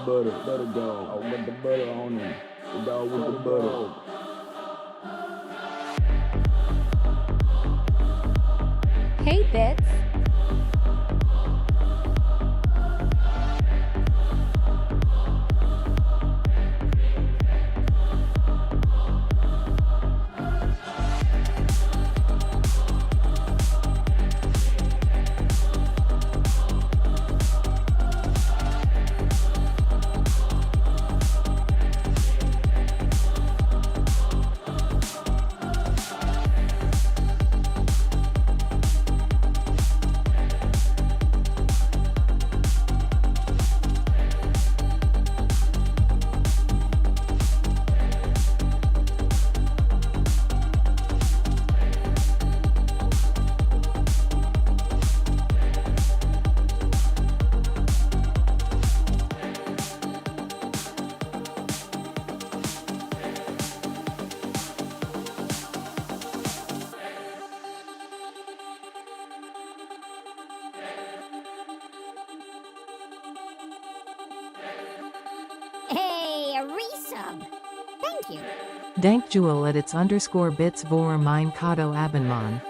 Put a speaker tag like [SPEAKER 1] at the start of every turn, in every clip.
[SPEAKER 1] butter dog. I want the butter on him. The dog with the butter.
[SPEAKER 2] Hey, Bitz.
[SPEAKER 3] Hey, a resub. Thank you.
[SPEAKER 4] Dank Jewel at its underscore bits vor mein Kato Abonnement.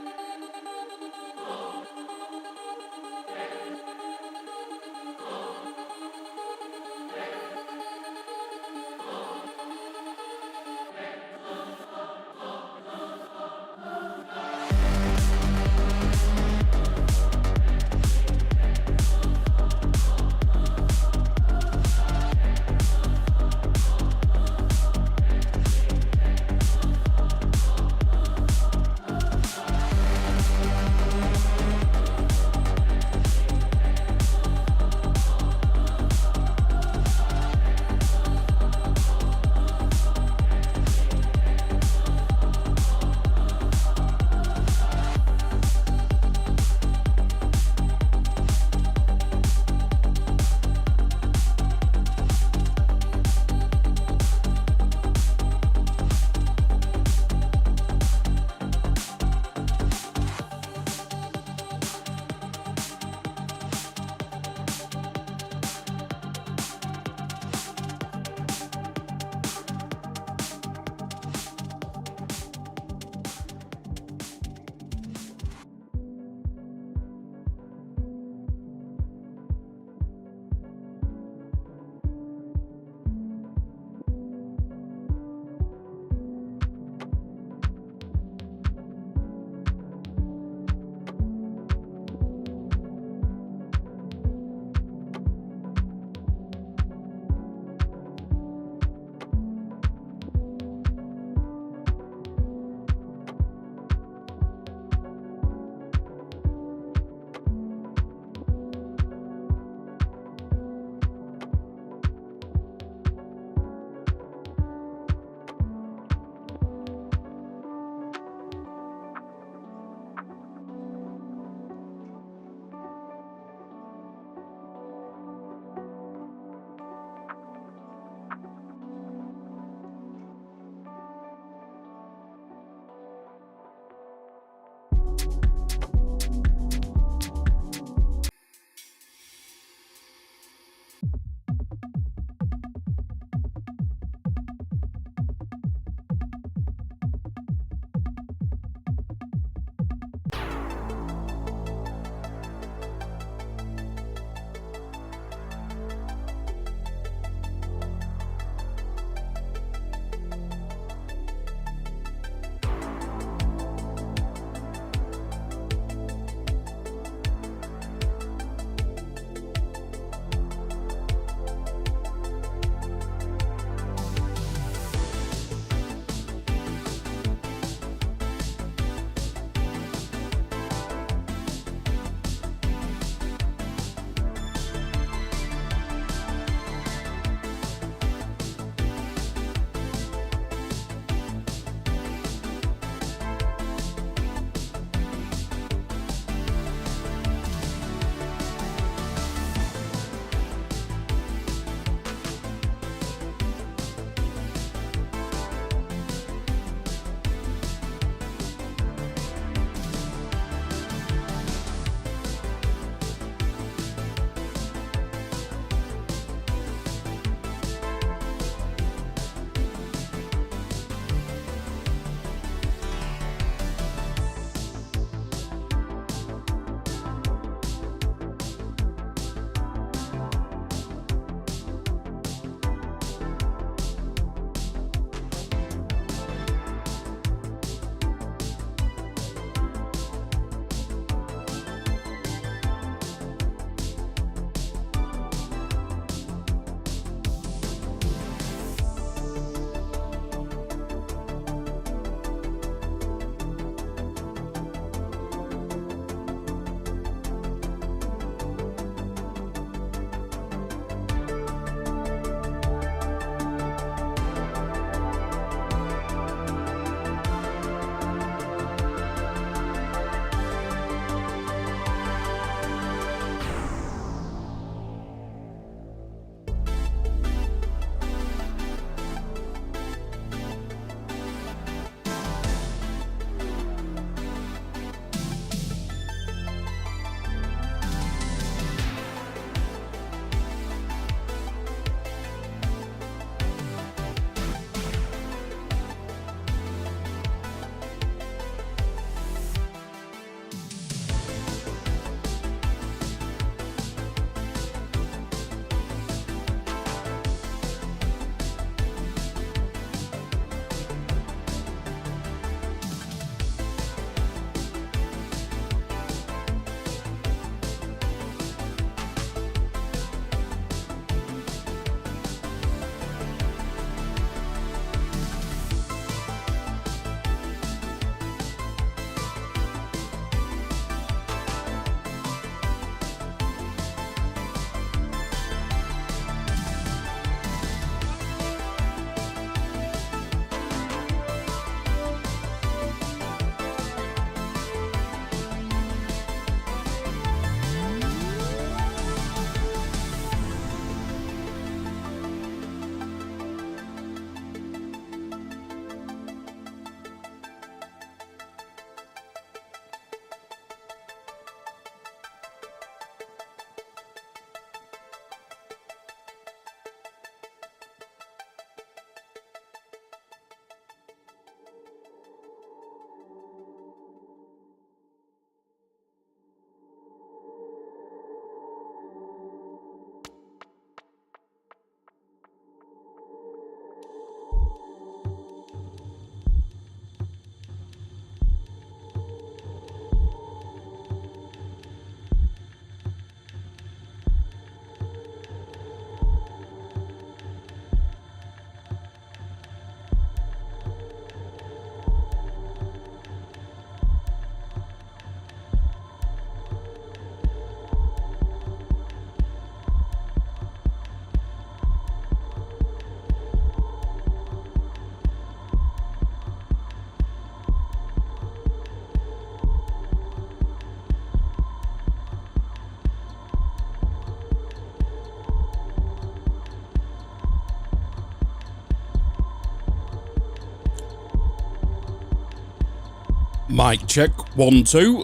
[SPEAKER 5] Mic check. 1, 2.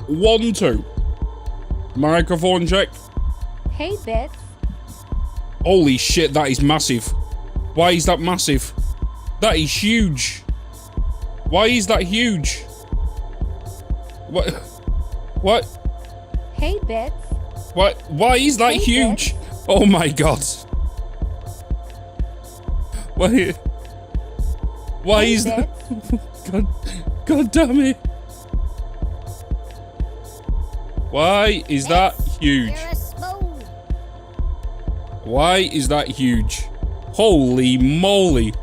[SPEAKER 5] 1, 2. Microphone check.
[SPEAKER 2] Hey, Bitz.
[SPEAKER 5] Holy shit, that is massive. Why is that massive? That is huge. Why is that huge? What? What?
[SPEAKER 2] Hey, Bitz.
[SPEAKER 5] What? Why is that
[SPEAKER 2] Hey,
[SPEAKER 5] huge? Oh my god. Why? Why
[SPEAKER 2] Hey,
[SPEAKER 5] is that?
[SPEAKER 2] Bitz.
[SPEAKER 5] God damn it. Why is that huge?
[SPEAKER 3] You're a smooth.
[SPEAKER 5] Why is that huge? Holy moly.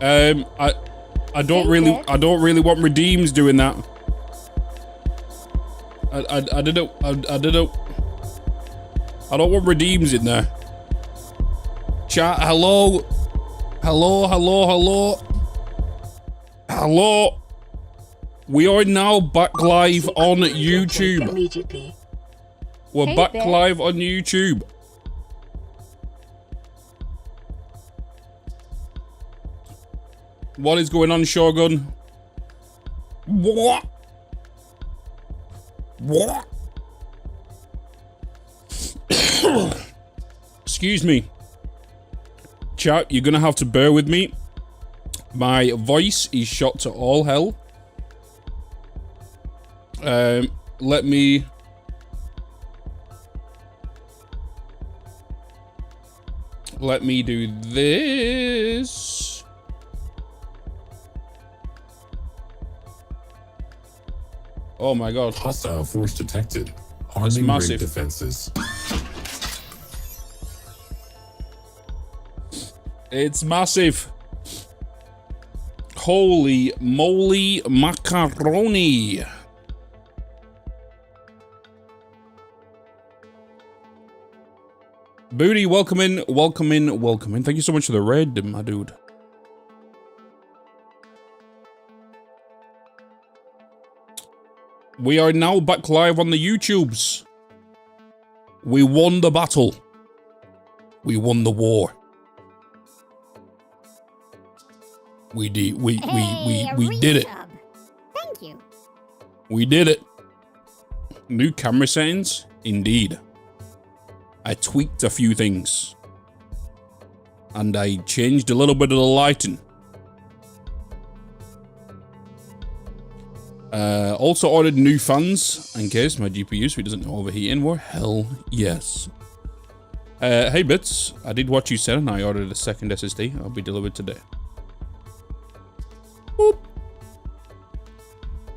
[SPEAKER 5] I don't really want redeems doing that. I don't know. I don't know. I don't want redeems in there. Chat, hello. Hello, hello, hello. Hello. We are now back live on YouTube.
[SPEAKER 6] Immediately.
[SPEAKER 5] We're
[SPEAKER 2] Hey,
[SPEAKER 5] back
[SPEAKER 2] Bitz.
[SPEAKER 5] live on YouTube. What is going on, Shogun? What? What? Excuse me. Chat, you're gonna have to bear with me. My voice is shot to all hell. Let me do this. Oh my god.
[SPEAKER 7] Hostile force detected.
[SPEAKER 5] That's
[SPEAKER 7] Arming
[SPEAKER 5] massive.
[SPEAKER 7] rig defenses.
[SPEAKER 5] It's massive. Holy moly macaroni. Booty, welcome in, welcome in, welcome in. Thank you so much for the red, my dude. We are now back live on the YouTubes. We won the battle. We won the war. We did. We did it.
[SPEAKER 3] Resub. Thank you.
[SPEAKER 5] We did it. New camera settings, indeed. I tweaked a few things. And I changed a little bit of the lighting. Also ordered new fans in case my GPU so it doesn't overheat anymore. Hell yes. Hey Bitz, I did what you said and I ordered a second SSD. I'll be delivered today. Boop.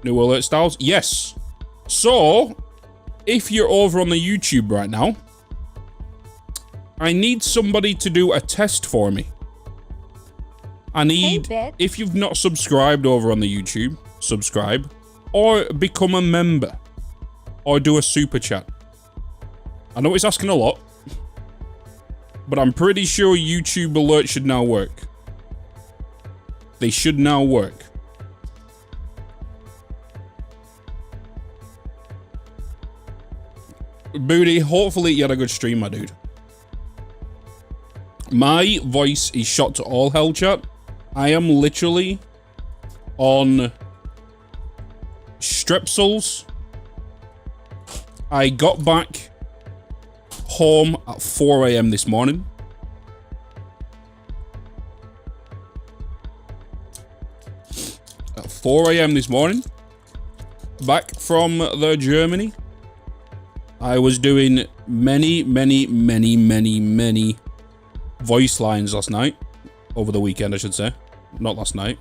[SPEAKER 5] New alert styles? Yes. So, if you're over on the YouTube right now, I need somebody to do a test for me. I need,
[SPEAKER 2] Bitz.
[SPEAKER 5] if you've not subscribed over on the YouTube, subscribe. Or become a member. Or do a super chat. I know it's asking a lot. But I'm pretty sure YouTube alerts should now work. They should now work. Booty, hopefully you had a good stream, my dude. My voice is shot to all hell, chat. I am literally on strepsils. I got back home at 4 AM this morning. At 4 AM this morning. Back from the Germany. I was doing many voice lines last night. Over the weekend, I should say. Not last night.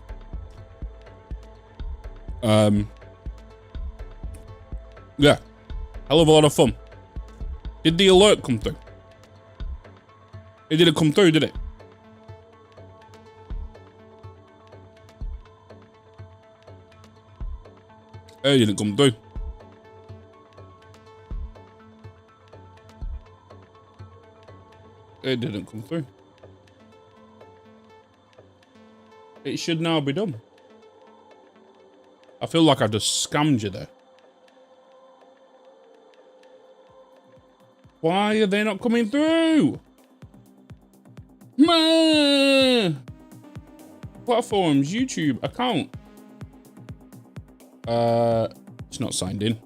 [SPEAKER 5] Yeah. Hell of a lot of fun. Did the alert come through? It didn't come through, did it? It didn't come through. It didn't come through. It should now be done. I feel like I just scammed you there. Why are they not coming through? Man! Platforms, YouTube, account. It's not signed in.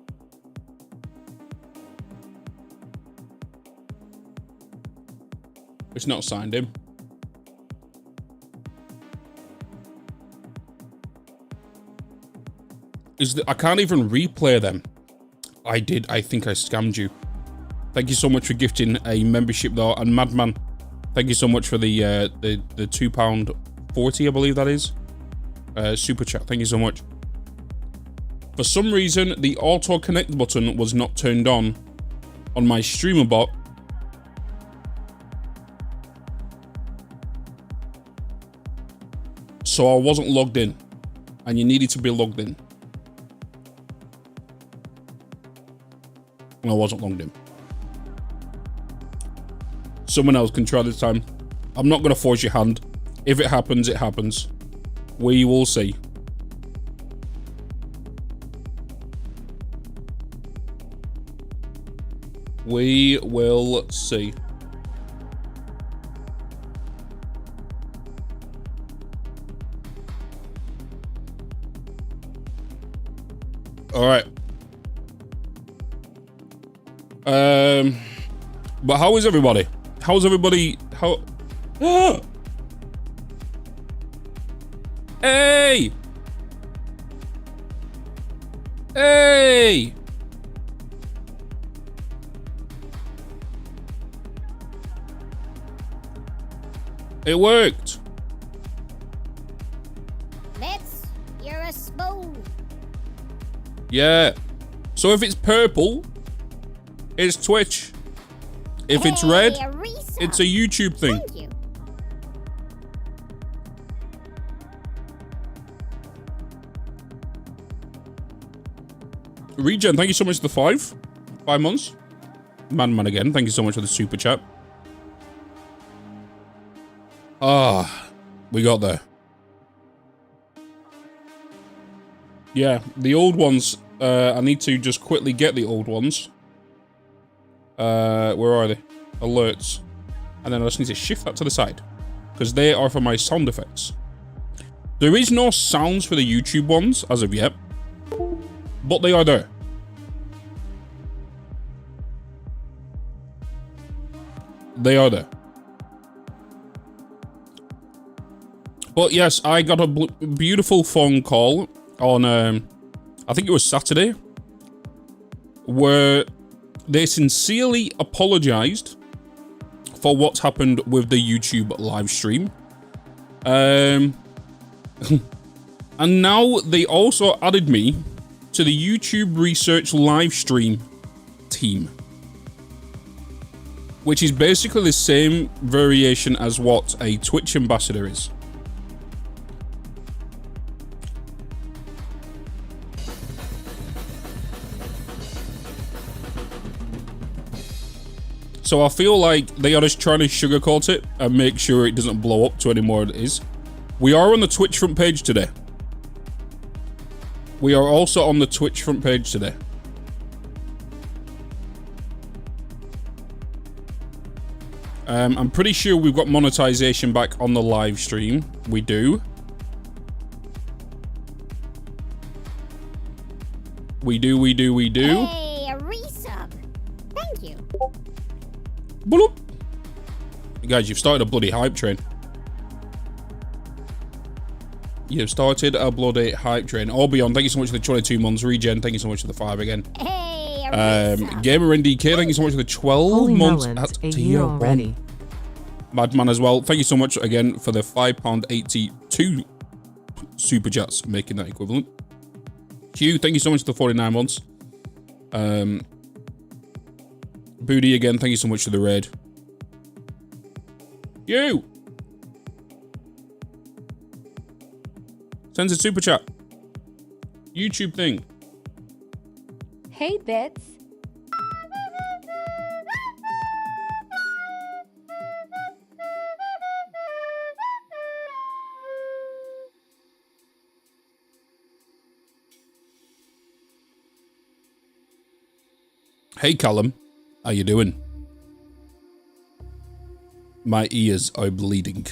[SPEAKER 5] It's not signed in. I can't even replay them. I think I scammed you. Thank you so much for gifting a membership though, and Madman, thank you so much for the £2.40, I believe that is. Super chat, thank you so much. For some reason, the auto connect button was not turned on my streamer bot. So I wasn't logged in, and you needed to be logged in. And I wasn't logged in. Someone else can try this time. I'm not going to force your hand. If it happens, it happens. We will see. We will see. All right. But how is everybody? How's everybody? How? Hey! Hey! It worked.
[SPEAKER 3] Bitz, you're a spoon.
[SPEAKER 5] Yeah. So if it's purple, it's Twitch. If it's red, it's a YouTube thing.
[SPEAKER 3] Thank you.
[SPEAKER 5] Regen, thank you so much for the 5 months. Man again, thank you so much for the super chat. Ah, we got there. Yeah, the old ones, I need to just quickly get the old ones. Where are they? Alerts. And then I just need to shift that to the side, because they are for my sound effects. There is no sounds for the YouTube ones as of yet, but they are there. They are there. But yes, I got a beautiful phone call on, I think it was Saturday, where they sincerely apologized for what's happened with the YouTube live stream. And now they also added me to the YouTube research live stream team, which is basically the same variation as what a Twitch ambassador is. So I feel like they are just trying to sugarcoat it and make sure it doesn't blow up to any more than it is. We are on the Twitch front page today. We are also on the Twitch front page today. I'm pretty sure we've got monetization back on the live stream. We do. We do.
[SPEAKER 3] Hey, a resub. Thank you.
[SPEAKER 5] Bloop. Guys, you've started a bloody hype train. You've started a bloody hype train. All beyond, thank you so much for the 22 months. Regen, thank you so much for the 5 again.
[SPEAKER 3] Hey, a resub.
[SPEAKER 5] Gamer NDK, thank you so much for the 12
[SPEAKER 4] Holy
[SPEAKER 5] months
[SPEAKER 4] melons,
[SPEAKER 5] at
[SPEAKER 4] a
[SPEAKER 5] tier
[SPEAKER 4] year
[SPEAKER 5] 1.
[SPEAKER 4] already.
[SPEAKER 5] Madman as well. Thank you so much again for the £5.82 super chats, making that equivalent. Hugh, thank you so much for the 49 months. Booty again, thank you so much for the raid. You! Sends a super chat. YouTube thing.
[SPEAKER 2] Hey, Bitz.
[SPEAKER 5] Hey, Callum. How you doing? My ears are bleeding.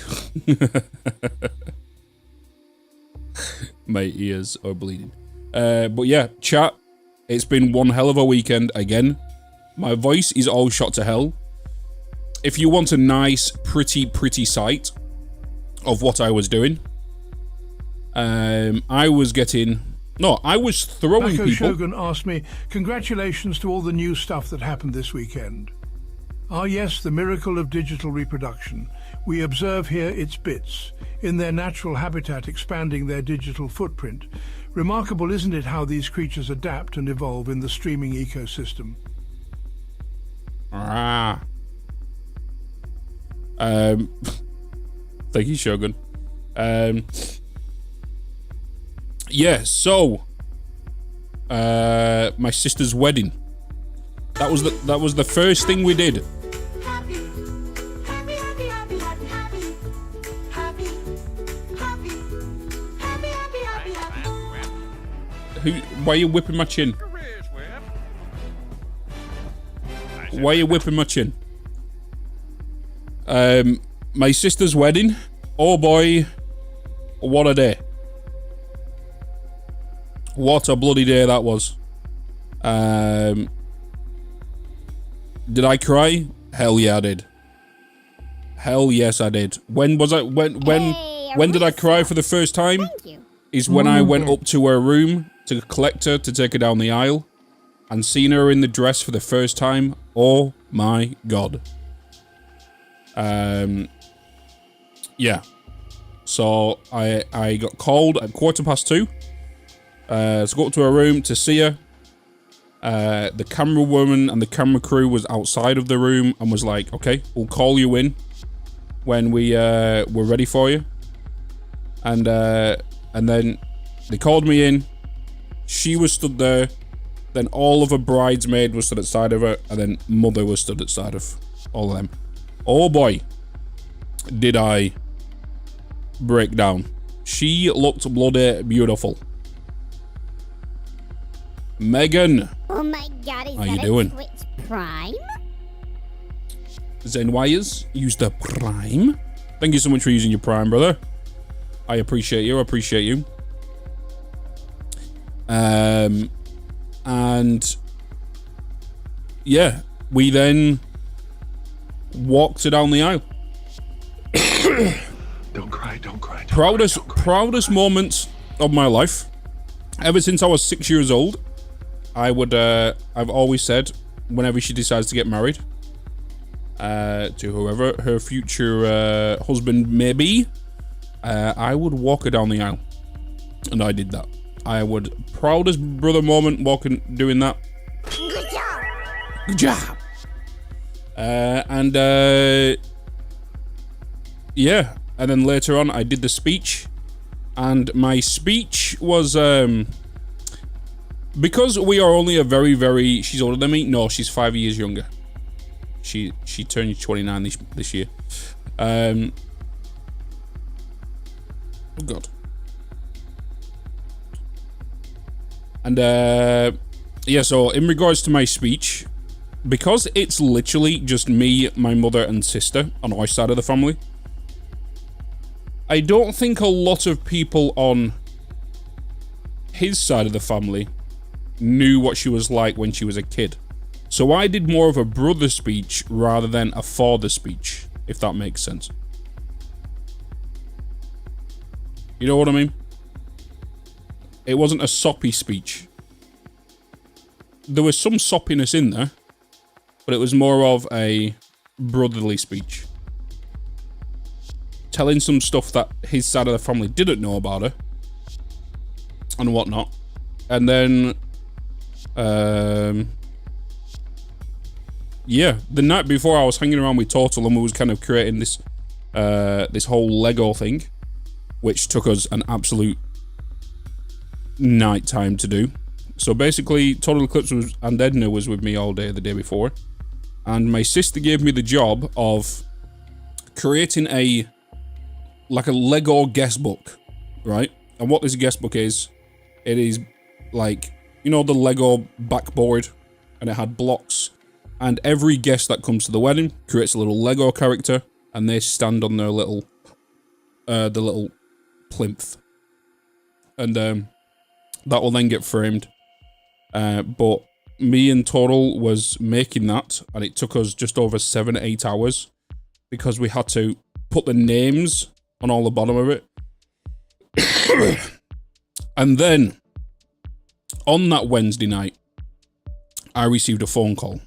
[SPEAKER 5] My ears are bleeding. But yeah, chat, it's been one hell of a weekend again. My voice is all shot to hell. If you want a nice, pretty sight of what I was doing, I was throwing
[SPEAKER 6] Mako
[SPEAKER 5] people.
[SPEAKER 6] Shogun asked me, congratulations to all the new stuff that happened this weekend. Ah yes, the miracle of digital reproduction. We observe here its Bitz, in their natural habitat expanding their digital footprint. Remarkable, isn't it, how these creatures adapt and evolve in the streaming ecosystem?
[SPEAKER 5] Thank you, Shogun. Yeah, so my sister's wedding. That was the first thing we did. Why are you whipping my chin? Why are you whipping my chin? My sister's wedding. Oh boy, what a day. What a bloody day that was. Did I cry? Hell yeah, I did. Hell yes, I did. When was I? When did I cry for the first time? Is when I went up to her room to collect her, to take her down the aisle, and seen her in the dress for the first time. Oh my god. Yeah. So I got called at 2:15 to go up to her room to see her. The camera woman and the camera crew was outside of the room and was like, okay, we'll call you in when we're ready for you. And then they called me in. She was stood there. Then all of her bridesmaid was stood at the side of her, and then mother was stood at the side of all of them. Oh boy, did I break down. She looked bloody beautiful. Megan.
[SPEAKER 3] Oh my god, is
[SPEAKER 5] how
[SPEAKER 3] that
[SPEAKER 5] you doing?
[SPEAKER 3] Twitch Prime?
[SPEAKER 5] Zen Wires, use the Prime. Thank you so much for using your Prime, brother. I appreciate you. I appreciate you. And yeah, we then walked her down the aisle.
[SPEAKER 7] Don't cry, don't cry.
[SPEAKER 5] Proudest moment of my life. Ever since I was 6 years old, I've always said, whenever she decides to get married, to whoever her future husband may be, I would walk her down the aisle. And I did that. I would, proudest brother moment, doing that.
[SPEAKER 3] Good job!
[SPEAKER 5] Good job! Yeah. And then later on, I did the speech. And my speech was, because we are only a very, she's older than me. No, she's 5 years younger. She turned 29 this year. Oh God. And yeah, so in regards to my speech, because it's literally just me, my mother and sister on our side of the family, I don't think a lot of people on his side of the family knew what she was like when she was a kid. So I did more of a brother speech rather than a father speech, if that makes sense. You know what I mean? It wasn't a soppy speech. There was some soppiness in there, but it was more of a brotherly speech. Telling some stuff that his side of the family didn't know about her and whatnot. And then, yeah, the night before I was hanging around with Total and we was kind of creating this, this whole Lego thing, which took us an absolute night time to do. So basically, Total Eclipse and Edna was with me all day the day before. And my sister gave me the job of creating like a Lego guest book, right? And what this guest book is, it is like, you know, the Lego backboard, and it had blocks, and every guest that comes to the wedding creates a little Lego character, and they stand on their little, the little plinth. And That will then get framed. But me and Total was making that, and it took us just over 7-8 hours because we had to put the names on all the bottom of it. And then on that Wednesday night, I received a phone call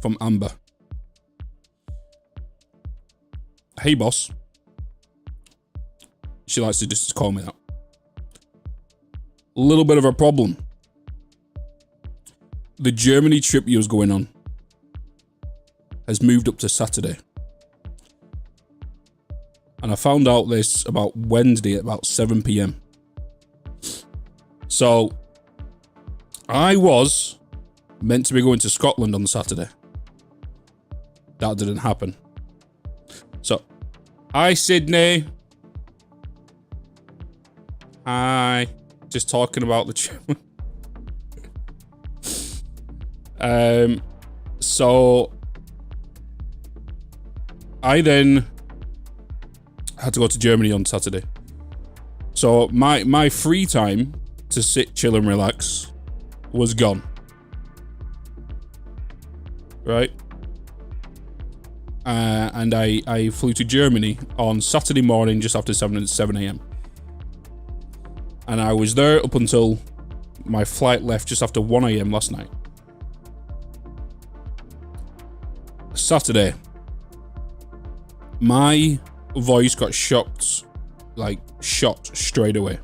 [SPEAKER 5] from Amber. Hey, boss. She likes to just call me that. A little bit of a problem. The Germany trip you was going on has moved up to Saturday. And I found out this about Wednesday at about 7 PM. So, I was meant to be going to Scotland on Saturday. That didn't happen. So, hi Sydney. Hi. Just talking about the trip. So, I then had to go to Germany on Saturday. So my free time to sit, chill, and relax was gone. Right? And I flew to Germany on Saturday morning just after 7 AM. And I was there up until my flight left just after 1 AM last night. Saturday, my voice got shot straight away.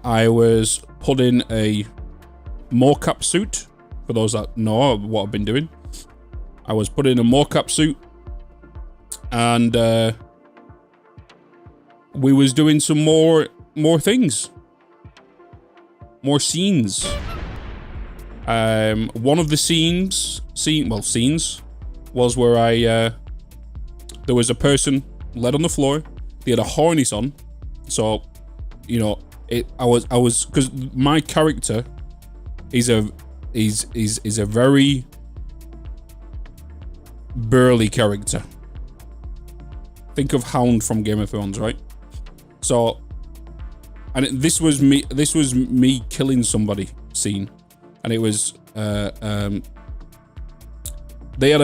[SPEAKER 5] I was put in a mocap suit, for those that know what I've been doing. I was put in a mocap suit, and we was doing some more things, more scenes. One of the scenes was where there was a person laid on the floor. They had a harness on, so you know I was because my character is a very burly character. Think of Hound from Game of Thrones, right? So, and this was me killing somebody scene, and it was they had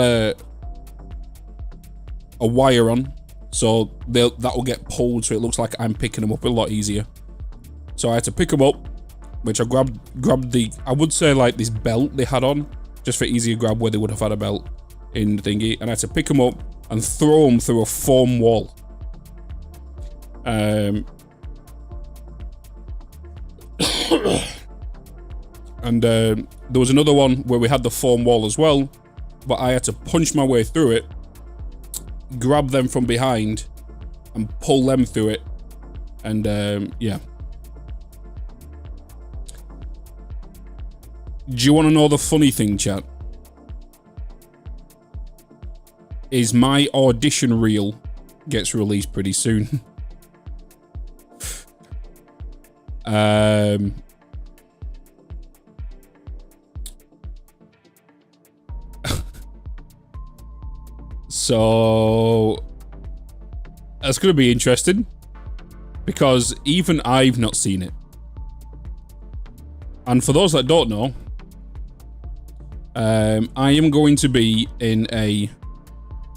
[SPEAKER 5] a wire on, so that will get pulled, so it looks like I'm picking them up a lot easier. So I had to pick them up, which I grabbed the, I would say like this belt they had on, just for easier grab where they would have had a belt in the thingy, and I had to pick them up and throw them through a foam wall. And there was another one where we had the foam wall as well, but I had to punch my way through it, grab them from behind, and pull them through it. And yeah. Do you want to know the funny thing, chat? Is my audition reel gets released pretty soon. So that's going to be interesting, because even I've not seen it. And for those that don't know, I am going to be in a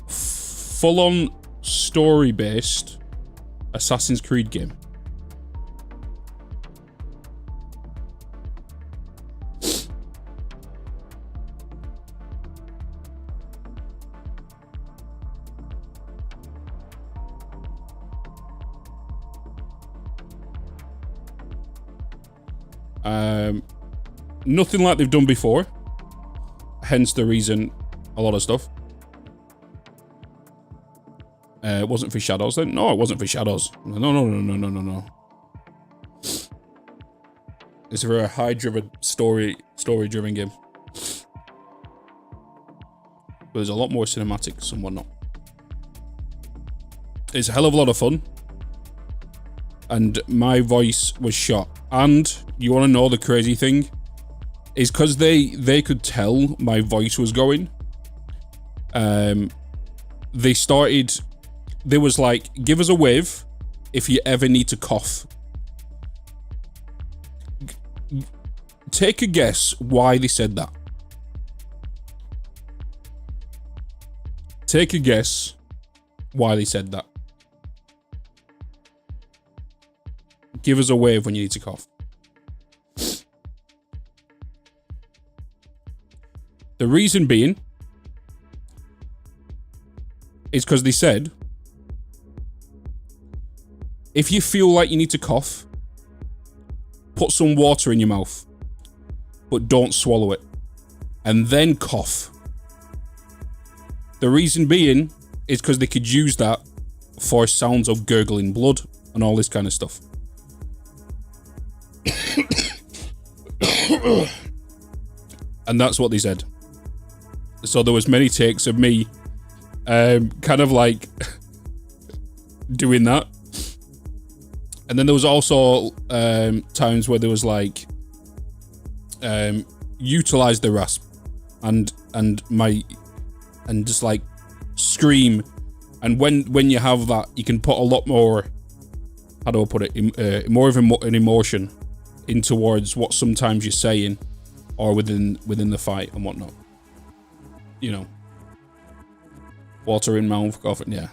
[SPEAKER 5] full-on story-based Assassin's Creed game. Nothing like they've done before, hence the reason a lot of stuff. It wasn't for Shadows then? No, it wasn't for Shadows. No. It's a very high-driven story-driven game. But there's a lot more cinematics and whatnot. It's a hell of a lot of fun. And my voice was shot. And you want to know the crazy thing? Is because they could tell my voice was going. They was like, give us a wave if you ever need to cough. Take a guess why they said that. Take a guess why they said that. Give us a wave when you need to cough. The reason being is because they said, if you feel like you need to cough, put some water in your mouth, but don't swallow it, and then cough. The reason being is because they could use that for sounds of gurgling blood and all this kind of stuff. And that's what they said. So there was many takes of me kind of like doing that. And then there was also times where there was like utilize the rasp and just like scream. And when you have that, you can put a lot more, how do I put it, more of an emotion in towards what sometimes you're saying or within the fight and whatnot. You know, water in mouth, coughing, yeah.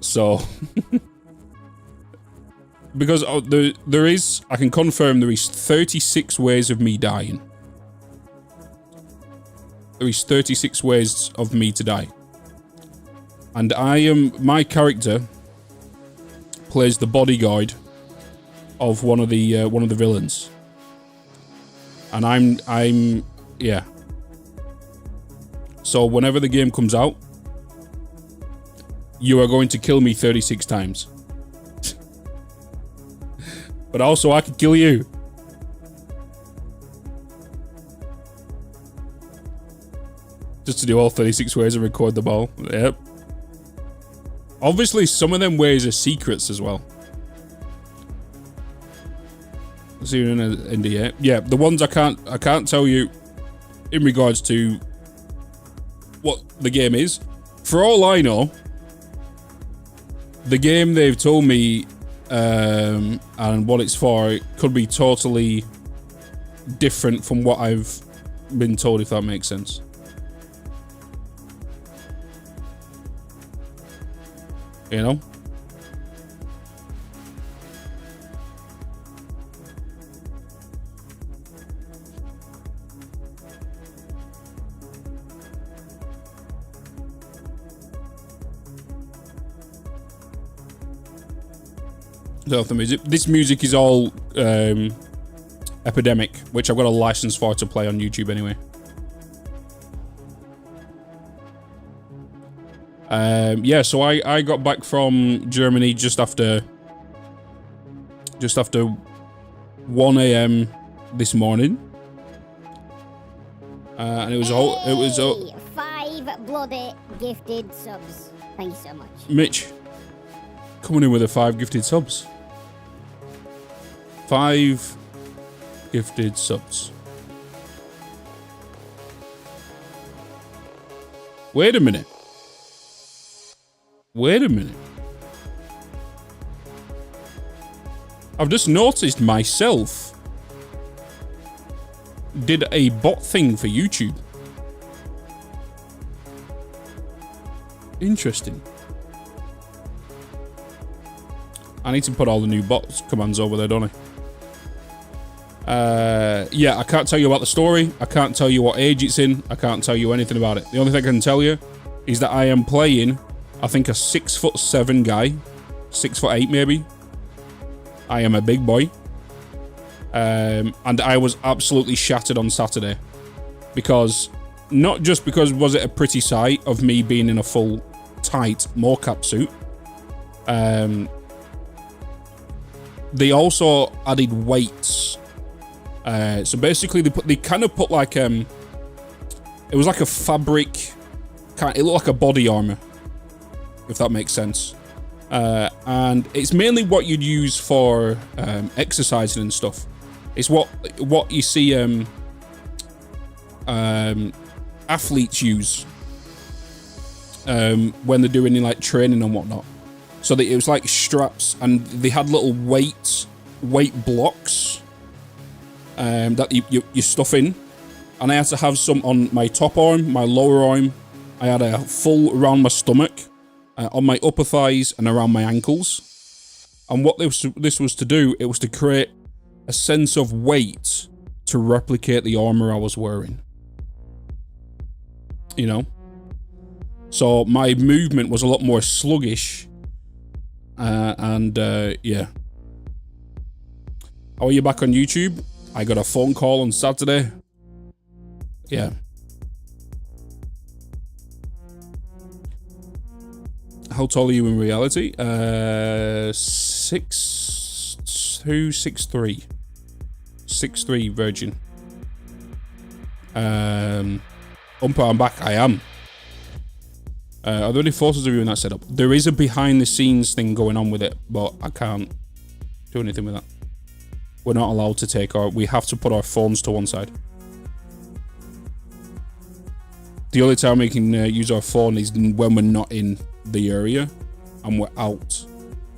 [SPEAKER 5] So because there is, I can confirm there is 36 ways of me dying. There is 36 ways of me to die. And my character plays the bodyguard of one of the villains. And I'm yeah. So whenever the game comes out, you are going to kill me 36 times. But also I could kill you. Just to do all 36 ways and record the ball. Yep. Obviously some of them ways are secrets as well. See you in NDA. Yeah, the ones I can't tell you in regards to what the game is. For all I know, the game they've told me and what it's for, it could be totally different from what I've been told, if that makes sense. You know? So the music. This music is all Epidemic, which I've got a license for to play on YouTube anyway. Yeah, so I got back from Germany just after 1 a.m. this morning, and it was all
[SPEAKER 3] 5 bloody gifted subs. Thank you so much,
[SPEAKER 5] Mitch. Coming in with 5 gifted subs. 5 gifted subs. Wait a minute. I've just noticed myself did a bot thing for YouTube. Interesting. I need to put all the new bot commands over there, don't I? Yeah, I can't tell you about the story. I can't tell you what age it's in. I can't tell you anything about it. The only thing I can tell you is that I am playing, I think, a 6'7" guy. 6'8" maybe. I am a big boy. And I was absolutely shattered on Saturday. Because, not just because was it a pretty sight of me being in a full, tight mocap suit. They also added weights. So basically they kind of put like it was like a fabric, it looked like a body armor, if that makes sense. And it's mainly what you'd use for exercising and stuff. It's what you see athletes use when they're doing like training and whatnot. So that it was like straps, and they had little weight blocks that you stuff in. And I had to have some on my top arm, my lower arm. I had a full around my stomach, on my upper thighs, and around my ankles. And what this was to do, it was to create a sense of weight to replicate the armor I was wearing. You know? So my movement was a lot more sluggish. Yeah. How are you back on YouTube? I got a phone call on Saturday. Yeah. How tall are you in reality? 6'2", 6'3". 6'3" virgin. I'm back. I am. Are there any photos of you in that setup? There is a behind the scenes thing going on with it, but I can't do anything with that. We're not allowed to take we have to put our phones to one side. The only time we can use our phone is when we're not in the area and we're out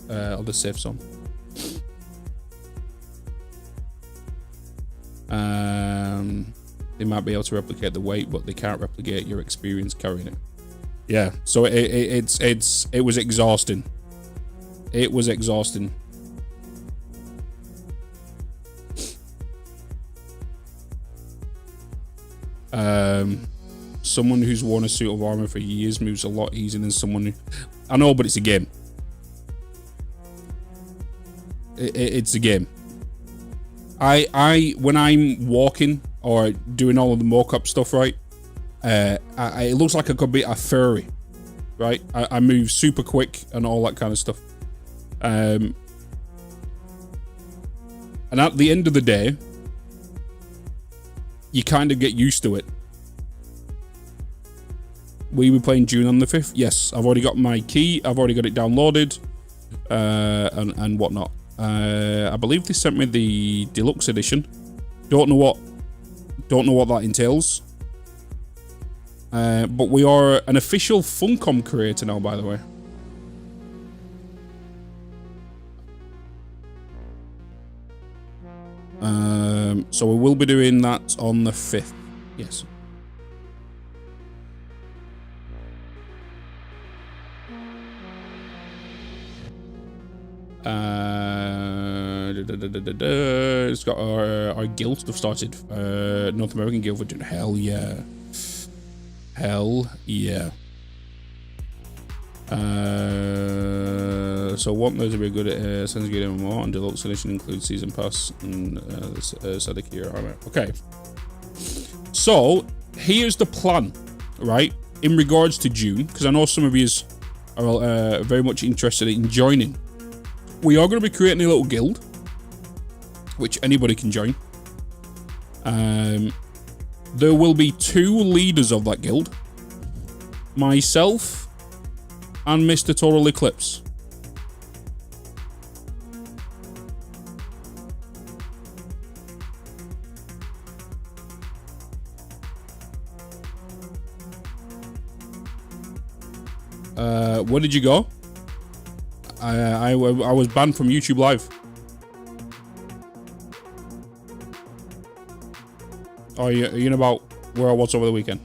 [SPEAKER 5] of the safe zone. They might be able to replicate the weight, but they can't replicate your experience carrying it. Yeah, so it was exhausting. It was exhausting. Someone who's worn a suit of armor for years moves a lot easier than someone who... I know, but it's a game. It's a game. When I'm walking or doing all of the mock-up stuff, right, it looks like I could be a furry, right? I move super quick and all that kind of stuff. And at the end of the day, you kind of get used to it. Will you be playing June on the 5th? Yes, I've already got my key. I've already got it downloaded, and whatnot. I believe they sent me the deluxe edition. Don't know what that entails. But we are an official Funcom creator now, by the way. So we will be doing that on the 5th. Yes. It's got our guild stuff started. North American Guild for doing. Hell yeah. Hell yeah. So want those to be good at sounds good MMO, and deluxe edition includes season pass and Satisfactory armor. Okay. So here's the plan, right? In regards to June, because I know some of you are very much interested in joining. We are going to be creating a little guild, which anybody can join. There will be 2 leaders of that guild. Myself and Mr. Total Eclipse. Where did you go? I was banned from YouTube Live. Oh, are you know about where I was over the weekend?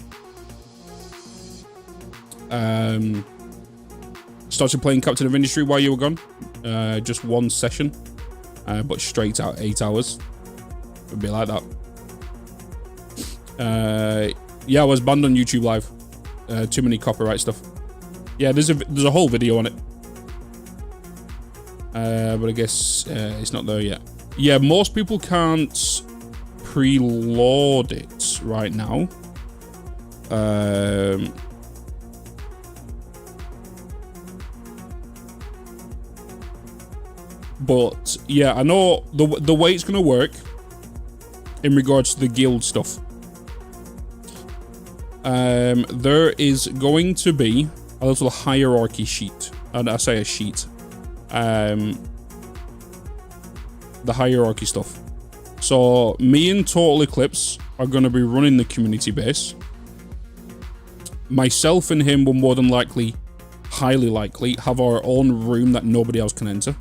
[SPEAKER 5] Started playing Captain of Industry while you were gone. Just one session, but straight out 8 hours. It'd be like that. Yeah, I was banned on YouTube Live. Too many copyright stuff. Yeah, there's a whole video on it. But I guess it's not there yet. Yeah, most people can't preload it right now. But yeah, I know the way it's gonna work in regards to the guild stuff. There is going to be a little hierarchy sheet, and I say a sheet. The hierarchy stuff. So me and Total Eclipse are going to be running the community base. Myself and him will more than likely highly likely, have our own room that nobody else can enter.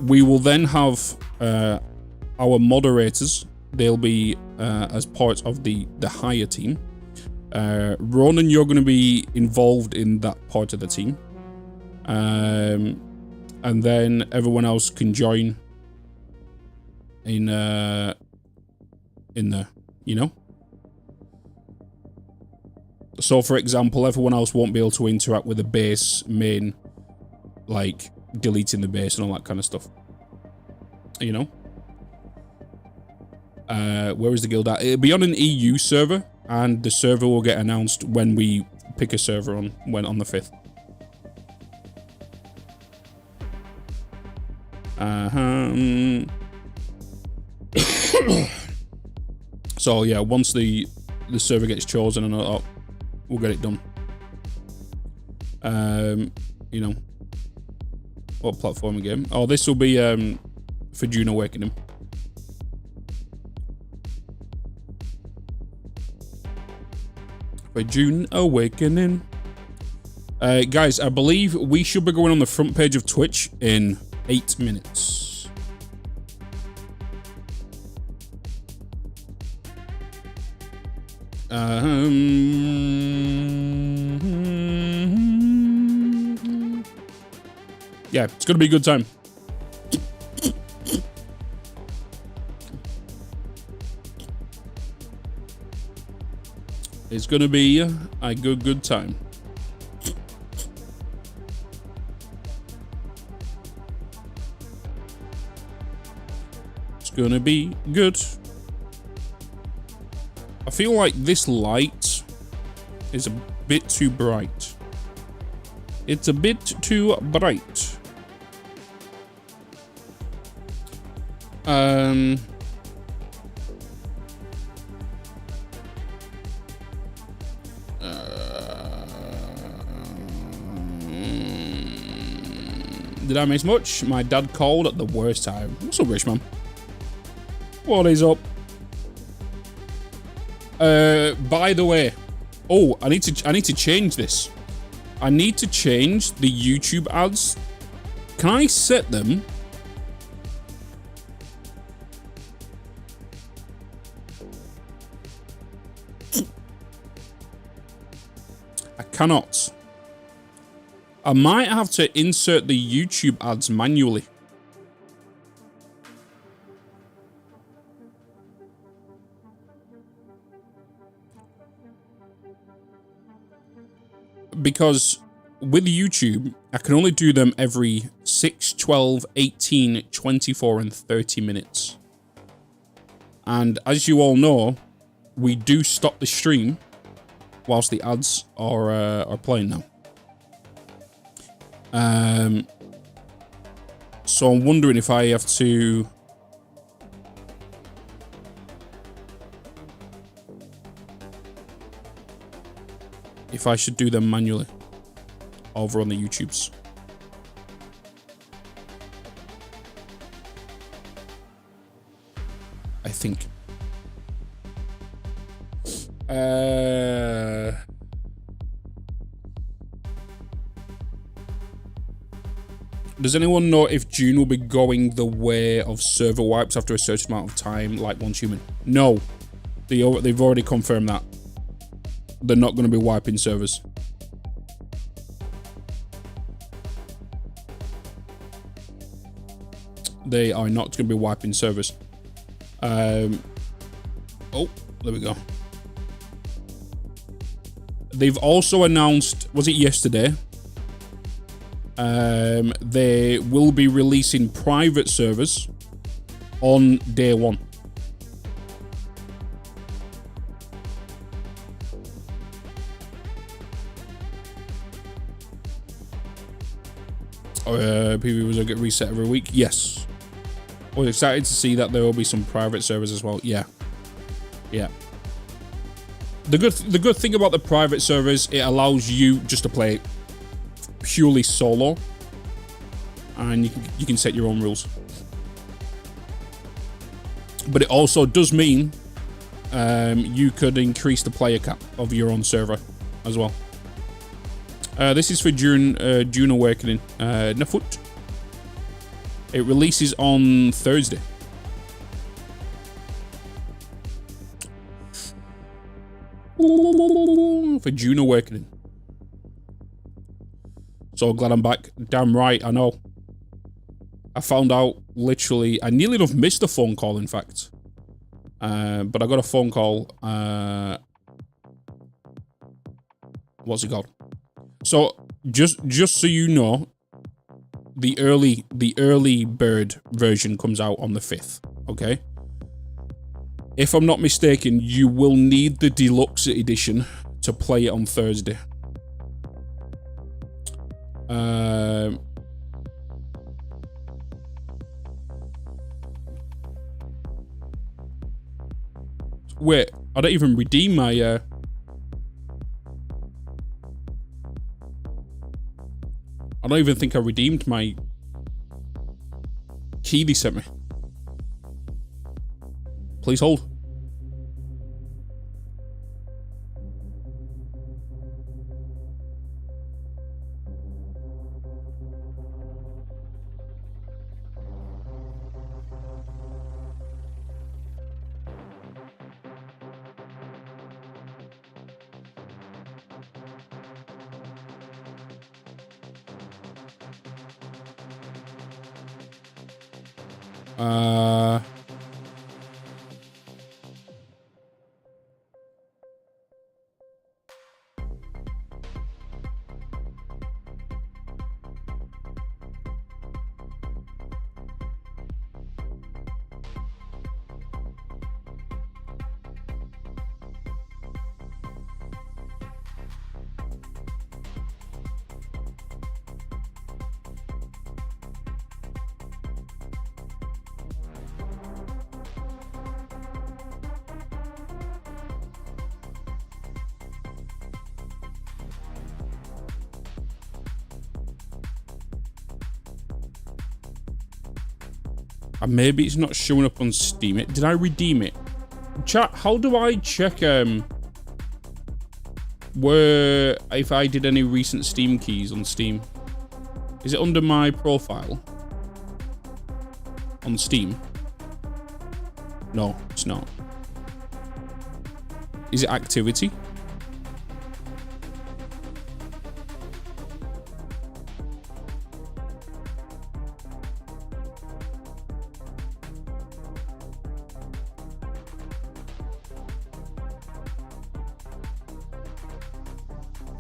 [SPEAKER 5] We will then have our moderators. They'll be as part of the higher team. Ronan, you're going to be involved in that part of the team. And then everyone else can join in there, you know? So, for example, everyone else won't be able to interact with the base main, like deleting the base and all that kind of stuff. You know? Where is the guild at? It'll be on an EU server, and the server will get announced when we pick a server on the 5th. So yeah, once the server gets chosen and all, we'll get it done. You know, what platform again? Oh, this will be for June Awakening. For June Awakening. Guys, I believe we should be going on the front page of Twitch in 8 minutes. Yeah, it's gonna be a good time. It's gonna be a good time. It's gonna be good. I feel like this light is a bit too bright. It's a bit too bright. Did I miss much? My dad called at the worst time. What's up, Rich man? What is up? By the way, oh, I need to change this. I need to change the YouTube ads. Can I set them? I cannot. I might have to insert the YouTube ads manually. Because with YouTube, I can only do them every 6, 12, 18, 24, and 30 minutes. And as you all know, we do stop the stream whilst the ads are playing now. So I'm wondering if I have to... if I should do them manually over on the YouTubes. I think. Does anyone know if June will be going the way of server wipes after a certain amount of time, like Once Human? No. They've already confirmed that. They're not going to be wiping servers. They are not going to be wiping servers. Oh, there we go. They've also announced, was it yesterday? They will be releasing private servers on day one. PvP will get reset every week. Yes. I was excited to see that there will be some private servers as well. Yeah. Yeah. The good thing about the private servers, it allows you just to play purely solo, and you can set your own rules. But it also does mean you could increase the player cap of your own server as well. This is for June Awakening. Nafut. It releases on Thursday. For June Awakening. So glad I'm back. Damn right, I know. I found out literally, I nearly enough missed a phone call, in fact. But I got a phone call. What's it called? So just so you know, the early bird version comes out on the 5th. Okay. If I'm not mistaken, you will need the deluxe edition to play it on Thursday. Wait, I don't even redeem my I don't even think I redeemed my key they sent me. Please hold. And maybe it's not showing up on Steam. Did I redeem it? Chat, how do I check where if I did any recent Steam keys on Steam? Is it under my profile on Steam? No, it's not. Is it activity?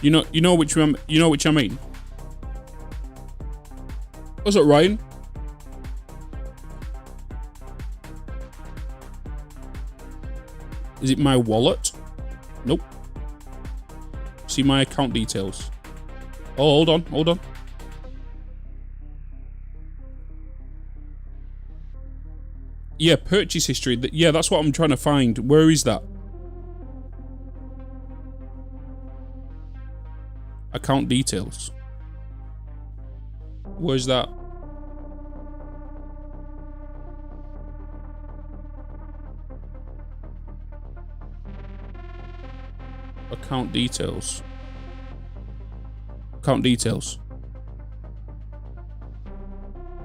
[SPEAKER 5] You know which one? You know which I mean. What's up, Ryan? Is it my wallet? Nope. See my account details. Oh, hold on. Yeah, purchase history. Yeah, that's what I'm trying to find. Where is that? Account details. Where's that? Account details. Account details.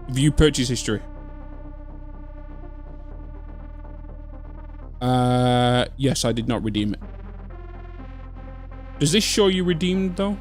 [SPEAKER 5] View purchase history. Yes, I did not redeem it. Does this show you redeemed though?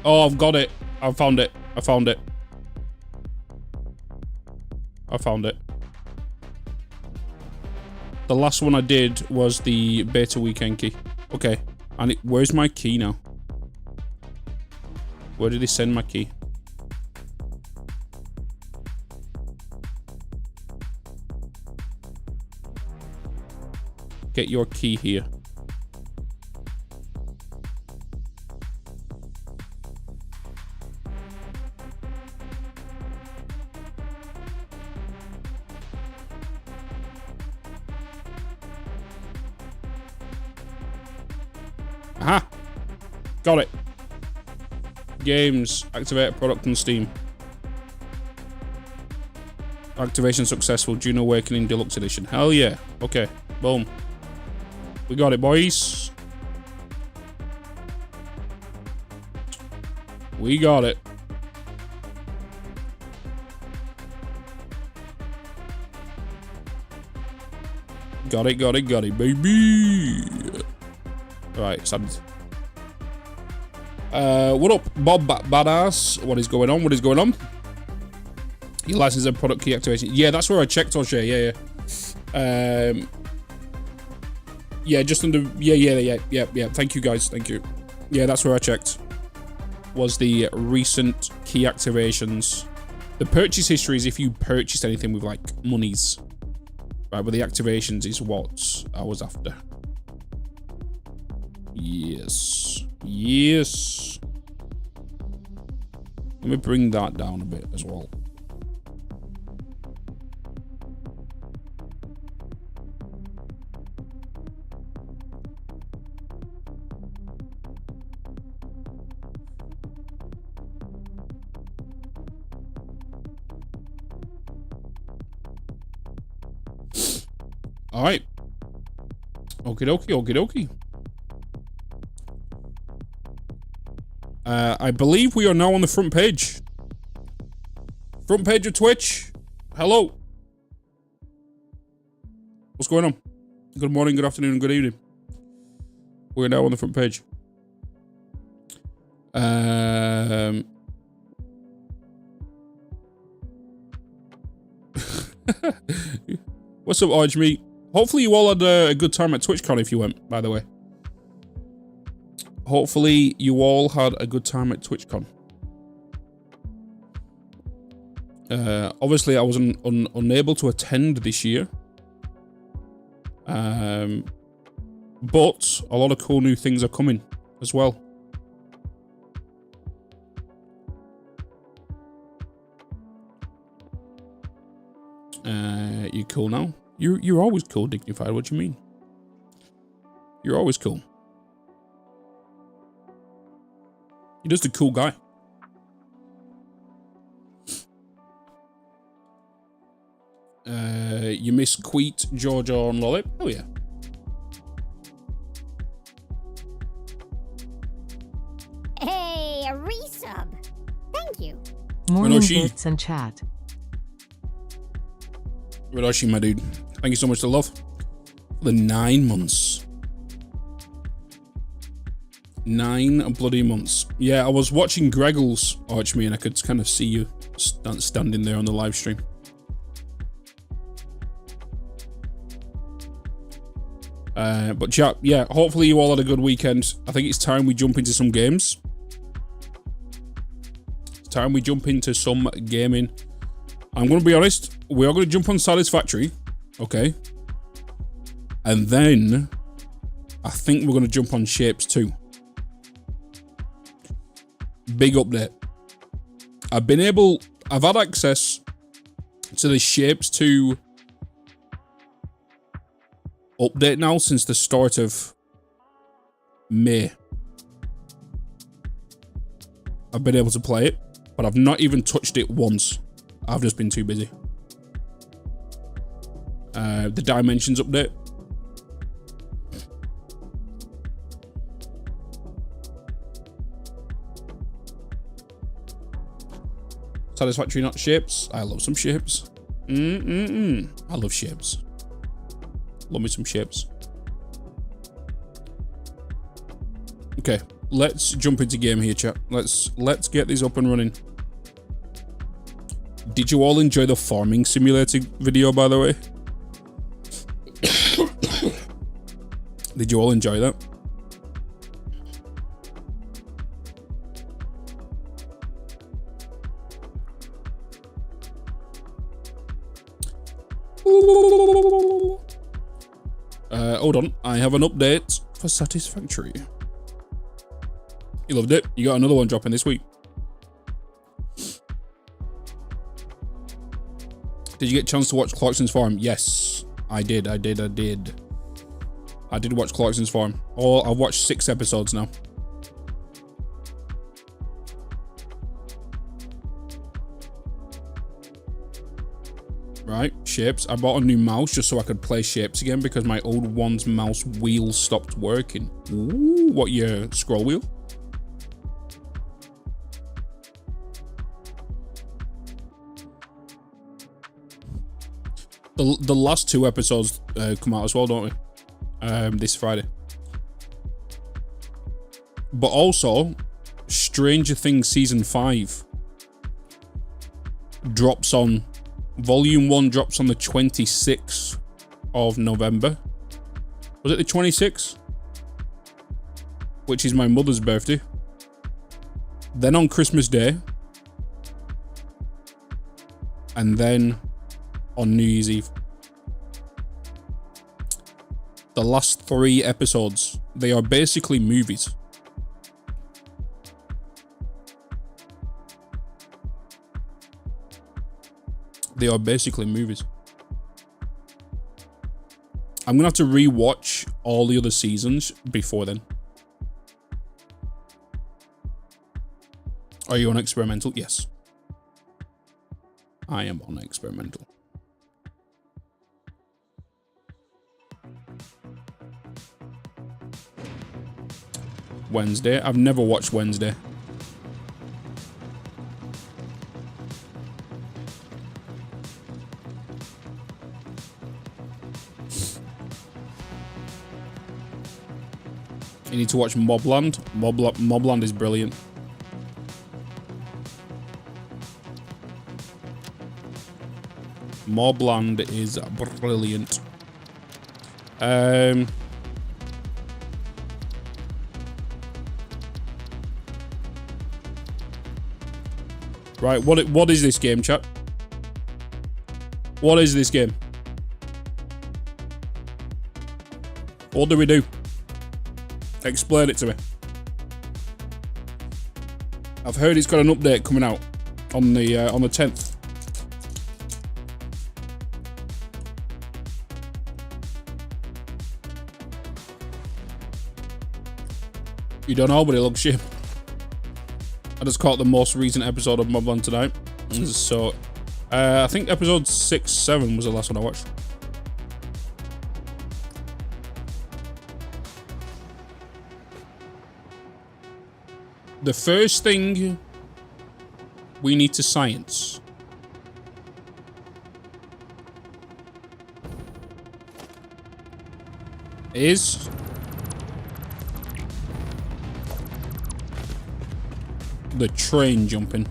[SPEAKER 5] Oh, I've got it. I found it. I found it. The last one I did was the beta weekend key. Okay. And where's my key now? Where did they send my key? get your key here. Aha! Got it. Games. Activate a product on Steam. Activation successful. June Awakening Deluxe Edition. Hell yeah. Okay. Boom. We got it, boys. We got it. Got it, baby. Right, Sam. What up, Bob Badass? What is going on? Your license and product key activation. Yeah, that's where I checked, Corsair. Yeah. Yeah, just under. Yeah. Thank you, guys. Thank you. Yeah, that's where I checked. Was the recent key activations. The purchase history is if you purchased anything with, like, monies. Right, but the activations is what I was after. Yes. Let me bring that down a bit as well. All right. Okie dokie. I believe we are now on the front page. Front page of Twitch. Hello. What's going on? Good morning, good afternoon, and good evening. We're now on the front page. What's up, Orange Meat? Hopefully you all had a good time at TwitchCon if you went, by the way. Hopefully you all had a good time at TwitchCon. Obviously I was unable to attend this year. But a lot of cool new things are coming as well. You cool now? You're always cool, Dignified. What do you mean? You're always cool. You're just a cool guy. You miss Queet, Georgia, and Lollip? Oh yeah.
[SPEAKER 3] Hey, a resub. Thank you.
[SPEAKER 4] Morning
[SPEAKER 5] Minoshi.
[SPEAKER 4] bits and chat.
[SPEAKER 5] Ridoshi, my dude. Thank you so much for the love. For the 9 months. 9 bloody months. Yeah, I was watching Greggles arch me and I could kind of see you standing there on the live stream. But chat, yeah, hopefully you all had a good weekend. I think it's time we jump into some games. It's time we jump into some gaming. I'm going to be honest, we are going to jump on Satisfactory, okay? And then, I think we're going to jump on Shapes too. Big update. I've had access to the Shapes 2 update now since the start of May. I've been able to play it, but I've not even touched it once. I've just been too busy. The Dimensions update. Satisfactory, not Shapes. I love some Shapes. I love Shapes. Love me some Shapes. Okay, let's jump into game here, chat. Let's get this up and running. Did you all enjoy the farming simulator video, by the way? Did you all enjoy that? hold on. I have an update for Satisfactory. You loved it. You got another one dropping this week. Did you get a chance to watch Clarkson's Forum? Yes, I did. I did watch Clarkson's Forum. Oh, I've watched 6 episodes now. Right, shapes. I bought a new mouse just so I could play shapes again because my old one's mouse wheel stopped working. Ooh, what, your scroll wheel? The last 2 episodes come out as well, don't we? This Friday. But also, Stranger Things Season 5 drops on... Volume 1 drops on the 26th of November. Was it the 26th? Which is my mother's birthday. Then on Christmas Day. And then on New Year's Eve. The last 3 episodes, they are basically movies. They are basically movies. I'm gonna have to re-watch all the other seasons before then. Are you on experimental? Yes. I am on experimental. Wednesday. I've never watched Wednesday. You need to watch Mobland. Mobland is brilliant. Mobland is brilliant. Right, what is this game, chat? What is this game? What do we do? Explain it to me. I've heard it's got an update coming out on the 10th. You don't know, but it looks shit. I just caught the most recent episode of Mobland tonight. So, I think episode 6, 7 was the last one I watched. The first thing we need to science is the train jumping.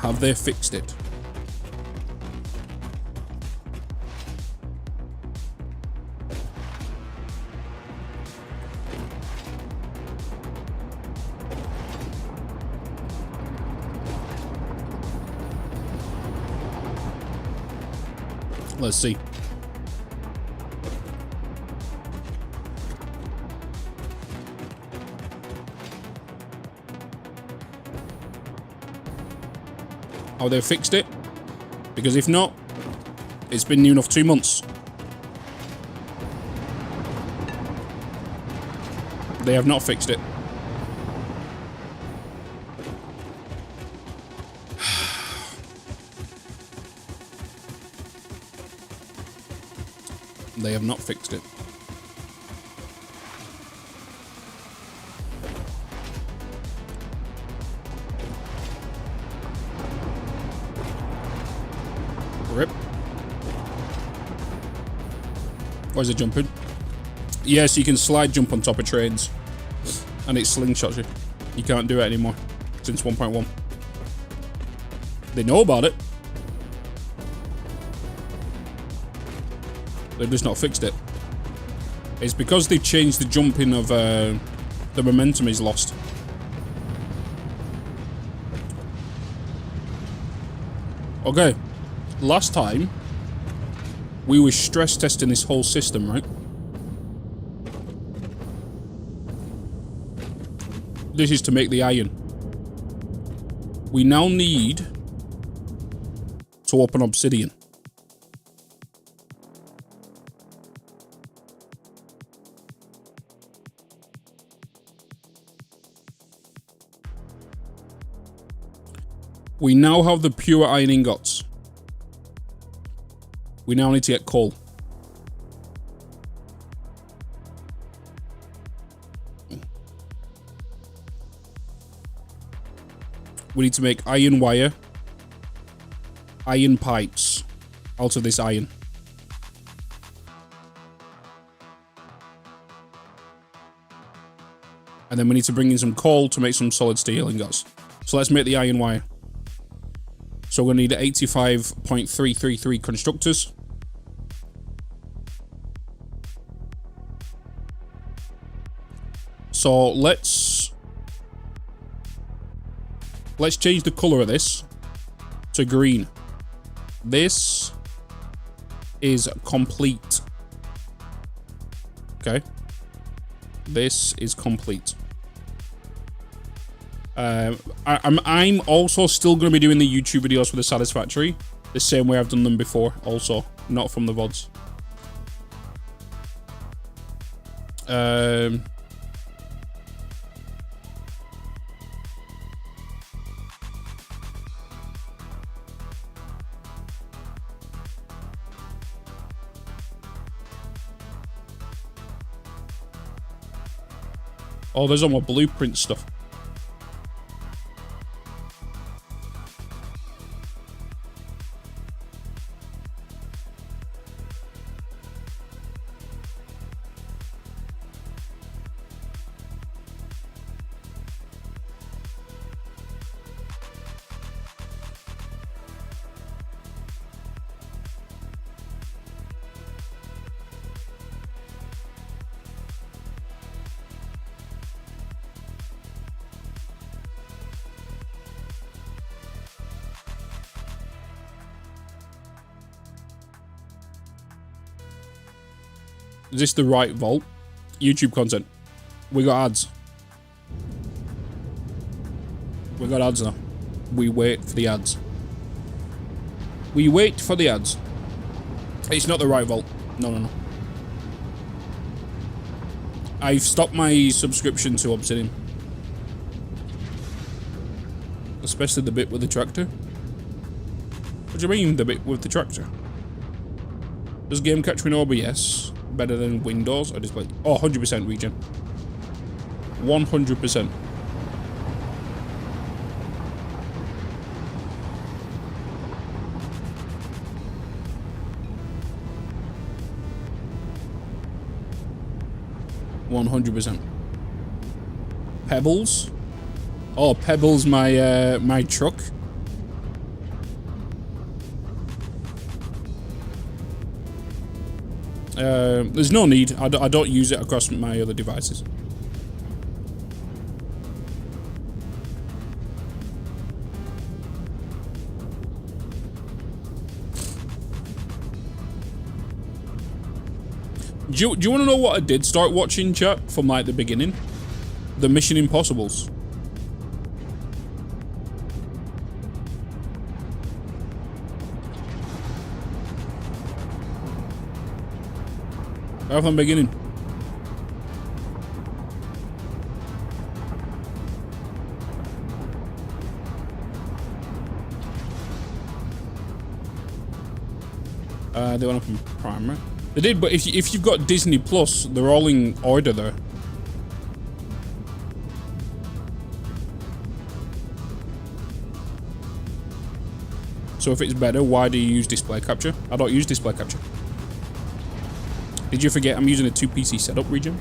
[SPEAKER 5] Have they fixed it? Let's see. Oh, they've fixed it? Because if not, it's been new enough 2 months. They have not fixed it. They have not fixed it. Rip. Why is it jumping? Yes, you can slide jump on top of trains. And it slingshots you. You can't do it anymore since 1.1. They know about it. They've just not fixed it. It's because they've changed the jumping of the momentum is lost. Okay. Last time we were stress testing this whole system, right? This is to make the iron. We now need to open obsidian. We now have the pure iron ingots. We now need to get coal. We need to make iron wire, iron pipes out of this iron. And then we need to bring in some coal to make some solid steel ingots. So let's make the iron wire. So we're going to need 85.333 constructors. So let's change the color of this to green. This is complete. Okay. This is complete. I'm also still going to be doing the YouTube videos for the Satisfactory the same way I've done them before, also not from the VODs. Oh, there's all my blueprint stuff. Is this the right vault? YouTube content. We got ads. We got ads now. We wait for the ads. We wait for the ads. It's not the right vault. No, no, no. I've stopped my subscription to Obsidian. Especially the bit with the tractor. What do you mean, the bit with the tractor? Does game capture in OBS better than Windows or display? Oh, 100% region. 100%. Pebbles? Oh, Pebbles, my my truck. There's no need. I don't use it across my other devices. Do you want to know what I did start watching, chat, from like the beginning? The Mission Impossibles. Right from the beginning. They went up in Prime, right? They did, but if you've got Disney Plus, they're all in order there. So if it's better, why do you use display capture? I don't use display capture. Did you forget I'm using a 2 PC setup region?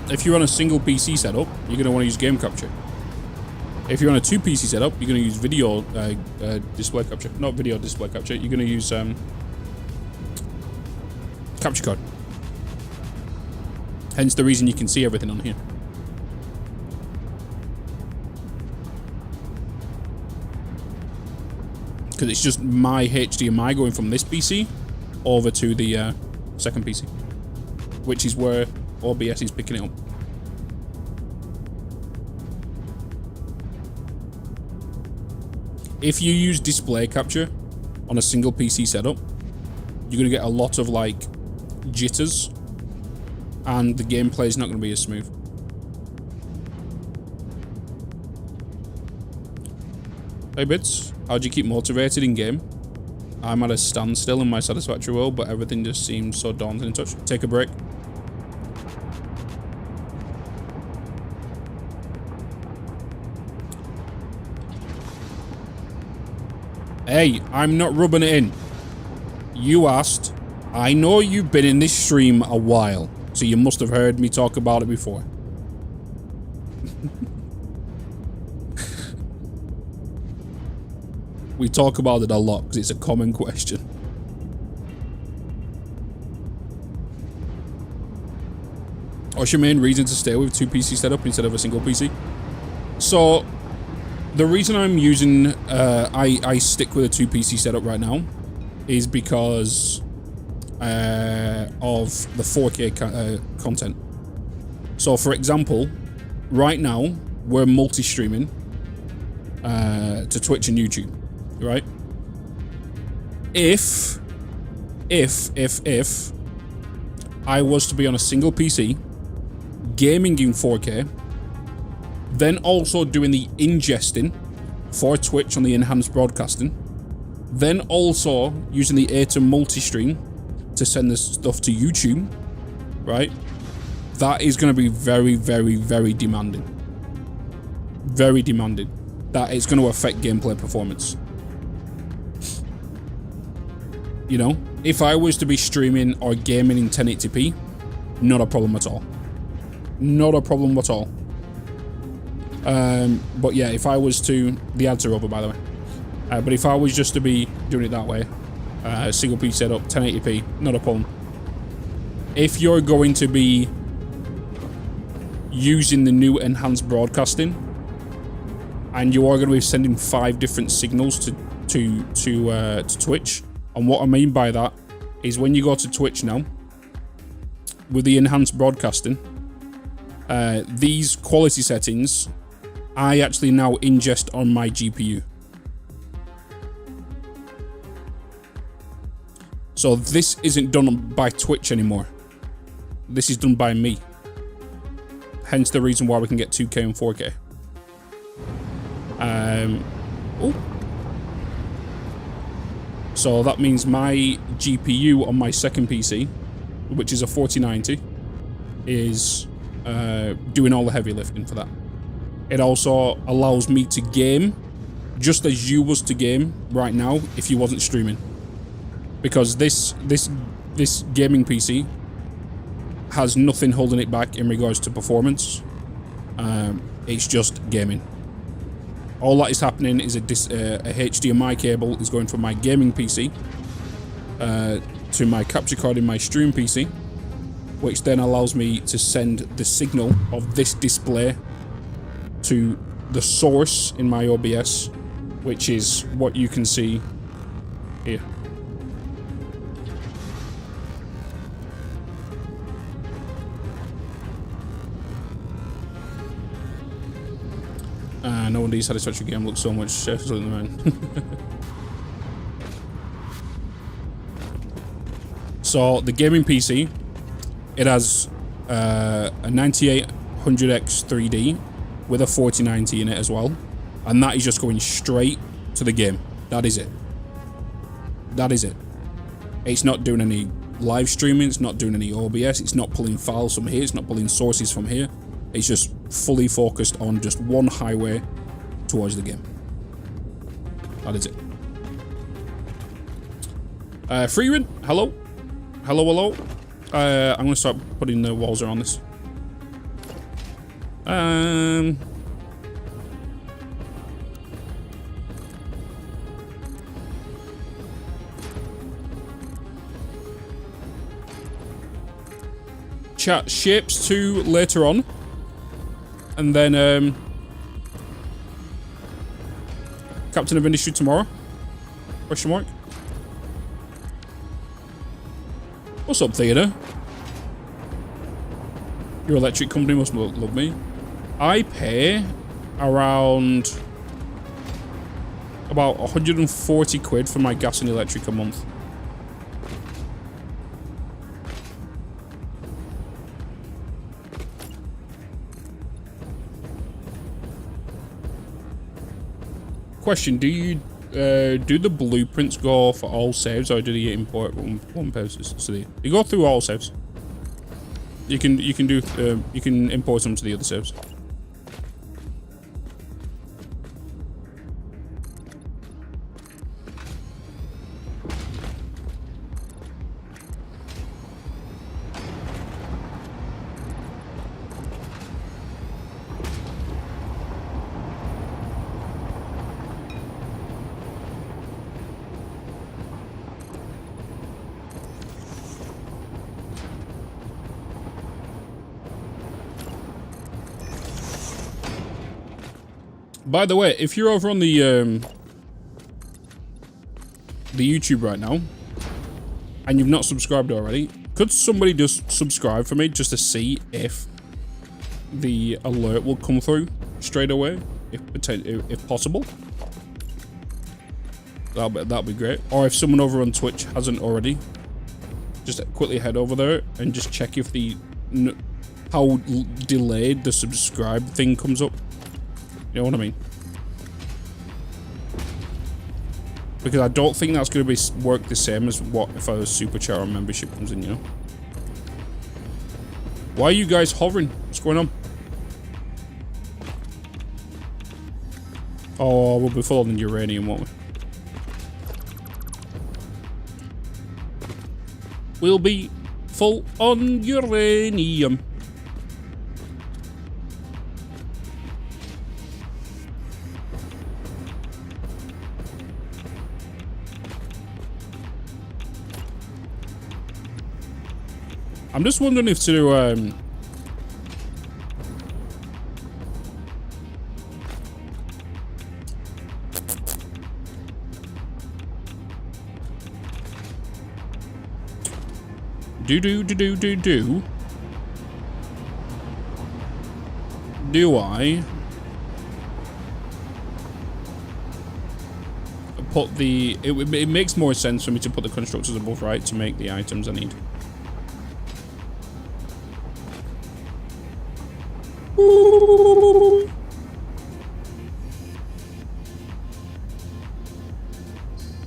[SPEAKER 5] If you're on a single PC setup, you're going to want to use game capture. If you're on a 2 PC setup, you're going to use video display capture. Not video display capture. You're going to use capture card. Hence the reason you can see everything on here. Because it's just my HDMI going from this PC over to the second PC, which is where OBS is picking it up. If you use display capture on a single PC setup, you're going to get a lot of like jitters, and the gameplay is not going to be as smooth. Hey Bitz, how do you keep motivated in game? I'm at a standstill in my Satisfactory world, but everything just seems so daunting to touch. Take a break. Hey, I'm not rubbing it in. You asked. I know you've been in this stream a while, so you must have heard me talk about it before. We talk about it a lot because it's a common question. What's your main reason to stay with 2 PC setup instead of a single PC? So, the reason I'm using, I stick with a 2 PC setup right now is because of the 4K content. So, for example, right now, we're multi-streaming to Twitch and YouTube. Right? If I was to be on a single PC, gaming in 4K, then also doing the ingesting for Twitch on the enhanced broadcasting, then also using the ATEM multi-stream to send this stuff to YouTube, right? That is going to be very, very, very demanding. Very demanding. That is going to affect gameplay performance. You know, if I was to be streaming or gaming in 1080p, not a problem at all. Not a problem at all. But yeah, if I was to... The ads are over, by the way. But if I was just to be doing it that way, single piece setup, 1080p, not a problem. If you're going to be using the new enhanced broadcasting, and you are going to be sending 5 different signals to Twitch, and what I mean by that is when you go to Twitch now, with the enhanced broadcasting, these quality settings, I actually now ingest on my GPU. So this isn't done by Twitch anymore. This is done by me. Hence the reason why we can get 2K and 4K. Oh. So that means my GPU on my second PC, which is a 4090, is doing all the heavy lifting for that. It also allows me to game just as you was to game right now if you wasn't streaming. Because this gaming PC has nothing holding it back in regards to performance. It's just gaming. All that is happening is a HDMI cable is going from my gaming PC to my capture card in my stream PC, which then allows me to send the signal of this display to the source in my OBS, which is what you can see here. No wonder your Satisfactory game looks so much safer than mine. So the gaming PC, it has a 9800X 3D with a 4090 in it as well, and that is just going straight to the game. That is it. That is it. It's not doing any live streaming. It's not doing any OBS. It's not pulling files from here. It's not pulling sources from here. It's just fully focused on just one highway towards the game. That is it. Freeman, hello. Hello, hello. I'm going to start putting the walls around this. chat, Shapes 2 later on. And then, Captain of Industry tomorrow? Question mark? What's up, Theatre? Your electric company must love me. I pay around about 140 quid for my gas and electric a month. Question, do you do the blueprints go for all saves, or do they import one places? So they go through all saves. You can import them to the other saves. By the way, if you're over on the YouTube right now, and you've not subscribed already, could somebody just subscribe for me just to see if the alert will come through straight away, if possible? That'll be great. Or if someone over on Twitch hasn't already, just quickly head over there and just check if how delayed the subscribe thing comes up. You know what I mean? Because I don't think that's going to work the same as what if a super chat or membership comes in, you know? Why are you guys hovering? What's going on? Oh, we'll be full on uranium, won't we? We'll be full on uranium. I'm just wondering if to do I put the it makes more sense for me to put the constructors above right to make the items I need.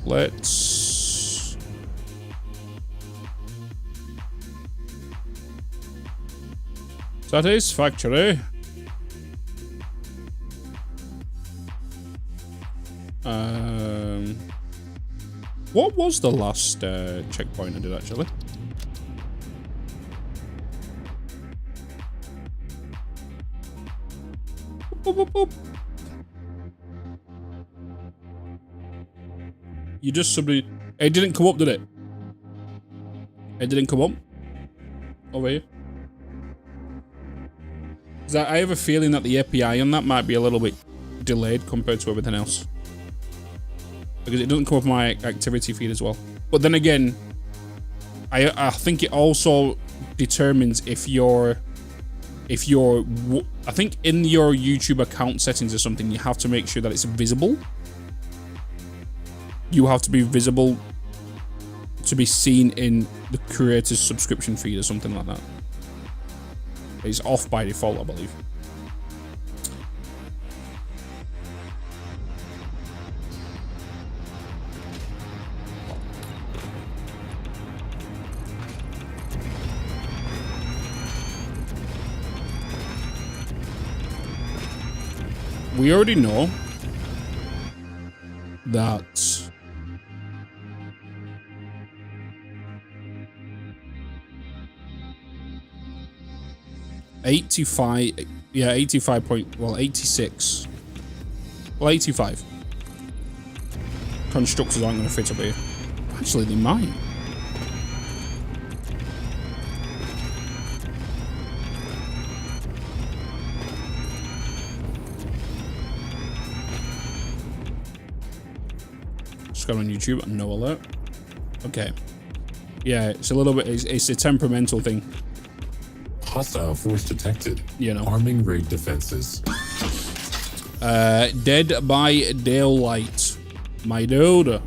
[SPEAKER 5] Let's Satisfactory. What was the last checkpoint I did actually? Boop, boop, boop. You just submitted. It didn't come up, did it? It didn't come up over here. I have a feeling that the API on that might be a little bit delayed compared to everything else, because it doesn't come up my activity feed as well. But then again, I think it also determines if you're I think in your YouTube account settings or something, you have to make sure that it's visible. You have to be visible to be seen in the creator's subscription feed or something like that. It's off by default, I believe. We already know that 85, yeah, 85 point, well, 86, well, 85 constructors aren't going to fit up here. Actually, they might. Subscribe on YouTube and no alert. Okay. Yeah, it's a little bit, it's a temperamental thing.
[SPEAKER 7] Hostile force detected.
[SPEAKER 5] You know.
[SPEAKER 7] Arming raid defenses.
[SPEAKER 5] Dead by Daylight. My dude.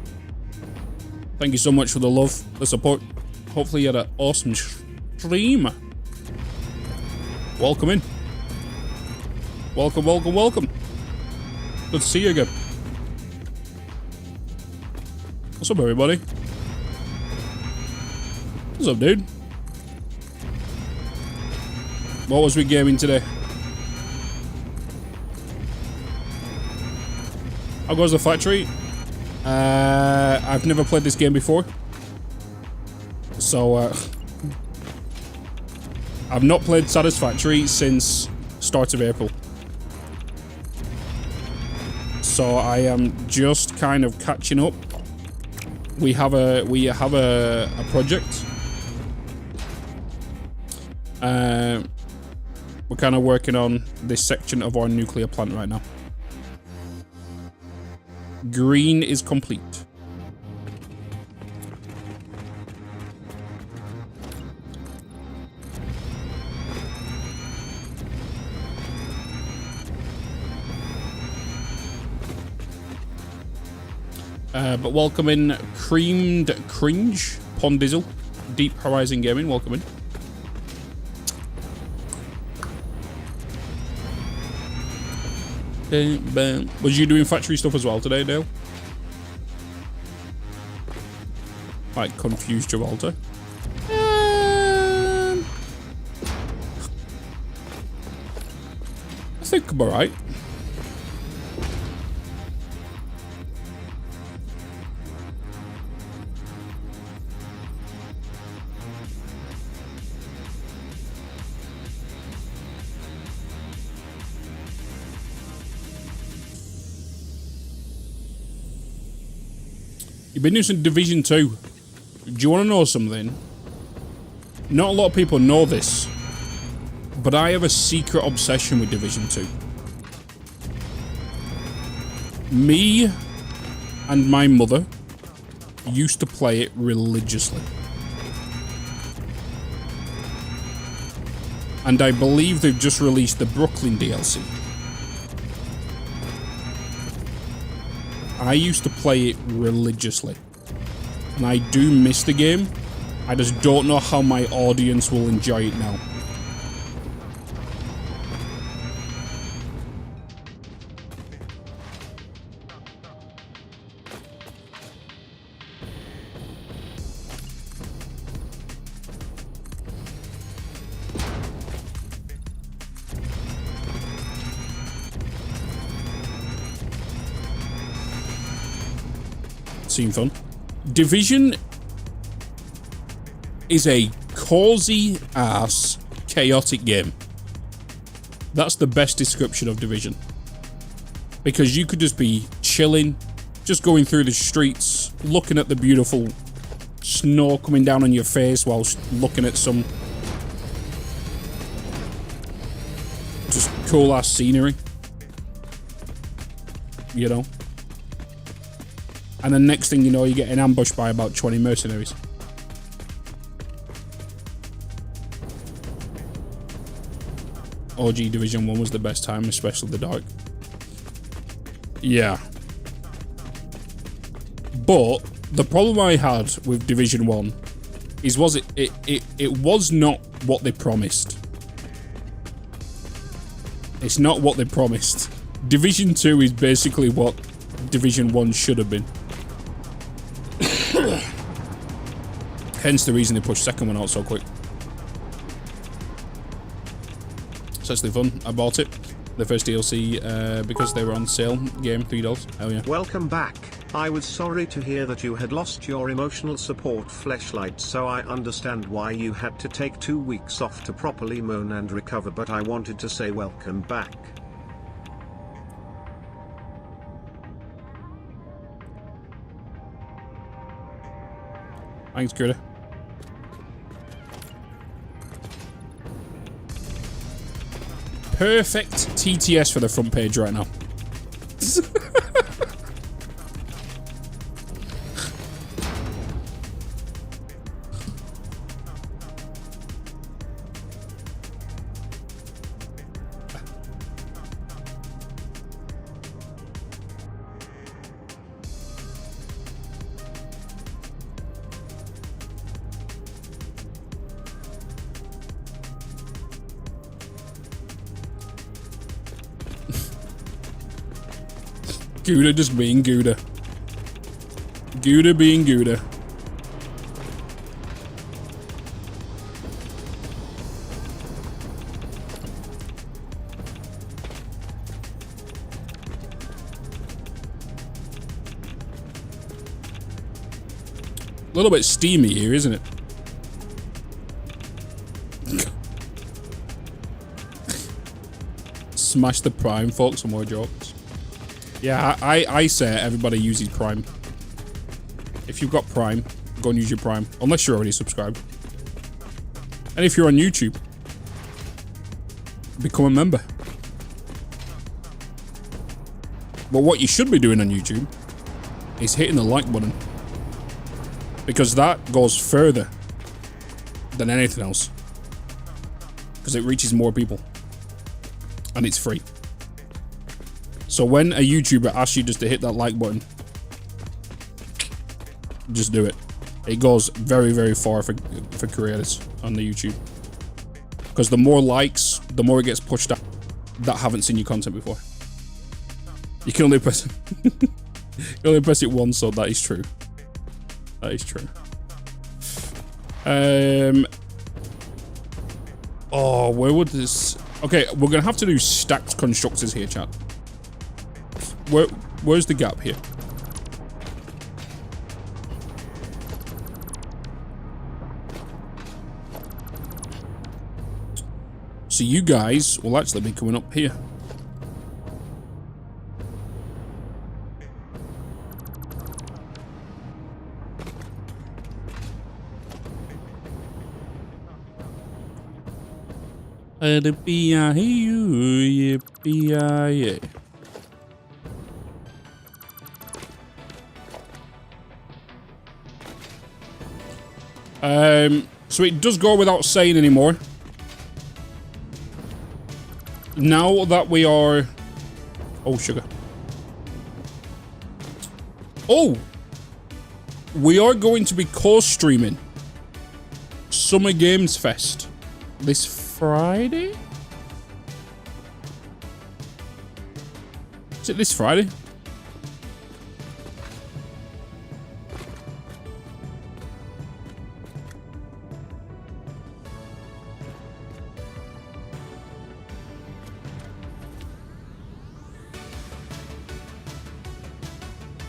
[SPEAKER 5] Thank you so much for the love, the support. Hopefully you had an awesome stream. Welcome in. Welcome, welcome, welcome. Good to see you again. What's up, everybody? What's up, dude? What was we gaming today? How goes the factory? I've never played this game before. So, I've not played Satisfactory since start of April. So I am just kind of catching up. We have a project. We're kind of working on this section of our nuclear plant right now. Green is complete. But welcome in Creamed Cringe, Pondizzle, Deep Horizon Gaming, welcome in. Was you doing factory stuff as well today, Dale? Like confused Gibraltar. I think I'm alright. You've been doing some Division 2. Do you want to know something? Not a lot of people know this, but I have a secret obsession with Division 2. Me and my mother used to play it religiously. And I believe they've just released the Brooklyn DLC. I used to play it religiously. And I do miss the game. I just don't know how my audience will enjoy it now. Seemed fun. Division is a cozy ass chaotic game. That's the best description of Division. Because you could just be chilling, just going through the streets, looking at the beautiful snow coming down on your face whilst looking at some just cool ass scenery. You know? And the next thing you know, you're getting ambushed by about 20 mercenaries. OG Division 1 was the best time, especially the dark. Yeah. But the problem I had with Division 1 is it was not what they promised. It's not what they promised. Division 2 is basically what Division 1 should have been. Hence the reason they pushed second one out so quick. It's actually fun. I bought it. The first DLC because they were on sale. Game, $3. Hell yeah.
[SPEAKER 8] Welcome back. I was sorry to hear that you had lost your emotional support fleshlight, so I understand why you had to take 2 weeks off to properly moan and recover, but I wanted to say welcome back.
[SPEAKER 5] Thanks, Critter. Perfect TTS for the front page right now. Gouda just being Gouda. Gouda being Gouda. A little bit steamy here, isn't it? Smash the Prime, folks, some more jokes. Yeah, I say everybody uses Prime. If you've got Prime, go and use your Prime. Unless you're already subscribed. And if you're on YouTube, become a member. But what you should be doing on YouTube is hitting the like button. Because that goes further than anything else. Because it reaches more people. And it's free. So when a YouTuber asks you just to hit that like button, just do it. It goes very, very far for creators on the YouTube. Because the more likes, the more it gets pushed out that haven't seen your content before. You can only press you only press it once, so that is true. That is true. Oh, where would this... Okay, we're gonna have to do stacked constructors here, chat. Where's the gap here? So you guys will actually be coming up here. So it does go without saying anymore. Now that we are... Oh, sugar. Oh! We are going to be co-streaming Summer Games Fest this Friday? Is it this Friday?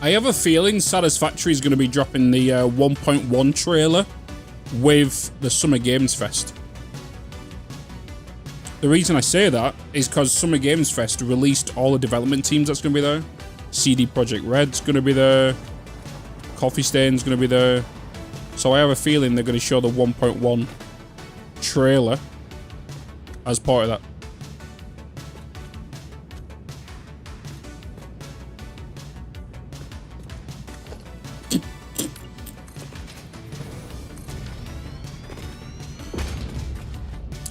[SPEAKER 5] I have a feeling Satisfactory is going to be dropping the 1.1 trailer with the Summer Games Fest. The reason I say that is because Summer Games Fest released all the development teams that's going to be there. CD Projekt Red's going to be there. Coffee Stain's going to be there. So I have a feeling they're going to show the 1.1 trailer as part of that.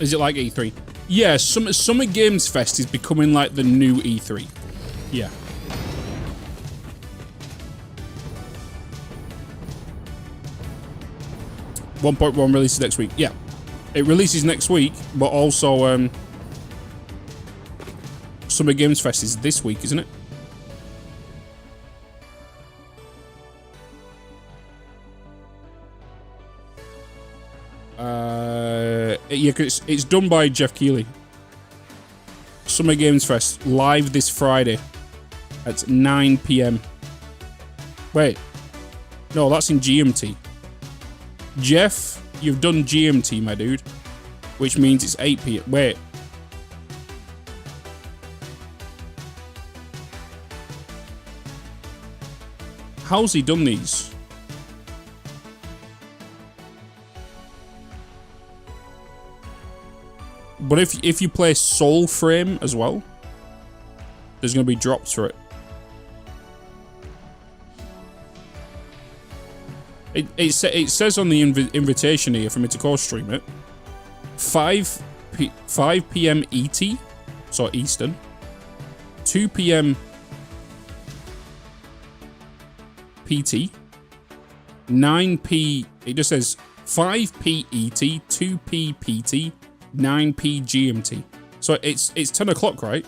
[SPEAKER 5] Is it like E3? Yeah, Summer Games Fest is becoming like the new E3. Yeah. .1 releases next week. Yeah. It releases next week, but also Summer Games Fest is this week, isn't it? Yeah, it's done by Jeff Keighley. Summer Games Fest live this Friday at 9 PM. Wait, no, that's in GMT. Jeff, you've done GMT, my dude, which means it's 8 PM. Wait. How's he done these? But if you play Soul Frame as well, there's going to be drops for it. It says on the invitation here for me to co-stream it, 5 PM ET, so Eastern, 2 PM PT, 9p, it just says 5p ET, 2p PT, 9p GMT. So it's 10 o'clock, right?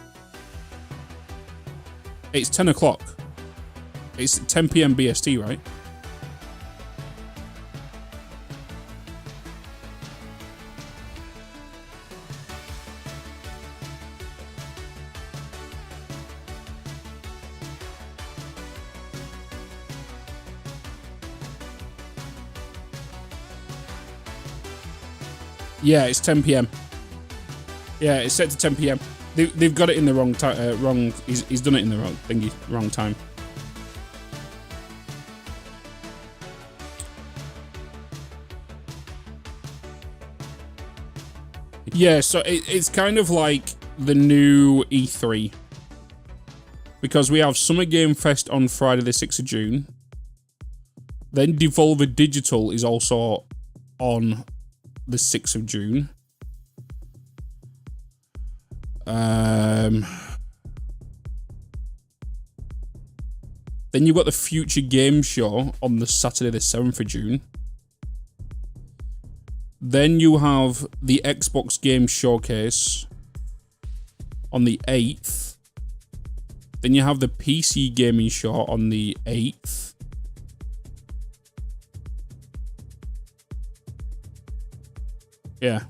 [SPEAKER 5] It's 10 o'clock. It's 10 p.m. BST, right? Yeah, it's 10 p.m. Yeah, it's set to 10 p.m. They've got it in the wrong time. Wrong. He's done it in the wrong thingy, wrong time. Yeah, so it's kind of like the new E3 because we have Summer Game Fest on Friday the 6th of June. Then Devolver Digital is also on the 6th of June. Then you've got the Future Game Show on the Saturday the 7th of June. Then you have the Xbox Game Showcase on the 8th. Then you have the PC Gaming Show on the 8th. Yeah.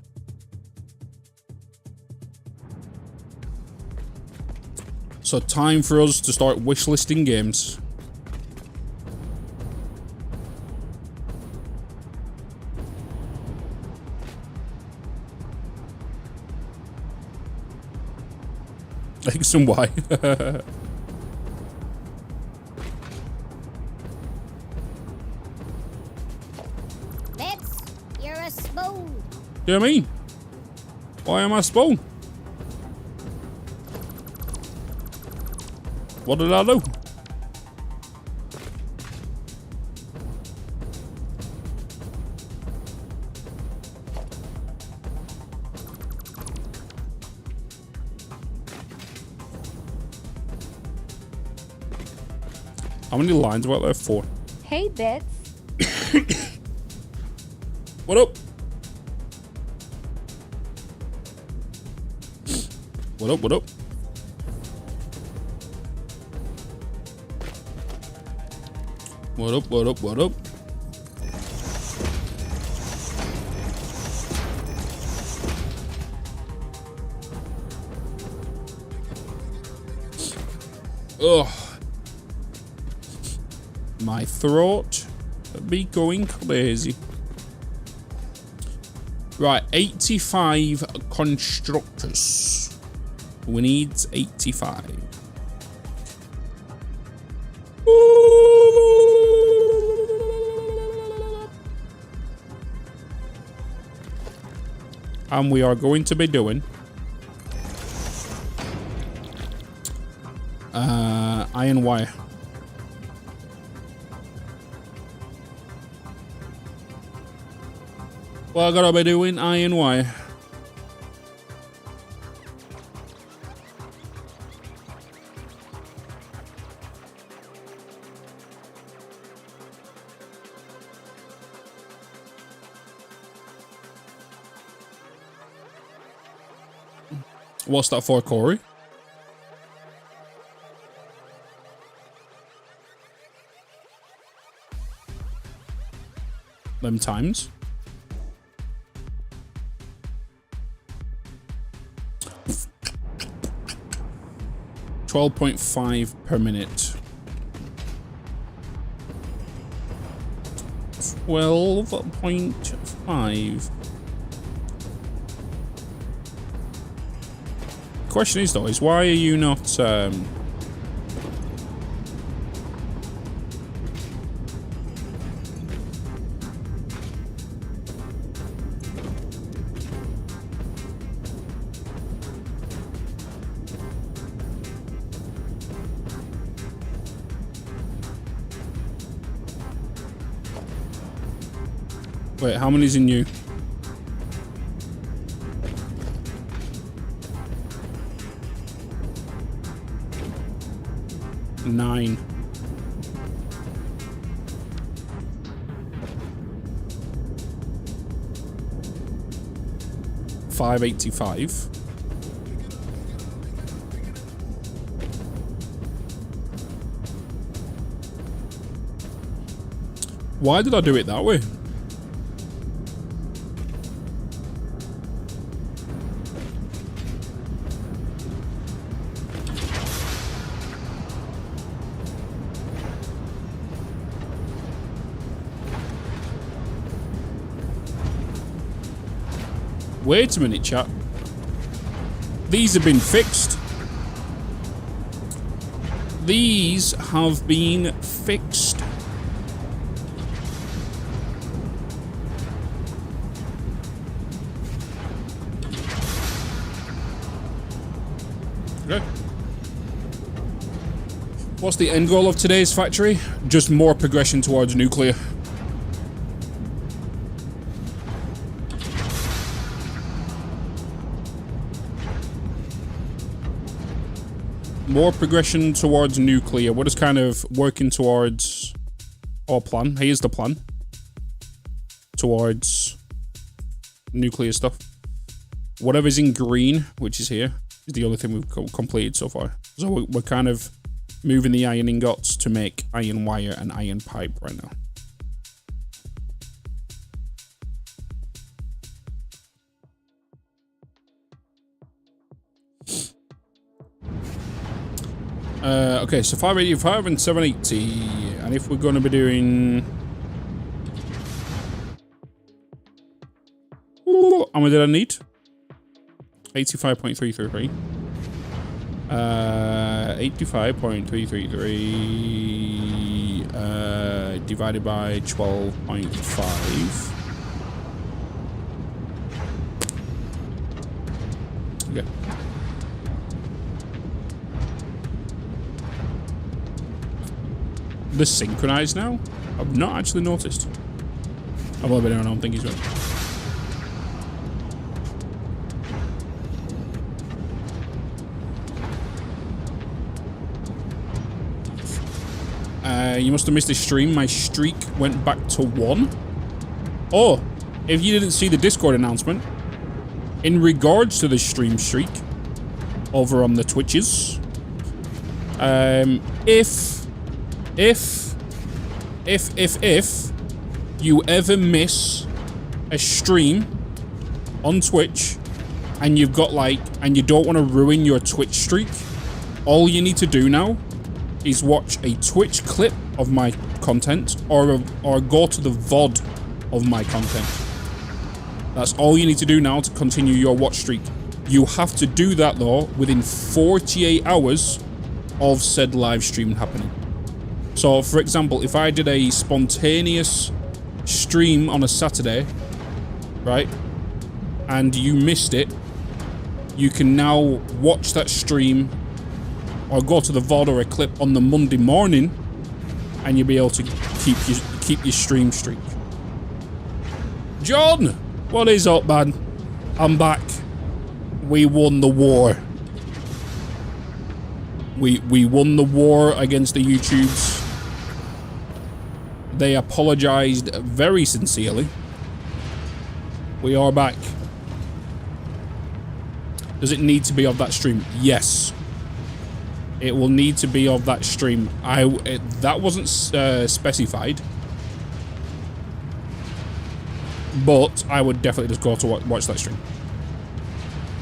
[SPEAKER 5] So time for us to start wishlisting games. X and Y.
[SPEAKER 3] Bitz, you're a spoon.
[SPEAKER 5] You know what I mean? Why am I spawn? What did I do? How many lines were there? 4.
[SPEAKER 2] Hey, Bitz.
[SPEAKER 5] What up? What up, what up? What up, what up, what up? Ugh. My throat be going crazy. Right, 85 constructors. We need 85. And we are going to be doing iron wire. Well, I gotta be doing iron wire. What's that for, Corey? Them times. 12.5 per minute. 12.5. Question is though, is why are you not wait, how many's in you? Nine. $585. Why did I do it that way? Wait a minute, chat. These have been fixed. These have been fixed. Okay. What's the end goal of today's factory? Just more progression towards nuclear. More progression towards nuclear. What is kind of working towards our plan? Here's the plan. Towards nuclear stuff. Whatever's in green, which is here, is the only thing we've completed so far. So we're kind of moving the iron ingots to make iron wire and iron pipe right now. Okay, so 585 and 780, and if we're going to be doing... How many did I need? 85.333. 85.333 divided by 12.5. Okay. They're synchronized now? I've not actually noticed. I've only been here, I don't think he's right. You must have missed this stream. My streak went back to 1. Oh, if you didn't see the Discord announcement, in regards to the stream streak over on the Twitches, if you ever miss a stream on Twitch and you've got and you don't want to ruin your Twitch streak, all you need to do now is watch a Twitch clip of my content or go to the VOD of my content. That's all you need to do now to continue your watch streak. You have to do that though within 48 hours of said live stream happening. So for example, if I did a spontaneous stream on a Saturday, right, and you missed it, you can now watch that stream or go to the VOD or a clip on the Monday morning, and you'll be able to keep your stream streak. John, what is up, man? I'm back. We won the war. We won the war against the YouTubes. They apologized very sincerely. We are back. Does it need to be of that stream? Yes. It will need to be of that stream. That wasn't specified. But I would definitely just go to watch that stream.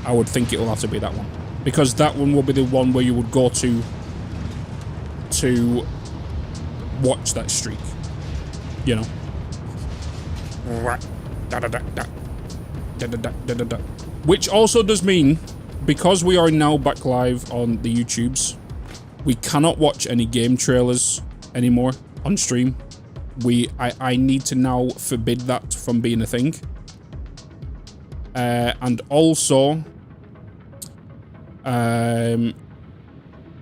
[SPEAKER 5] I would think it will have to be that one. Because that one will be the one where you would go to watch that streak. You know. Which also does mean, because we are now back live on the YouTubes, we cannot watch any game trailers anymore on stream. I need to now forbid that from being a thing. And also, I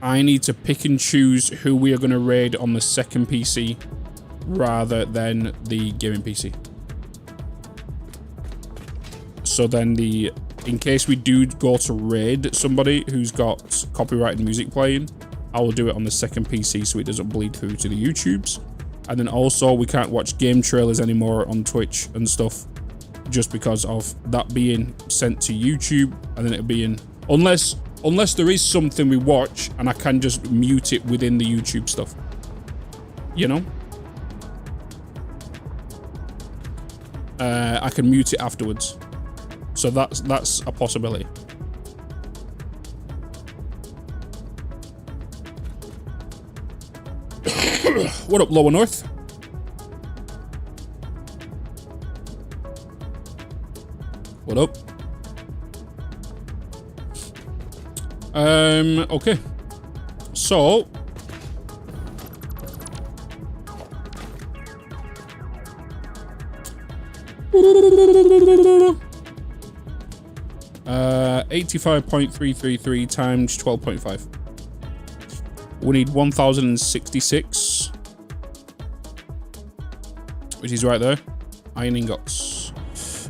[SPEAKER 5] need to pick and choose who we are going to raid on the second PC rather than the gaming PC. So then in case we do go to raid somebody who's got copyrighted music playing, I will do it on the second PC so it doesn't bleed through to the YouTubes. And then also we can't watch game trailers anymore on Twitch and stuff, just because of that being sent to YouTube, and then it being, unless there is something we watch and I can just mute it within the YouTube stuff, you know. I can mute it afterwards. So that's a possibility. What up, Lower North? What up? Okay. So 85.333 times 12.5. We need 1066, which is right there. Iron ingots.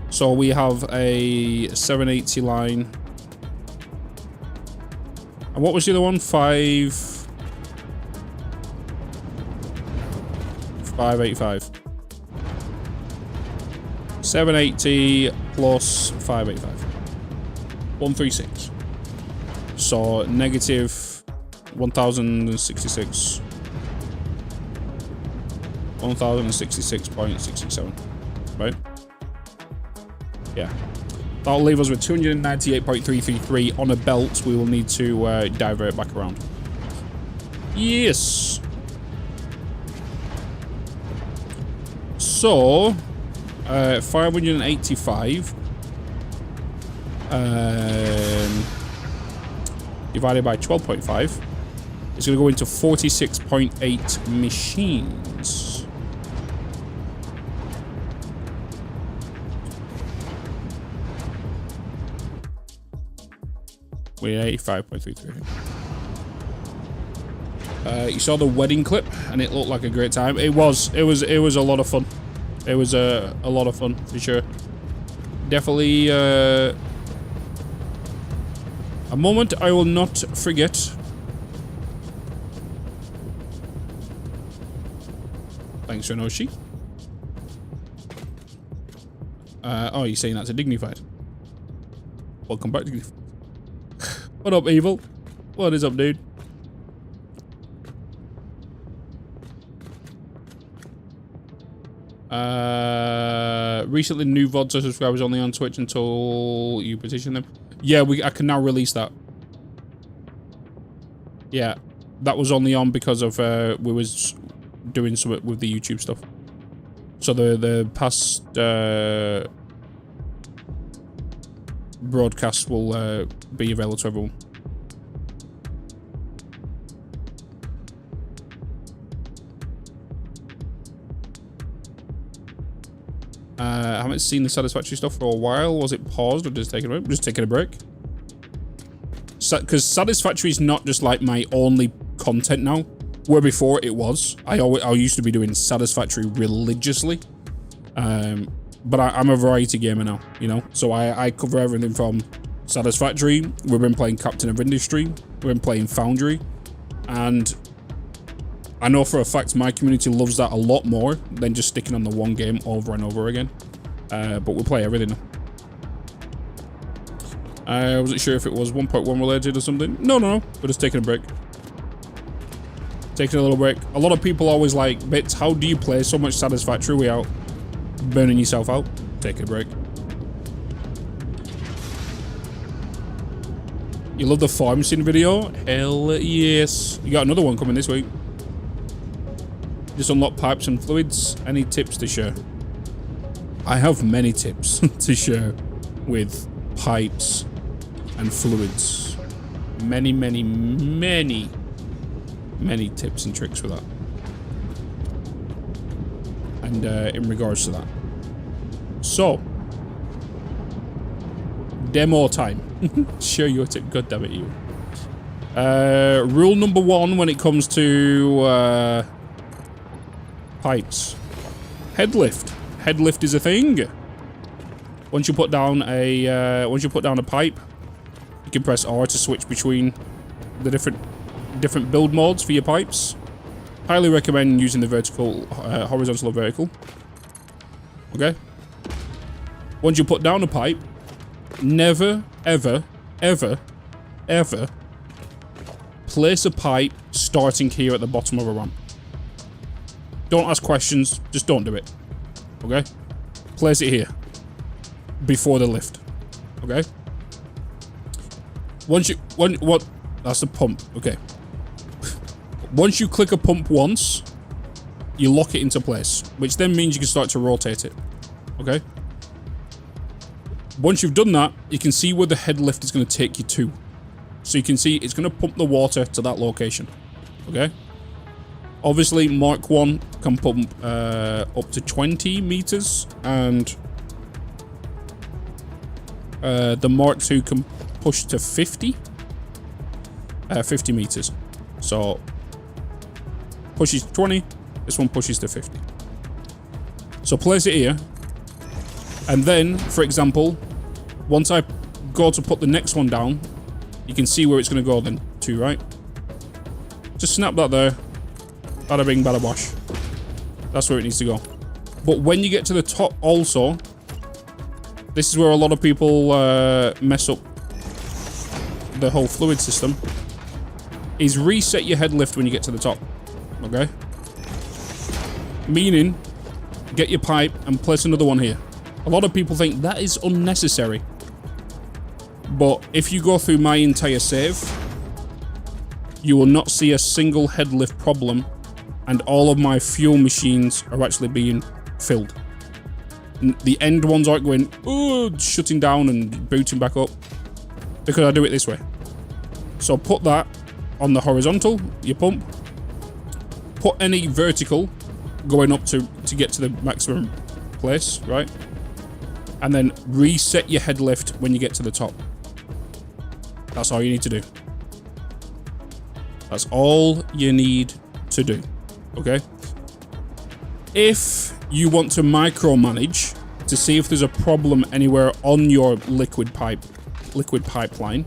[SPEAKER 5] So we have a 780 line. And what was the other one? 585. 780 plus 585. 136. So negative 1066. 1066.667. Right? Yeah. That'll leave us with 298.333 on a belt. We will need to divert back around. Yes. So 585 divided by 12.5 is going to go into 46.8 machines. We're at 85.33. You saw the wedding clip, and it looked like a great time. It was a lot of fun. It was a lot of fun for sure. Definitely a moment I will not forget. Thanks, Renoshi. Oh, you're saying that's a dignified. Welcome back, dignified. What up, Evil? What is up, dude? Recently, new VODs are subscribers only on Twitch until you petition them. Yeah, I can now release that. Yeah, that was only on because of we was doing something with the YouTube stuff. So the past broadcasts will be available to everyone. I haven't seen the Satisfactory stuff for a while. Was it paused or just taking a break? Just taking a break. Because Satisfactory is not just like my only content now. Where before it was. I used to be doing Satisfactory religiously. But I'm a variety gamer now, you know? So I cover everything from Satisfactory. We've been playing Captain of Industry. We've been playing Foundry. And I know for a fact my community loves that a lot more than just sticking on the one game over and over again. But we play everything now. I wasn't sure if it was 1.1 related or something. No. We're just taking a break. Taking a little break. A lot of people always like, Bitz, how do you play so much Satisfactory without burning yourself out? Take a break. You love the farm sim video? Hell yes. You got another one coming this week. Just unlock pipes and fluids. Any tips to share? I have many tips to share with pipes and fluids. Many tips and tricks for that. And in regards to that. So, demo time. Share your tip. God damn it, you. Rule number 1 when it comes to pipes. Headlift. Headlift is a thing. Once you put down a pipe, you can press R to switch between the different build modes for your pipes. Highly recommend using the vertical, horizontal or vertical. Okay. Once you put down a pipe, never, ever place a pipe starting here at the bottom of a ramp. Don't ask questions, just don't do it. Okay? place it here before the lift. Okay. That's the pump. Okay. Once you click a pump once, you lock it into place, which then means you can start to rotate it. Okay. Once you've done that, you can see where the head lift is going to take you to. So you can see it's going to pump the water to that location. Okay. Obviously, Mark 1 can pump up to 20 meters, and the Mark 2 can push to 50 meters. So pushes to 20, this one pushes to 50. So place it here, and then, for example, once I go to put the next one down, you can see where it's going to go then to, right? Just snap that there. Bada bing, bada bosh. That's where it needs to go. But when you get to the top also, this is where a lot of people mess up the whole fluid system, is reset your head lift when you get to the top. Okay? Meaning, get your pipe and place another one here. A lot of people think that is unnecessary. But if you go through my entire save, you will not see a single head lift problem, and all of my fuel machines are actually being filled. The end ones aren't going, oh, shutting down and booting back up, because I do it this way. So put that on the horizontal, your pump. Put any vertical going up to get to the maximum place, right? And then reset your head lift when you get to the top. That's all you need to do. That's all you need to do. Okay? If you want to micromanage to see if there's a problem anywhere on your liquid pipeline,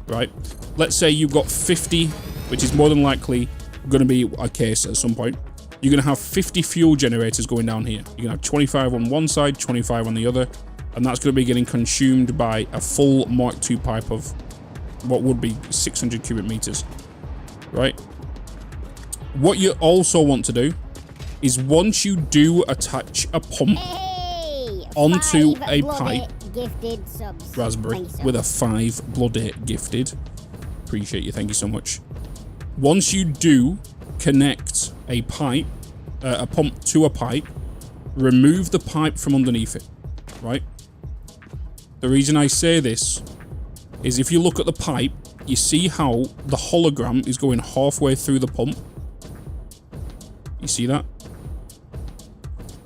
[SPEAKER 5] right? Let's say you've got 50, which is more than likely going to be a case at some point. You're going to have 50 fuel generators going down here. You're going to have 25 on one side, 25 on the other, and that's going to be getting consumed by a full Mark II pipe of what would be 600 cubic meters, right? What you also want to do is, once you do attach a pump onto a pipe, Raspberry with a 5 bloody gifted, appreciate you, thank you so much. Once you do connect a pipe, a pump to a pipe, remove the pipe from underneath it, right? The reason I say this is, if you look at the pipe, you see how the hologram is going halfway through the pump. You see that?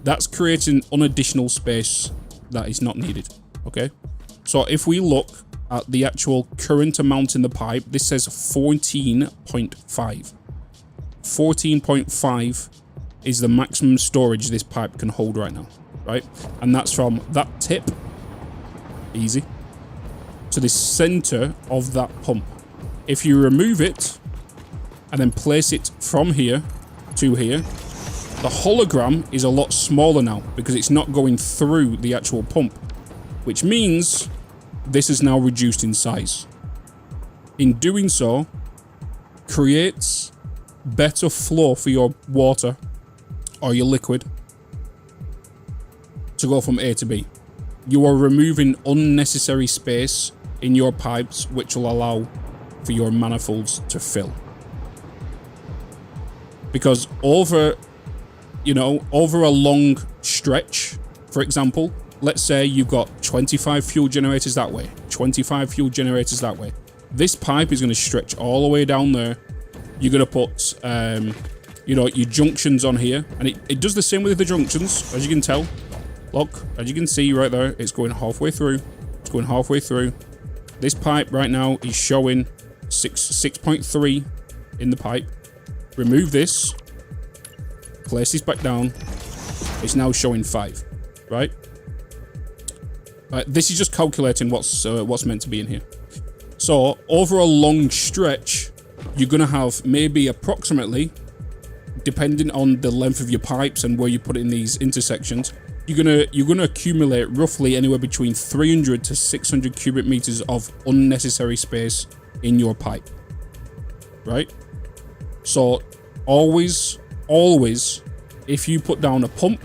[SPEAKER 5] That's creating an additional space that is not needed, okay? So if we look at the actual current amount in the pipe, this says 14.5. 14.5 is the maximum storage this pipe can hold right now, right? And that's from that tip, easy, to the center of that pump. If you remove it and then place it from here to here, the hologram is a lot smaller now because it's not going through the actual pump, which means this is now reduced in size. In doing so, creates better flow for your water or your liquid to go from A to B. You are removing unnecessary space in your pipes, which will allow for your manifolds to fill. Because over a long stretch, for example, let's say you've got 25 fuel generators that way, 25 fuel generators that way. This pipe is going to stretch all the way down there. You're going to put, your junctions on here, and it does the same with the junctions, as you can tell. Look, as you can see right there, it's going halfway through. It's going halfway through. This pipe right now is showing 6.3 in the pipe. Remove this. Place this back down. It's now showing 5, right? This is just calculating what's meant to be in here. So over a long stretch, you're gonna have maybe approximately, depending on the length of your pipes and where you put it in these intersections, you're gonna accumulate roughly anywhere between 300 to 600 cubic meters of unnecessary space in your pipe, right? So always, if you put down a pump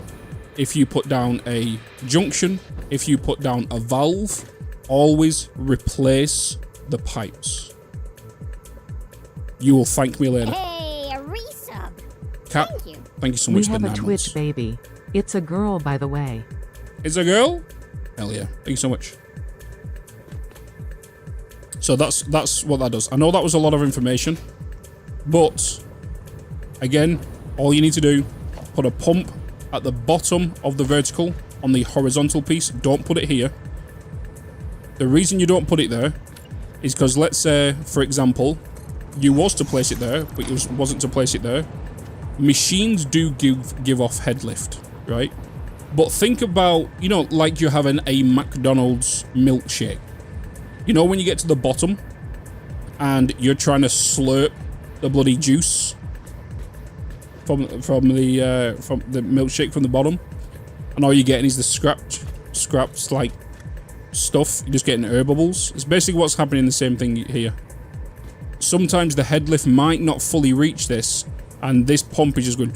[SPEAKER 5] if you put down a junction, if you put down a valve, always replace the pipes. You will thank me later.
[SPEAKER 3] Hey, a resub.
[SPEAKER 5] Cat, thank you so much
[SPEAKER 4] We
[SPEAKER 5] for
[SPEAKER 4] have
[SPEAKER 5] the
[SPEAKER 4] a
[SPEAKER 5] 9
[SPEAKER 4] Twitch
[SPEAKER 5] months.
[SPEAKER 4] baby. It's a girl, by the way.
[SPEAKER 5] It's a girl? Hell yeah. Thank you so much. So that's what that does. I know that was a lot of information, but again, all you need to do, put a pump at the bottom of the vertical on the horizontal piece. Don't put it here. The reason you don't put it there is because, let's say, for example, you was to place it there, but you wasn't to place it there. Machines do give off head lift, right? But think about, you know, like you're having a McDonald's milkshake. You know when you get to the bottom and you're trying to slurp the bloody juice from the milkshake from the bottom, and all you're getting is the scraps like stuff. You're just getting air bubbles. It's basically what's happening. The same thing here. Sometimes the head lift might not fully reach this, and this pump is just going.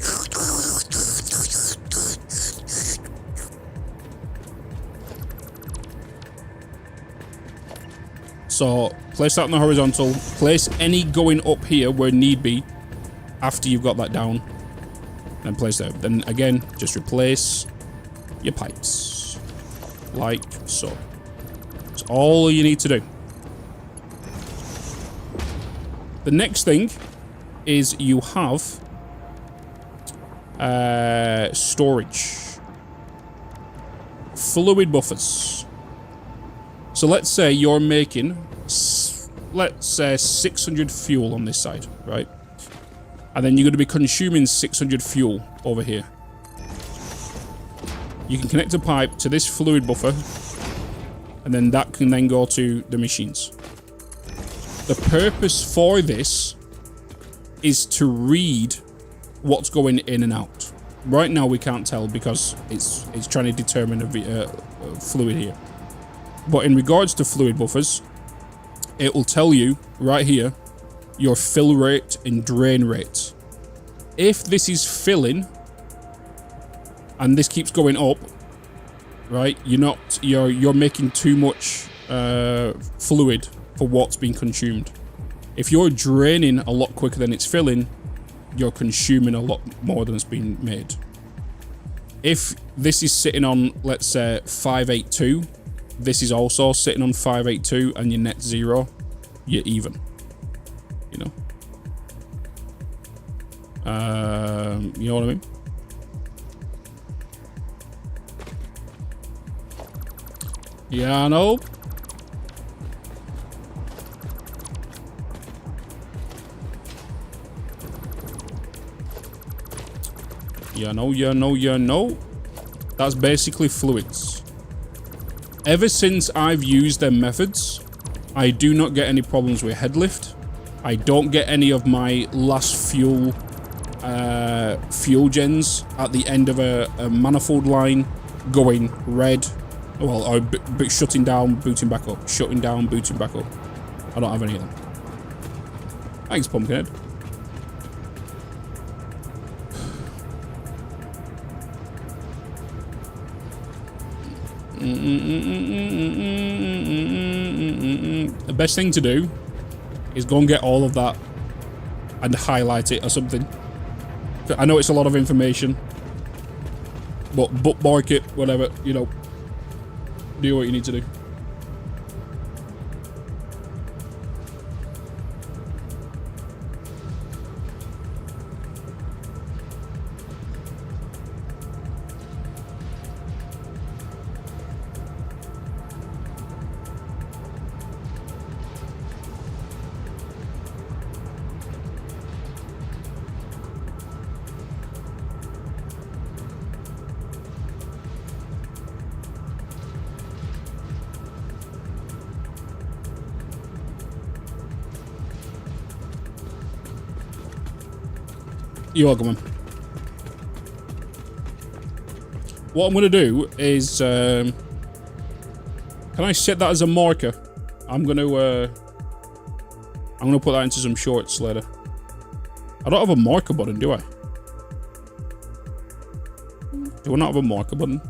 [SPEAKER 5] So place that on the horizontal, place any going up here where need be after you've got that down, and place there. Then again, just replace your pipes like so. That's all you need to do. The next thing is you have storage. Fluid buffers. So let's say you're making, let's say 600 fuel on this side, right? And then you're going to be consuming 600 fuel over here. You can connect a pipe to this fluid buffer, and then that can then go to the machines. The purpose for this is to read what's going in and out. Right now we can't tell because it's trying to determine a fluid here. But in regards to fluid buffers, it will tell you right here your fill rate and drain rate. If this is filling and this keeps going up, right, you're making too much fluid for what's being consumed. If you're draining a lot quicker than it's filling, you're consuming a lot more than it's being made. If this is sitting on, let's say, 582, this is also sitting on 582, and you're net zero, you're even. You know? You know what I mean? Yeah, I know. You know. That's basically fluids. Ever since I've used their methods, I do not get any problems with head lift. I don't get any of my last fuel gens at the end of a manifold line going red. Well, or shutting down, booting back up. Shutting down, booting back up. I don't have any of them. Thanks, Pumpkinhead. The best thing to do is go and get all of that and highlight it or something. I know it's a lot of information, but bookmark it, whatever, you know. Do what you need to do. You're welcome, man. What I'm going to do is... can I set that as a marker? I'm going to put that into some shorts later. I don't have a marker button, do I? Do we not have a marker button?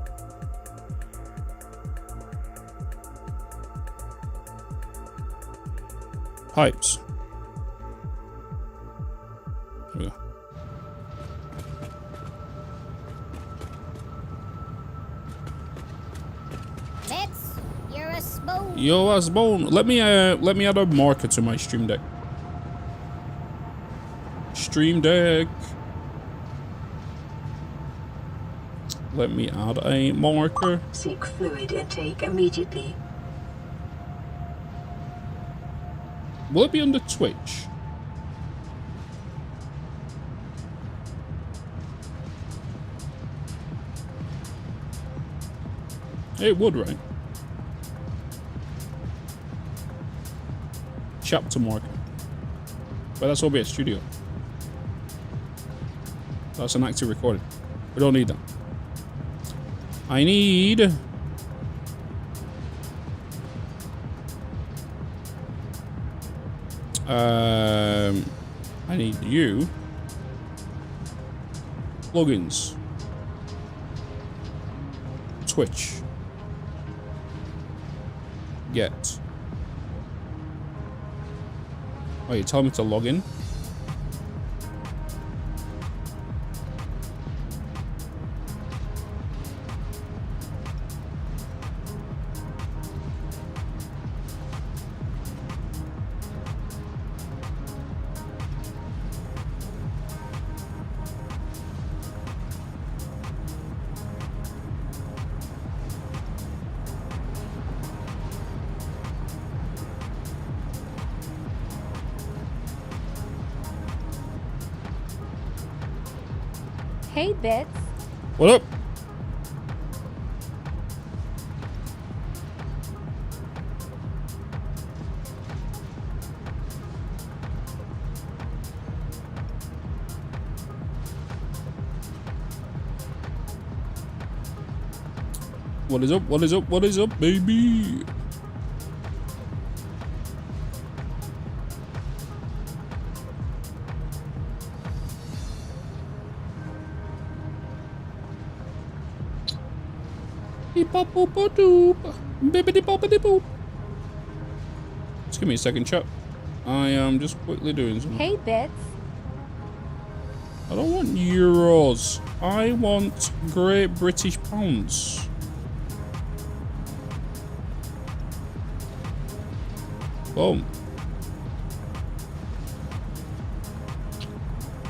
[SPEAKER 5] Pipes. There we go.
[SPEAKER 3] Bitz, you're a spoon.
[SPEAKER 5] Yo, as bone. Let me add a marker to my stream deck. Stream deck. Let me add a marker.
[SPEAKER 9] Seek fluid intake immediately.
[SPEAKER 5] Will it be under Twitch? It would, right? Chapter marker. But that's OBS Studio. That's an active recording. We don't need that. I need... I need you. Plugins. Twitch. Get. Oh, you tell me to log in?
[SPEAKER 2] Hey, Bitz.
[SPEAKER 5] What up? What is up? What is up? What is up, baby? Just give me a second, chat. I am just quickly doing something.
[SPEAKER 2] Hey, Bitz.
[SPEAKER 5] I don't want euros. I want Great British pounds. Boom.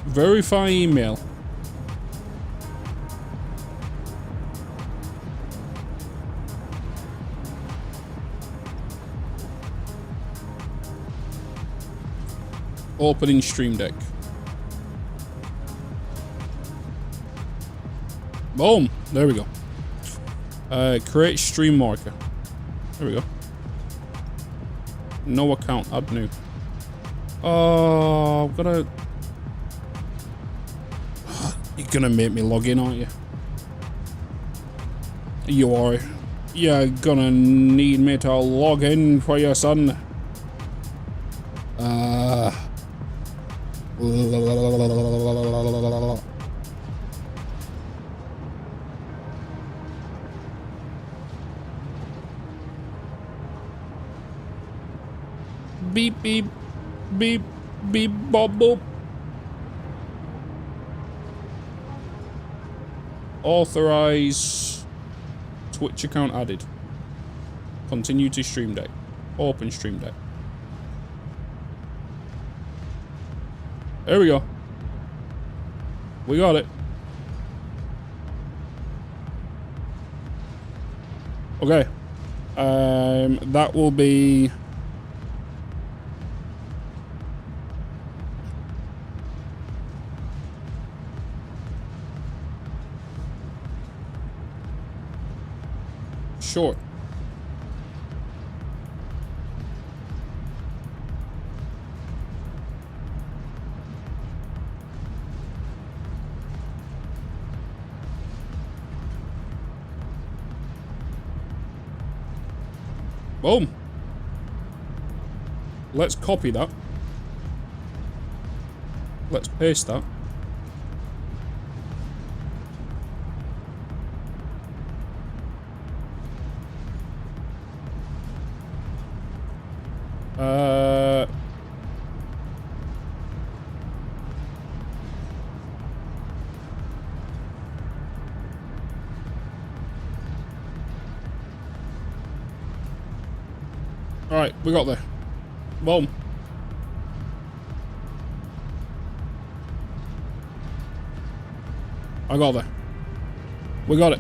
[SPEAKER 5] Verify email. Opening Stream Deck. Boom. There we go. Create stream marker. There we go. No account. Add new. Oh, I'm gonna... You're gonna make me log in, aren't you? You are. You're gonna need me to log in for your son. Beep, beep, beep, beep, bob, boop. Authorize Twitch account added. Continue to Stream Deck. Open Stream Deck. There we go. We got it. Okay. That will be... short. Boom. Let's copy that. Let's paste that. Alright, we got there. Boom. I got there. We got it.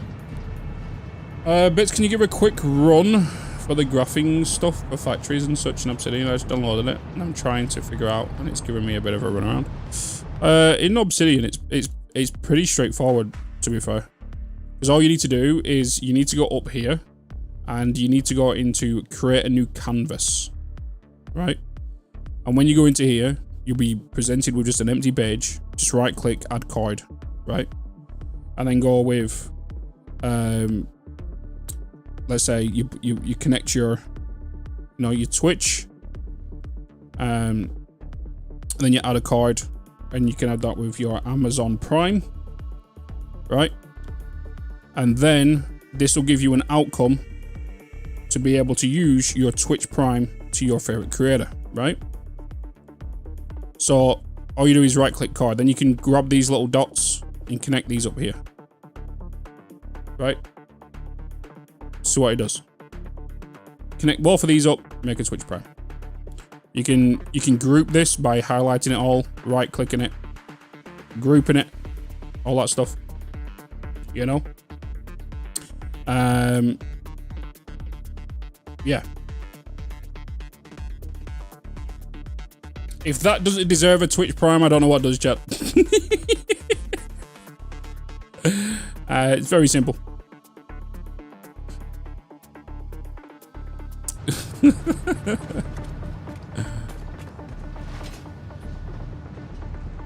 [SPEAKER 5] Bitz, can you give a quick run for the graphing stuff for factories and such in Obsidian? I just downloaded it and I'm trying to figure out, and it's giving me a bit of a run around. In Obsidian, it's pretty straightforward, to be fair. Because all you need to do is you need to go up here and you need to go into create a new canvas, right? And when you go into here, you'll be presented with just an empty page. Just right click, add card, right? And then go with, let's say you connect your, your Twitch, and then you add a card, and you can add that with your Amazon Prime, right? And then this will give you an outcome to be able to use your Twitch Prime to your favorite creator, right? So all you do is right click card, then you can grab these little dots and connect these up here, right? See what it does. Connect both of these up, make a Twitch Prime. You can group this by highlighting it all, right clicking it, grouping it, all that stuff, yeah. If that doesn't deserve a Twitch Prime, I don't know what does, chat. It's very simple.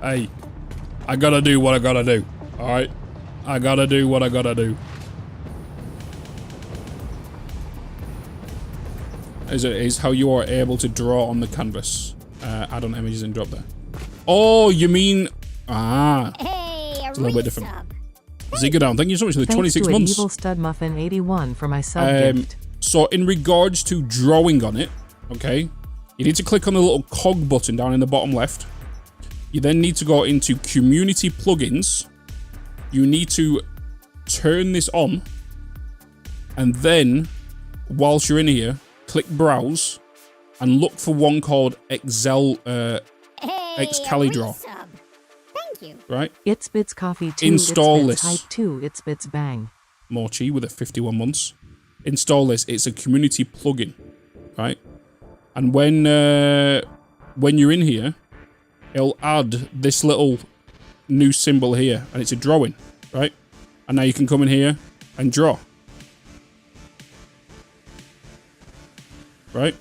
[SPEAKER 5] Hey, I gotta do what I gotta do. Alright? I gotta do what I gotta do. Is how you are able to draw on the canvas. Add on images and drop there. Oh, you mean... Ah.
[SPEAKER 3] Hey,
[SPEAKER 5] it's a little bit different. Zigadown, thank you so much for the 26 months.
[SPEAKER 4] Evil Stud Muffin 81 for my sub gift.
[SPEAKER 5] So in regards to drawing on it, okay, you need to click on the little cog button down in the bottom left. You then need to go into community plugins. You need to turn this on. And then, whilst you're in here, click browse and look for one called Excalidraw.
[SPEAKER 3] Thank you.
[SPEAKER 5] Right?
[SPEAKER 4] It's Bitz Coffee 2.
[SPEAKER 5] Install
[SPEAKER 4] it's
[SPEAKER 5] this.
[SPEAKER 4] Hype 2. It's Bitz Bang.
[SPEAKER 5] Morchi with a 51 months. Install this. It's a community plugin, right? And when you're in here, it'll add this little new symbol here, and it's a drawing, right? And now you can come in here and draw, right?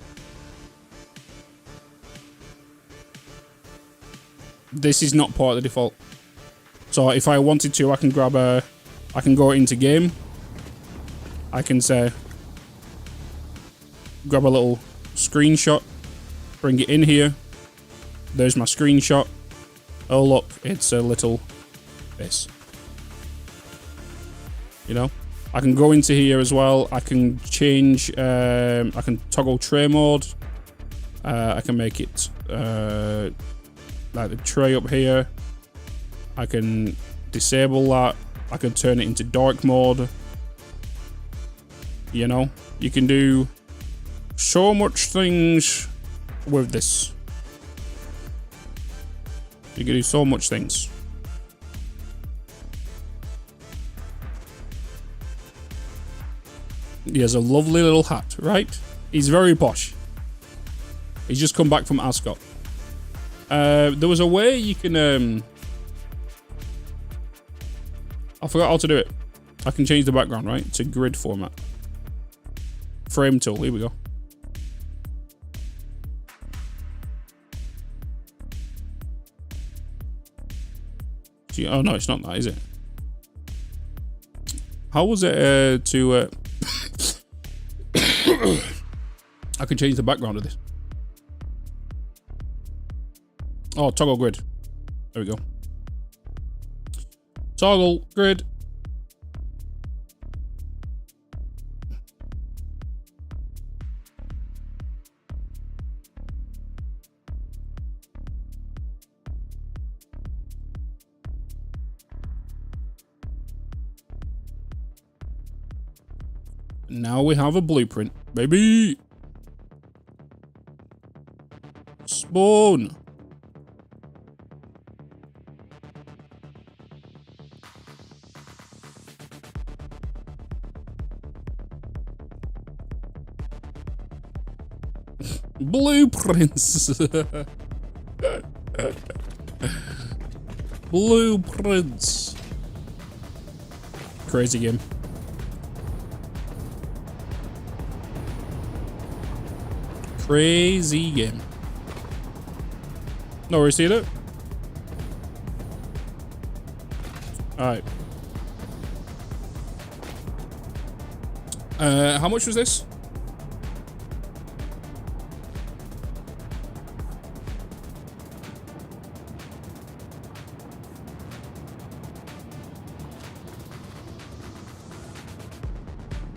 [SPEAKER 5] This is not part of the default. So if I wanted to, I can grab I can go into game. I can say, grab a little screenshot, bring it in here. There's my screenshot. Oh look, it's a little this. I can go into here as well. I can change, I can toggle tray mode. I can make it like the tray up here. I can disable that. I can turn it into dark mode. You can do so much things with this. You can do so much things. He has a lovely little hat, right? He's very posh. He's just come back from Ascot. There was a way you can... I forgot how to do it. I can change the background, right? To grid format. Frame tool, here we go. Gee, oh no, it's not that, is it? How was it to... I can change the background of this. Oh, toggle grid. There we go. Toggle grid. Now we have a blueprint, baby. Spawn. Blueprints. Blueprints. Crazy game. Crazy game. No worries, see it? Alright. How much was this?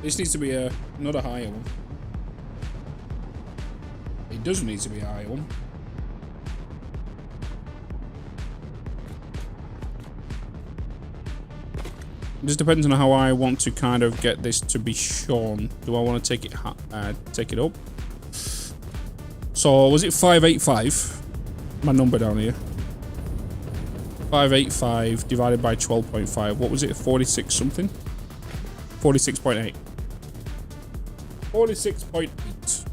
[SPEAKER 5] This needs to be not a higher one. It does need to be a higher one. It just depends on how I want to kind of get this to be shown. Do I want to take it up? So was it 585? My number down here. 585 divided by 12.5. What was it? 46 something? 46.8. 46.8.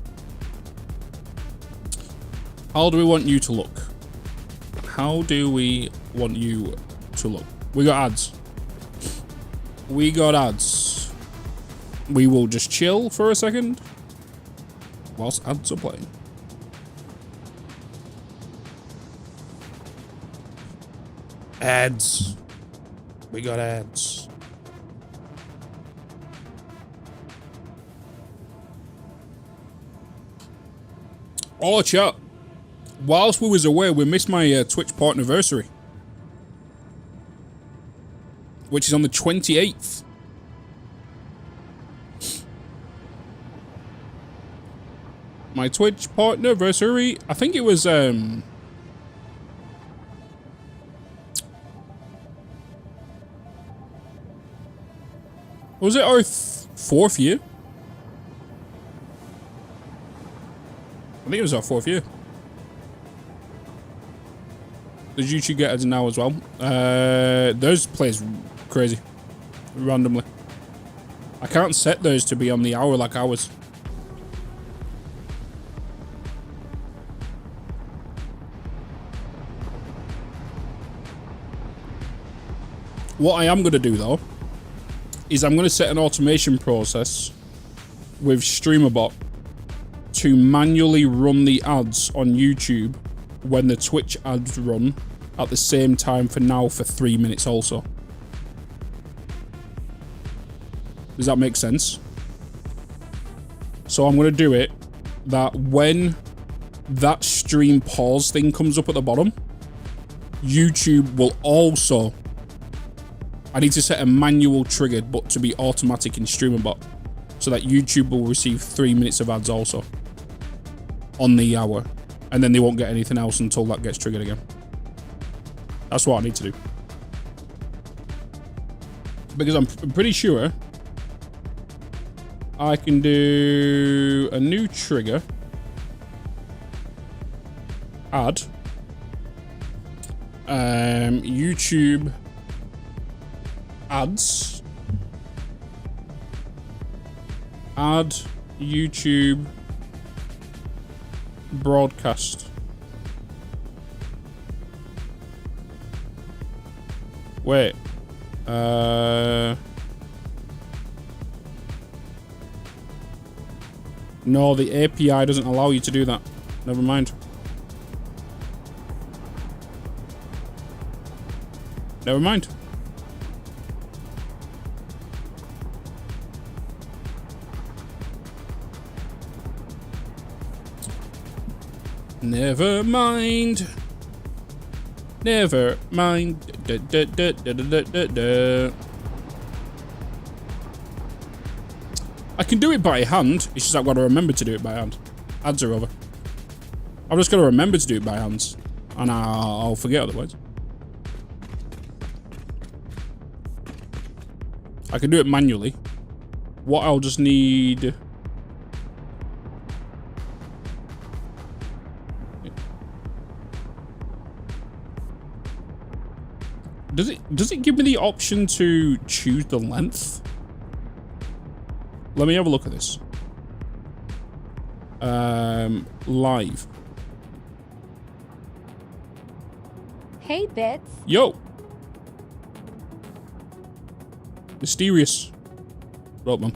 [SPEAKER 5] How do we want you to look? How do we want you to look? We got ads. We got ads. We will just chill for a second whilst ads are playing. Ads. We got ads. Oh, chat. Whilst we was away, we missed my Twitch partnerversary, which is on the 28th. My Twitch partnerversary, I think it was was it our 4th year? I think it was our 4th year. Does YouTube get ads now as well? Those plays crazy. Randomly. I can't set those to be on the hour like ours. What I am going to do though, is I'm going to set an automation process with StreamerBot to manually run the ads on YouTube when the Twitch ads run at the same time for now for 3 minutes also. Does that make sense? So I'm going to do it that when that stream pause thing comes up at the bottom, YouTube will also... I need to set a manual trigger but to be automatic in StreamerBot so that YouTube will receive 3 minutes of ads also on the hour. And then they won't get anything else until that gets triggered again. That's what I need to do. Because I'm pretty sure I can do a new trigger. Add. YouTube ads. Add YouTube broadcast. Wait. No, the API doesn't allow you to do that. Never mind. Never mind. Never mind. Never mind. Da, da, da, da, da, da, da. I can do it by hand. It's just I've got to remember to do it by hand. Ads are over. I've just got to remember to do it by hands, and I'll forget otherwise. I can do it manually, what I'll just need... Does it give me the option to choose the length? Let me have a look at this. Live.
[SPEAKER 2] Hey, Bitz.
[SPEAKER 5] Yo. Mysterious. What up, man?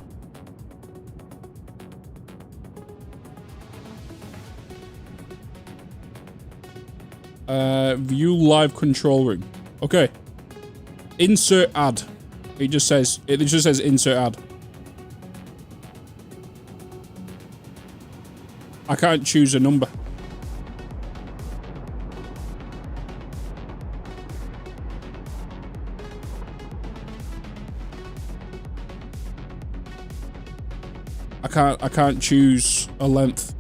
[SPEAKER 5] View live control room. Okay. Insert ad. It just says insert ad. I can't choose a number. I can't choose a length.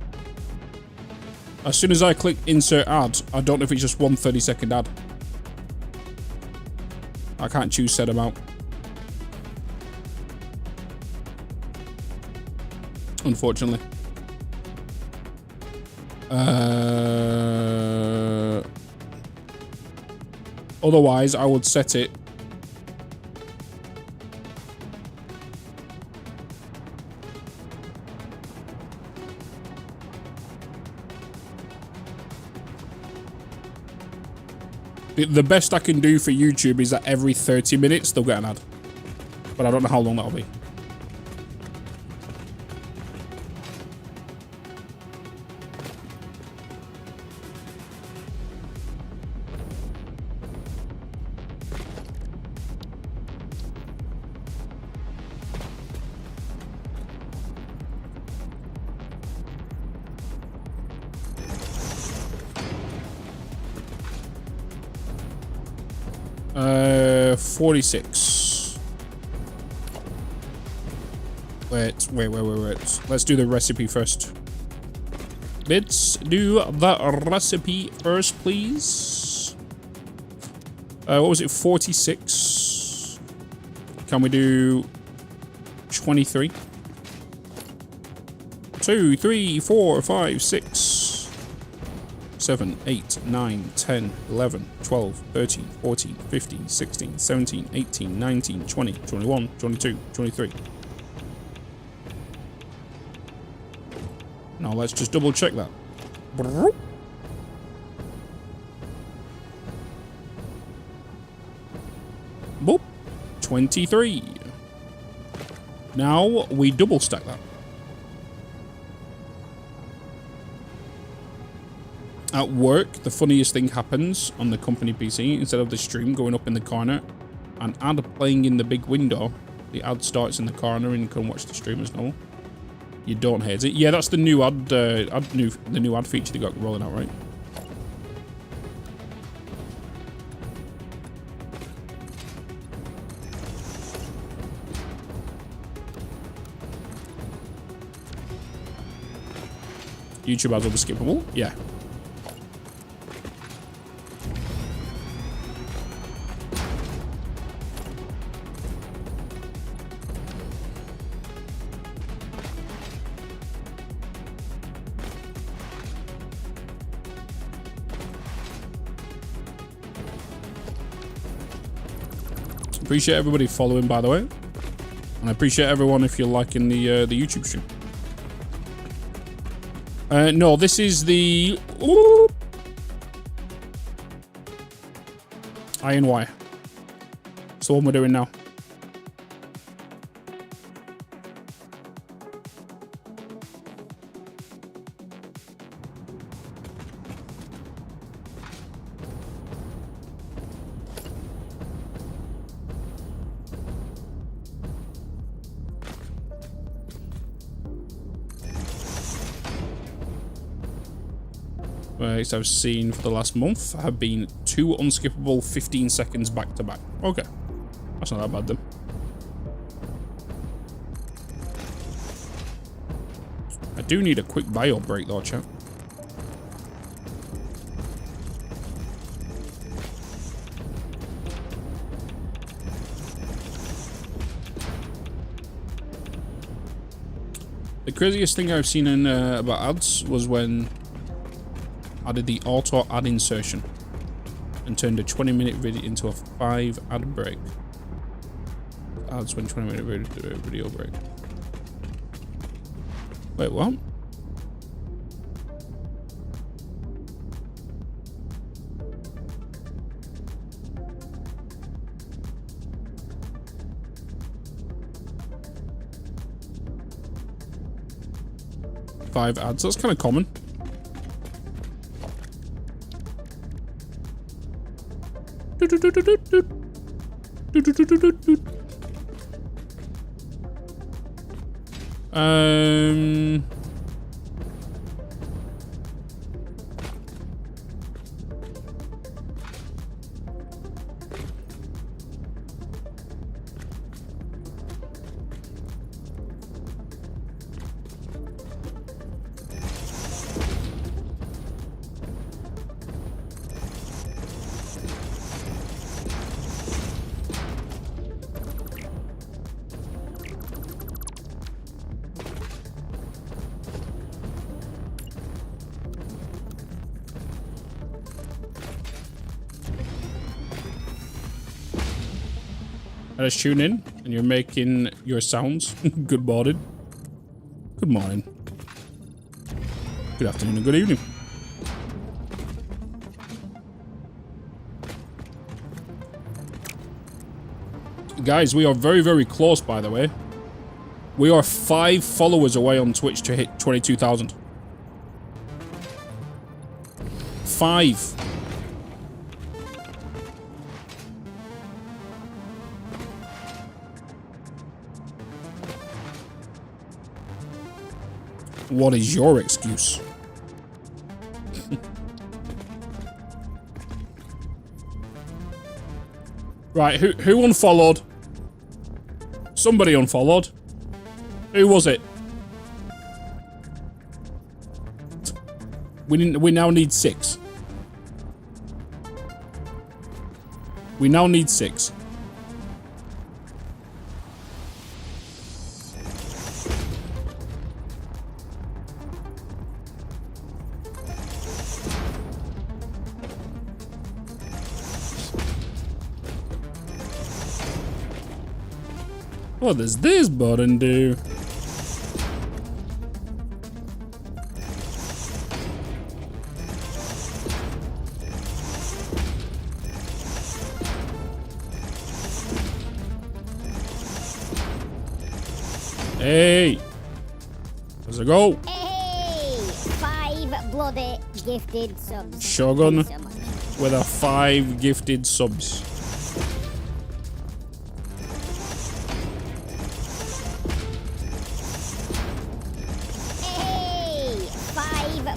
[SPEAKER 5] As soon as I click insert ad, I don't know if it's just 1 30-second ad. I can't choose set amount. Unfortunately. Otherwise, I would set it. The best I can do for YouTube is that every 30 minutes they'll get an ad. But I don't know how long that'll be. Uh, 46. Wait. Let's do the recipe first. Let's do the recipe first, please. What was it? 46. Can we do 23? 2, 3, 4, 5, 6. 7, 8, 9, 10, 11, 12, 13, 14, 15, 16, 17, 18, 19, 20, 21, 22, 23. Now let's just double check that. Boop. 23. Now we double stack that. At work, the funniest thing happens on the company PC. Instead of the stream going up in the corner and ad playing in the big window, the ad starts in the corner and you can watch the stream as normal. You don't hate it. Yeah, that's the new the new ad feature they got rolling out, right? YouTube ads will be skippable. Yeah. Appreciate everybody following, by the way, and I appreciate everyone if you're liking the YouTube stream. No, this is the Iron Wire. It's the one we're doing now. I've seen for the last month have been 2 unskippable 15 seconds back to back. Okay, that's not that bad then. I do need a quick bio break though, chat. The craziest thing I've seen in about ads was when I did the auto ad insertion and turned a 20-minute video into a 5 ad break. Ads when 20-minute video break. Wait, what? Five ads, that's kind of common. I just tune in and you're making your sounds. Good morning. Good morning. Good afternoon and good evening. Guys, we are very, very close, by the way. We are 5 followers away on Twitch to hit 22,000. 5. What is your excuse? Right, who unfollowed? Somebody unfollowed. Who was it? We now need 6. We now need 6. What does this button do? Hey! How's it go?
[SPEAKER 3] Hey! 5 bloody gifted subs.
[SPEAKER 5] Shogun
[SPEAKER 3] Thank you so much.
[SPEAKER 5] with a 5 gifted subs.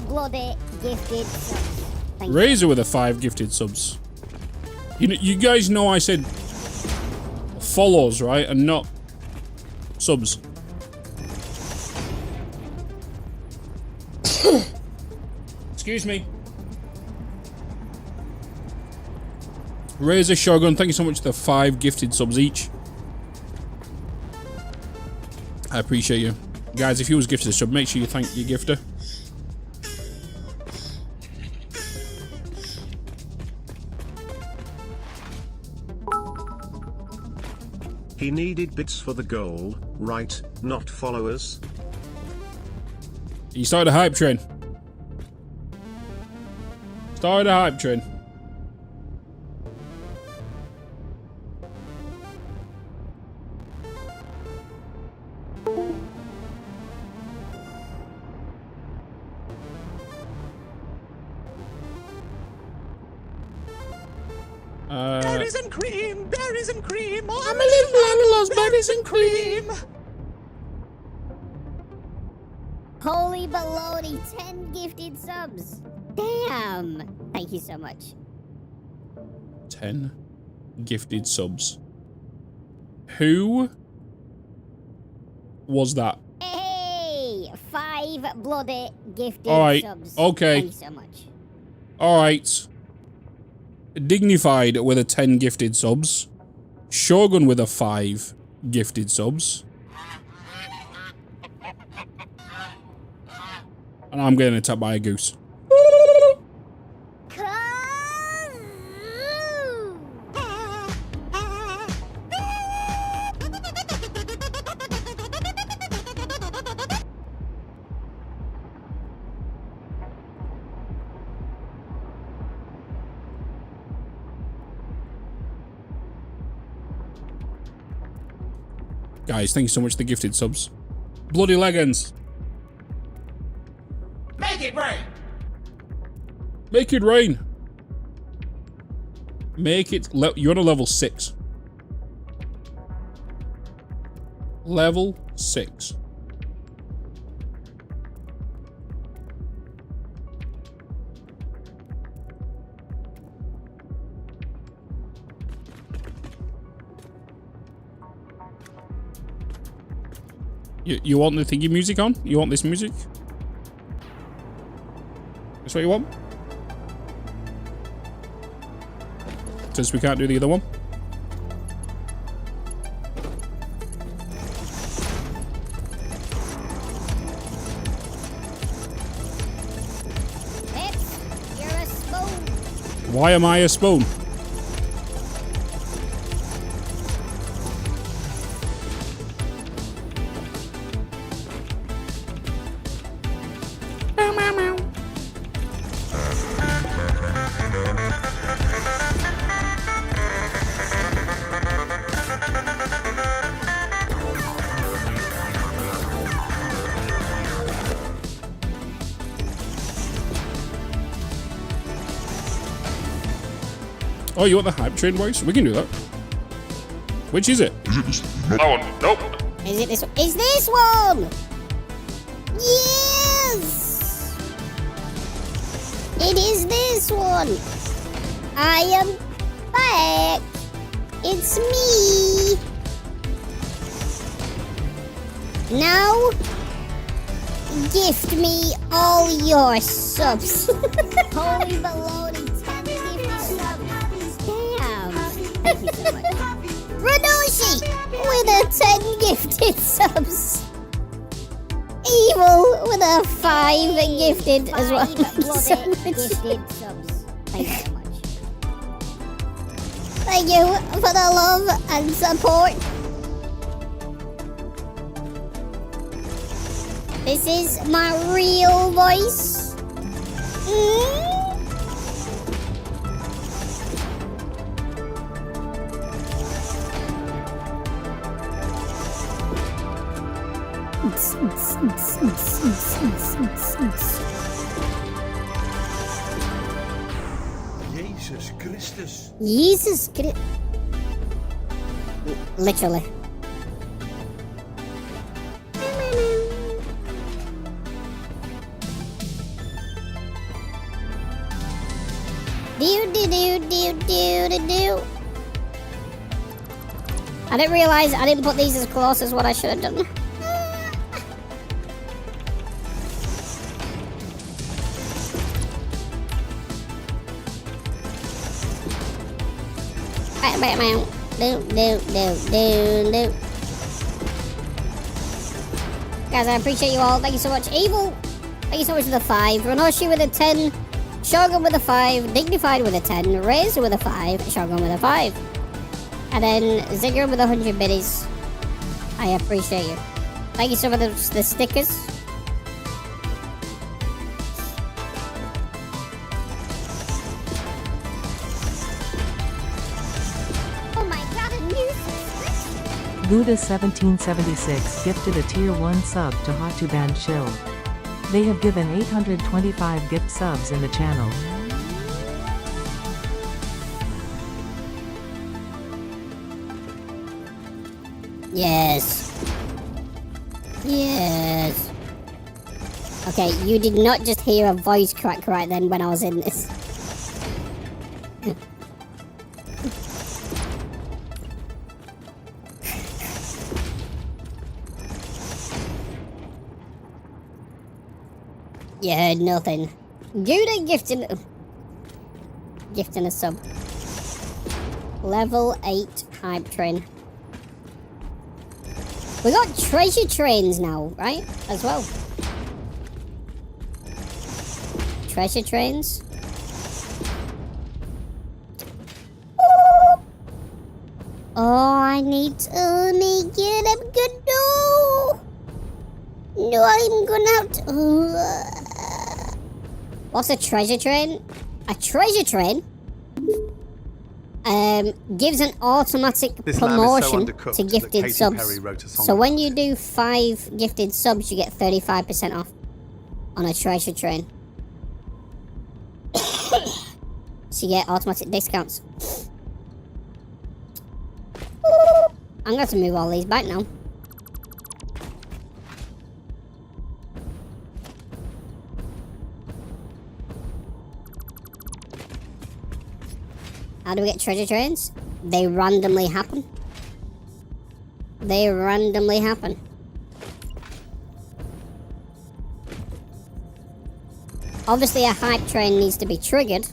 [SPEAKER 3] Bloody gifted subs. Thank
[SPEAKER 5] Razor with a 5 gifted subs. You guys know I said follows, right? And not subs. Excuse me. Razor, Shogun, thank you so much for the 5 gifted subs each. I appreciate you. Guys, if you was gifted a sub, make sure you thank your gifter.
[SPEAKER 8] He needed bits for the goal, right? Not followers.
[SPEAKER 5] You started a hype train. Started a hype train.
[SPEAKER 10] Berries and cream, berries and cream.
[SPEAKER 5] I'm a little man who loves berries and cream.
[SPEAKER 3] Holy baloney, 10 gifted subs. Damn. Thank you so much.
[SPEAKER 5] 10 gifted subs. Who was that?
[SPEAKER 3] Hey, 5 bloody gifted
[SPEAKER 5] Alright,
[SPEAKER 3] subs.
[SPEAKER 5] okay.
[SPEAKER 3] Thank you so much.
[SPEAKER 5] Alright. Dignified with a 10 gifted subs. Shogun with a 5 gifted subs. And I'm getting attacked by a goose. Guys, thank you so much for the gifted subs. Bloody leggings.
[SPEAKER 10] Make it rain.
[SPEAKER 5] Make it rain. Make it. You're on a level 6. Level 6. You want the thingy music on? You want this music? That's what you want? Since we can't do the other one.
[SPEAKER 3] Bitz, you're a spoon.
[SPEAKER 5] Why am I a spoon? Oh, you want the hype train voice? We can do that. Which is it?
[SPEAKER 11] That one. Nope.
[SPEAKER 3] Is it this one? Is this one? Yes! It is this one. I am back. It's me. Now, gift me all your subs. Holy baloney, 10 gifted subs. Damn. Thank you so much. Ranoshi with a 10 gifted subs. Evil with a 5 gifted as well. Gifted subs. Thank you so much. Thank you for the love and support. This is my real voice.
[SPEAKER 10] Jesus Christus.
[SPEAKER 3] Jesus Christ. Literally. Do. I didn't realise I didn't put these as close as what I should have done. Do. Guys, I appreciate you all. Thank you so much. Evil, thank you so much for the 5. Ranoshi with a 10. Shogun with a 5. Dignified with a 10. Razor with a 5. Shogun with a 5. And then Zigger with 100 biddies. I appreciate you. Thank you so much for the stickers. Oh my god, a new subscription!
[SPEAKER 4] Buddha1776 gifted a tier 1 sub to Hatuban Shill. They have given 825 gift subs in the channel.
[SPEAKER 3] Yes. Yes. Okay, you did not just hear a voice crack right then when I was in this. You heard nothing. Gouda gifting a sub. Level 8 hype train. We got treasure trains now, right? As well. treasure trains. Oh, I need to make it. I'm good. No, I'm gonna have to. What's a treasure train? A treasure train gives an automatic promotion to gifted subs. So when you do 5 gifted subs, you get 35% off on a treasure train. So you get automatic discounts. I'm going to move all these back now. How do we get treasure trains? They randomly happen. They randomly happen. Obviously a hype train needs to be triggered.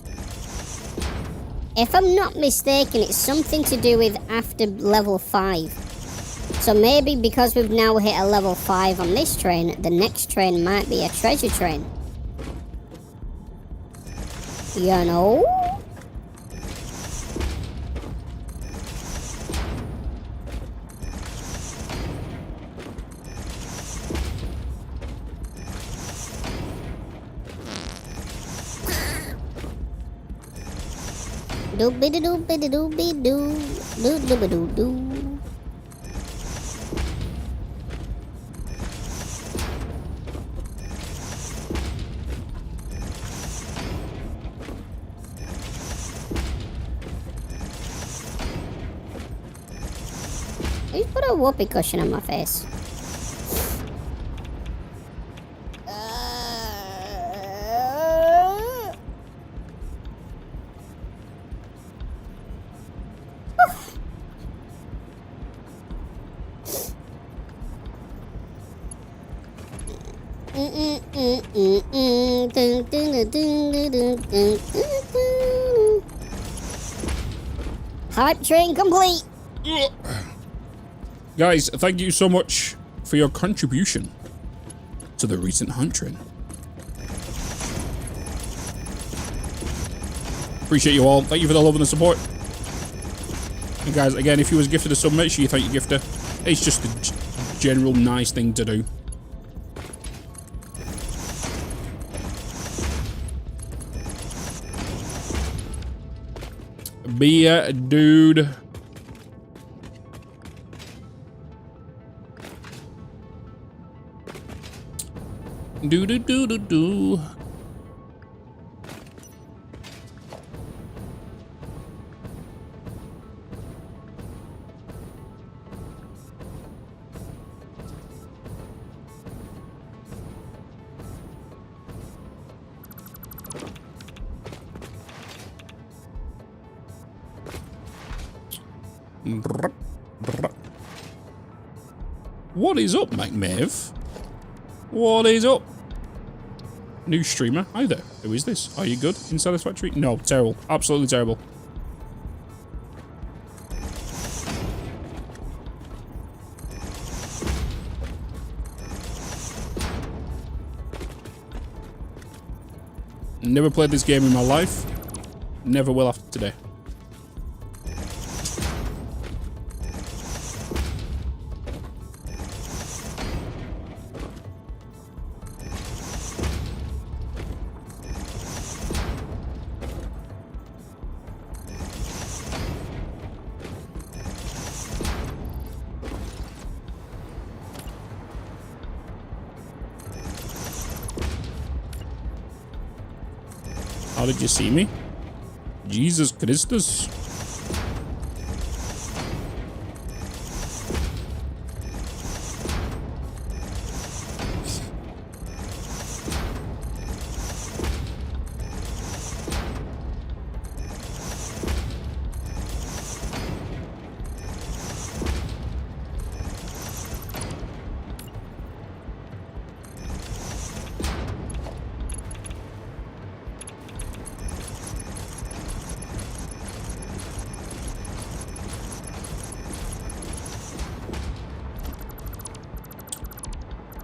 [SPEAKER 3] If I'm not mistaken, it's something to do with after level 5. So maybe because we've now hit a level 5 on this train, the next train might be a treasure train. You know? Doobie-doo-biddy-doo-bee-doo. Doo-doo-ba-doo-doo. Who's put a whoopee cushion on my face? Hype train complete.
[SPEAKER 5] Guys, thank you so much for your contribution to the recent hype train. Appreciate you all. Thank you for the love and the support. And guys, again, if you was gifted a sub, make sure you thank your gifter. It's just a general nice thing to do. Be a dude. Do do do do do. What is up, MacMav? What is up? New streamer. Hi there. Who is this? Are you good in Satisfactory? No, terrible. Absolutely terrible. Never played this game in my life. Never will after today. How did you see me? Jesus Christus.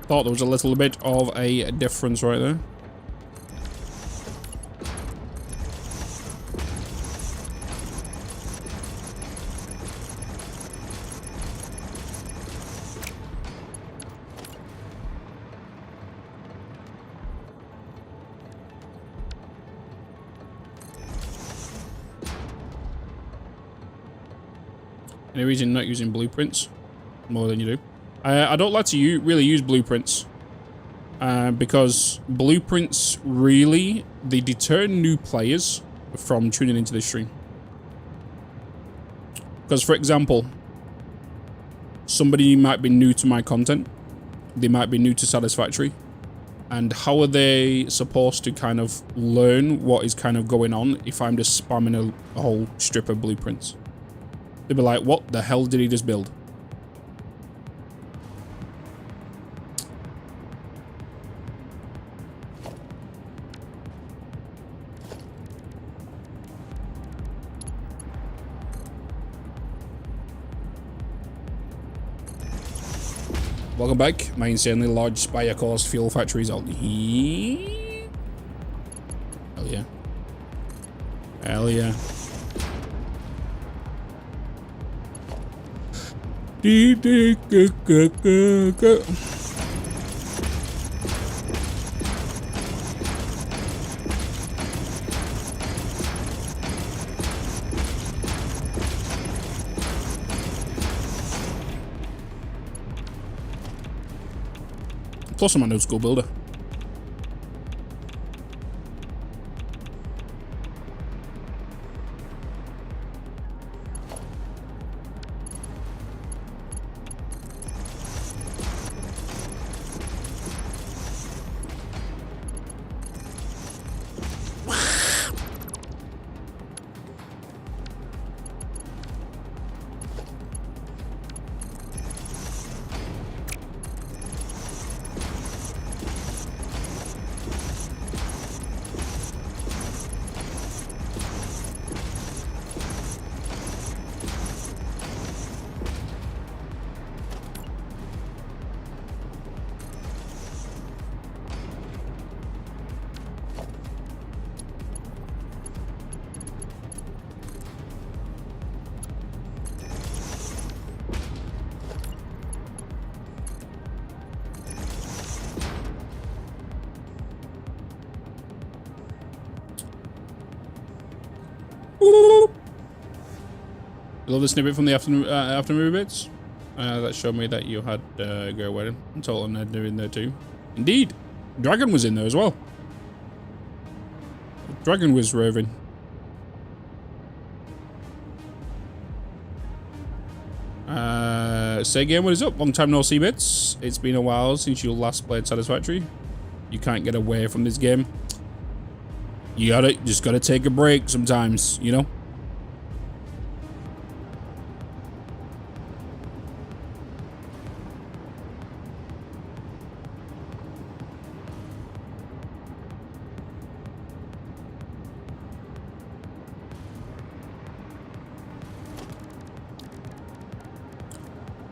[SPEAKER 5] Thought there was a little bit of a difference right there. Any reason you're not using blueprints more than you do? I don't like to really use blueprints because blueprints really, they deter new players from tuning into the stream. Because, for example, somebody might be new to my content. They might be new to Satisfactory. And how are they supposed to kind of learn what is kind of going on if I'm just spamming a whole strip of blueprints? They'd be like, what the hell did he just build? Welcome back. My insanely large Spire caused fuel factories out here. Hell yeah. Hell yeah. Plus I'm a new school builder. Love the snippet from the after movie bits. That showed me that you had Go Wedding and Total Ned in there too. Indeed, Dragon was in there as well. Dragon was roving. Say game, what is up? Long time no see, Bitz. It's been a while since you last played Satisfactory. You can't get away from this game. You just gotta take a break sometimes, you know?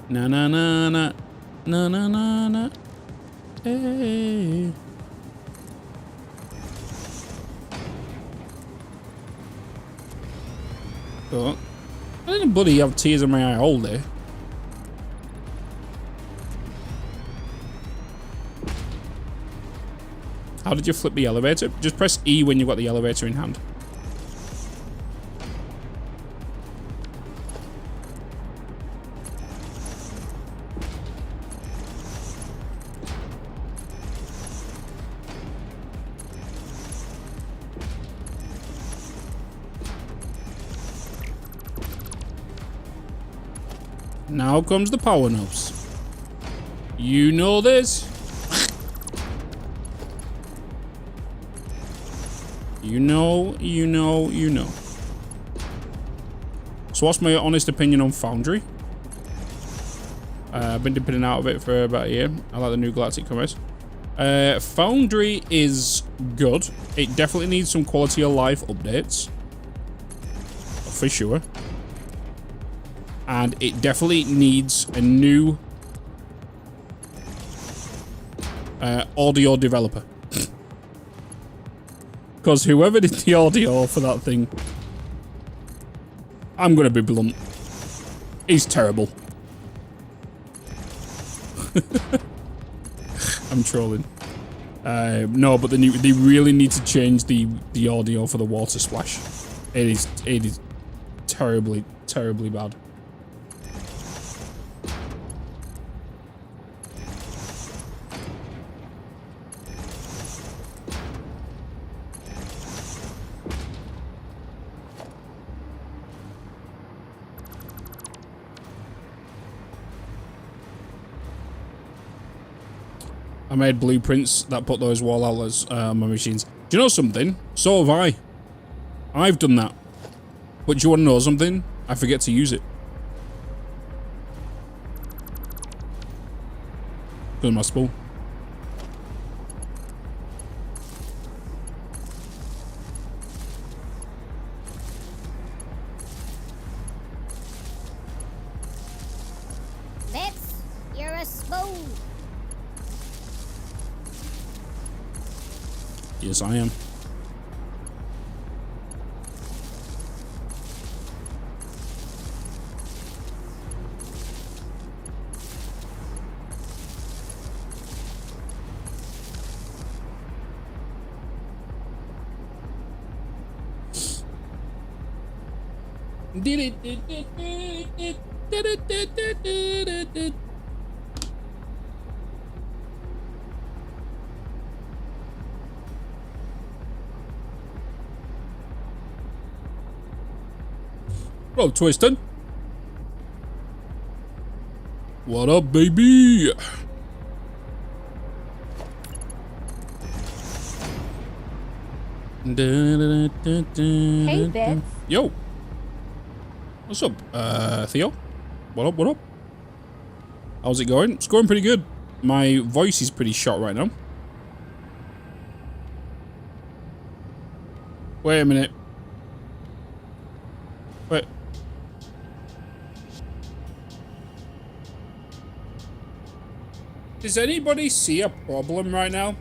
[SPEAKER 5] Na na na na na na na na. Hey. Oh. I didn't bloody have tears in my eye all day. How did you flip the elevator? Just press E when you've got the elevator in hand. Now comes the power knobs. You know this. You know. So what's my honest opinion on Foundry? I've been dipping out of it for about a year. I like the new Galactic Commerce. Foundry is good. It definitely needs some quality of life updates. For sure. And it definitely needs a new audio developer. Because whoever did the audio for that thing, I'm going to be blunt, he's terrible. I'm trolling. No, but they really need to change the audio for the water splash. It is terribly bad. I made blueprints that put those wall outlets on my machines. Do you know something? So have I. I've done that. But do you want to know something? I forget to use it. Because of my spool.
[SPEAKER 3] Bitz, you're a spoon.
[SPEAKER 5] Yes, I am. Hello, Twisted. What up, baby?
[SPEAKER 2] Hey, Bitz.
[SPEAKER 5] Yo. What's up, Theo? What up, what up? How's it going? It's going pretty good. My voice is pretty shot right now. Wait a minute. Wait. Does anybody see a problem right now?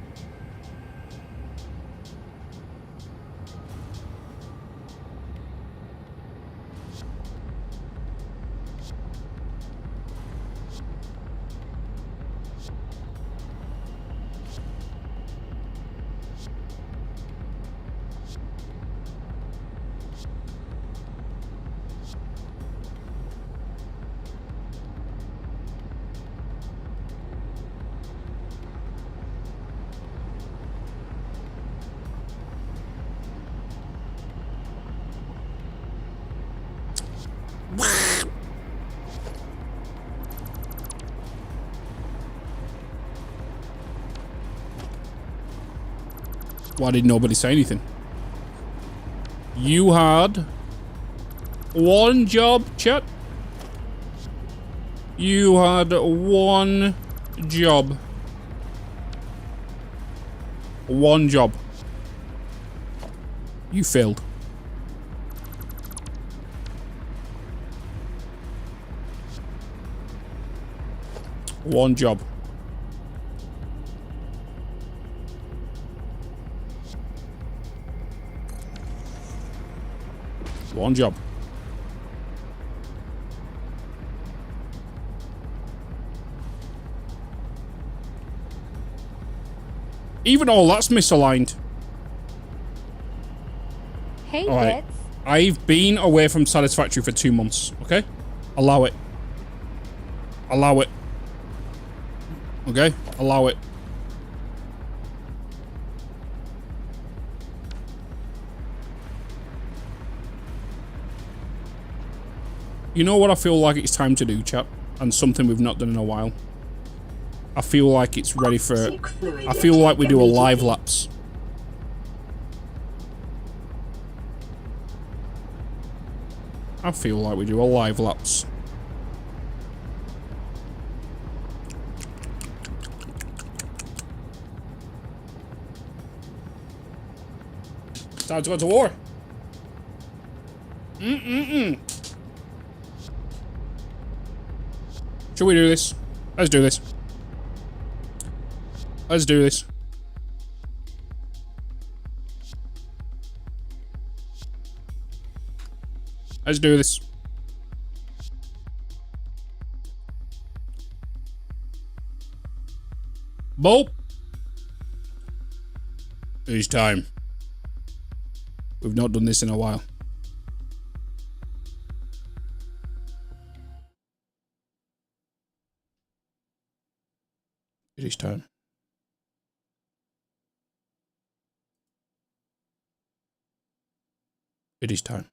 [SPEAKER 5] Why did nobody say anything? You had one job, chat. You had one job. One job. You failed. One job. One job. Even all that's misaligned.
[SPEAKER 2] Hey,
[SPEAKER 5] all right.
[SPEAKER 2] Bitz.
[SPEAKER 5] I've been away from Satisfactory for 2 months, okay? Allow it. Allow it. Okay? Allow it. You know what I feel like it's time to do, chat? And something we've not done in a while. I feel like it's ready for... I feel like we do a live lapse. I feel like we do a live lapse. It's time to go to war. Should we do this? Let's do this. Let's do this. Let's do this. Bolt. It's time. We've not done this in a while. It is time. It is time.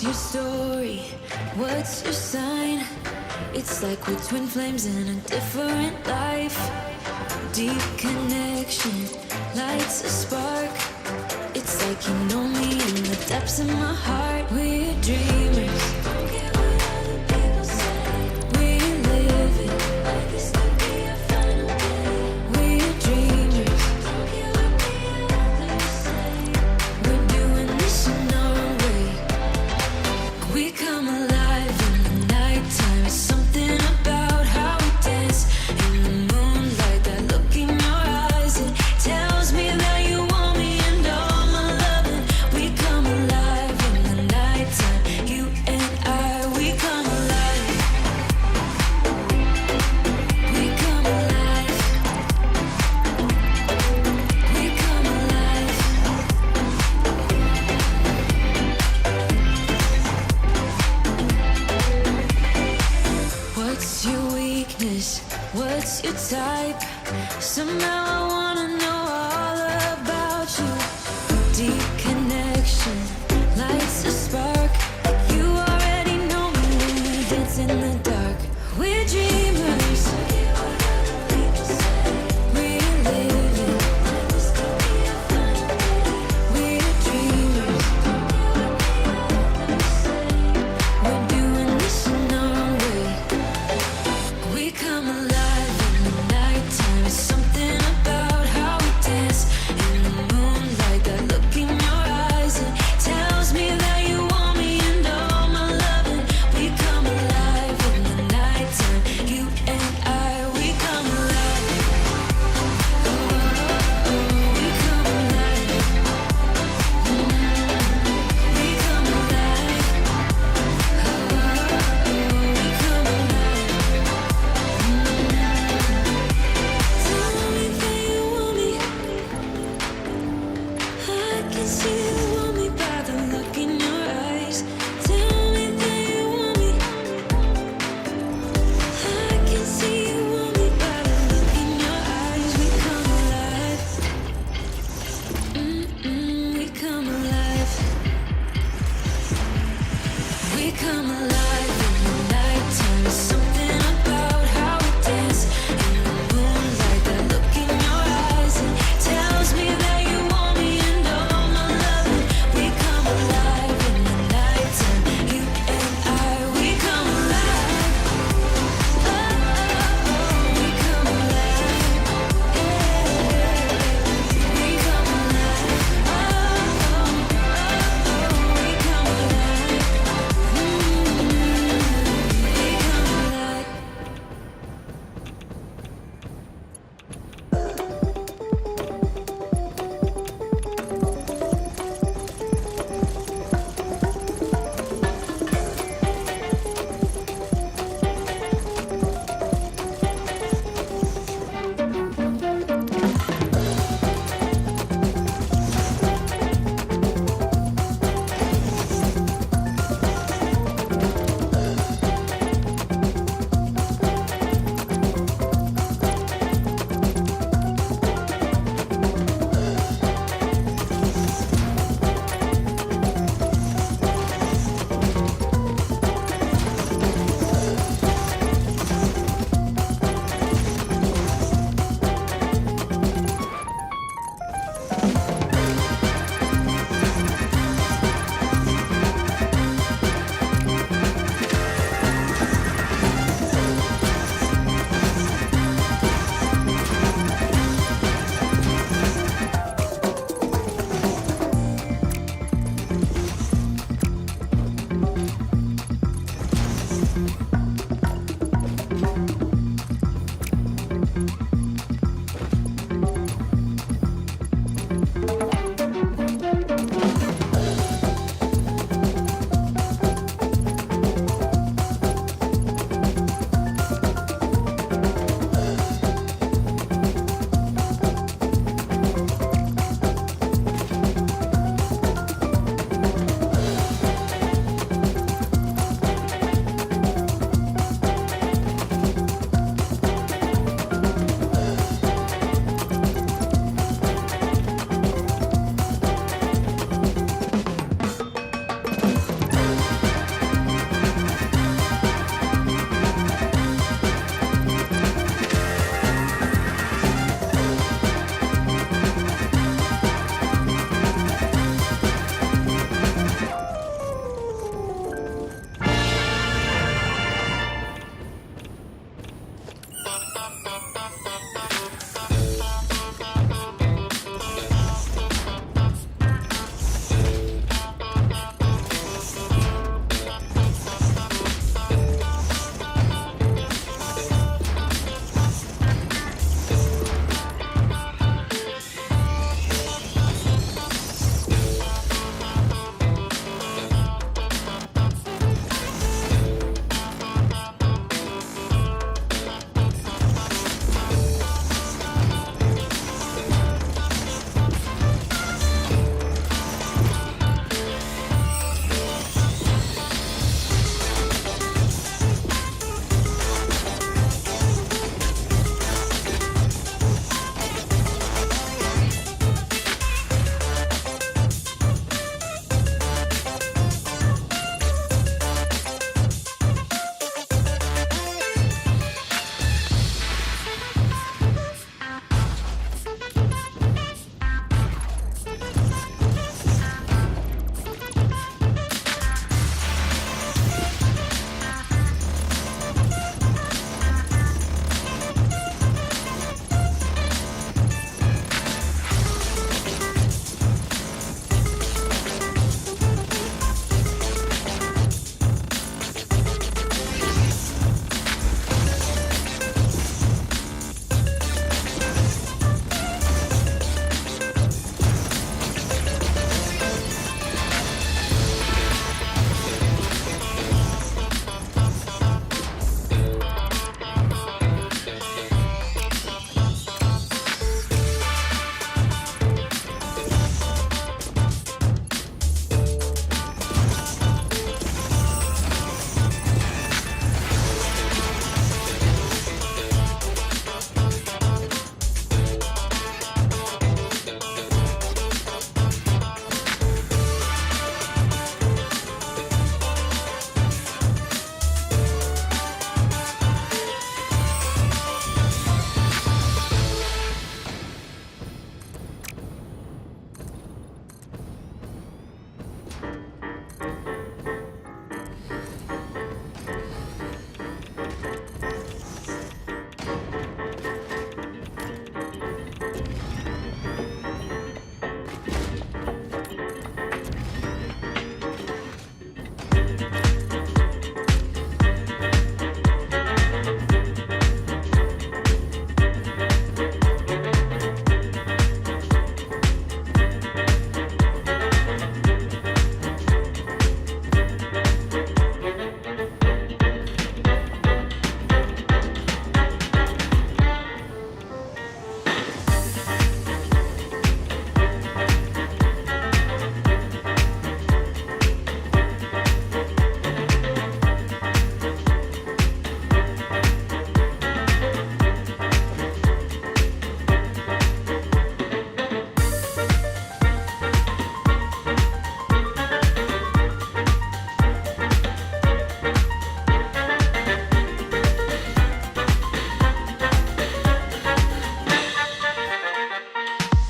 [SPEAKER 11] What's your story? What's your sign? It's like we're twin flames in a different life. Deep connection lights a spark. It's like you know me in the depths of my heart. We're dreamers. Don't care what other people say. We live it like this could be our final day. We're dreamers. Don't care what the others say. We're doing this in our own way. We come alive in the nighttime. It's something about how we dance in the moonlight. That look in your eyes, it tells me that you want me and all my loving. We come alive in the nighttime. You and I, we come alive. We come alive. We come alive. What's your weakness? What's your type? Somehow I wanna know all about you. Deep connection lights a spark. You already know me when we dance in the dark. We're dreamers. We're living. We're dreamers. We're doing this in our own way. We come alive in the nighttime. It's something about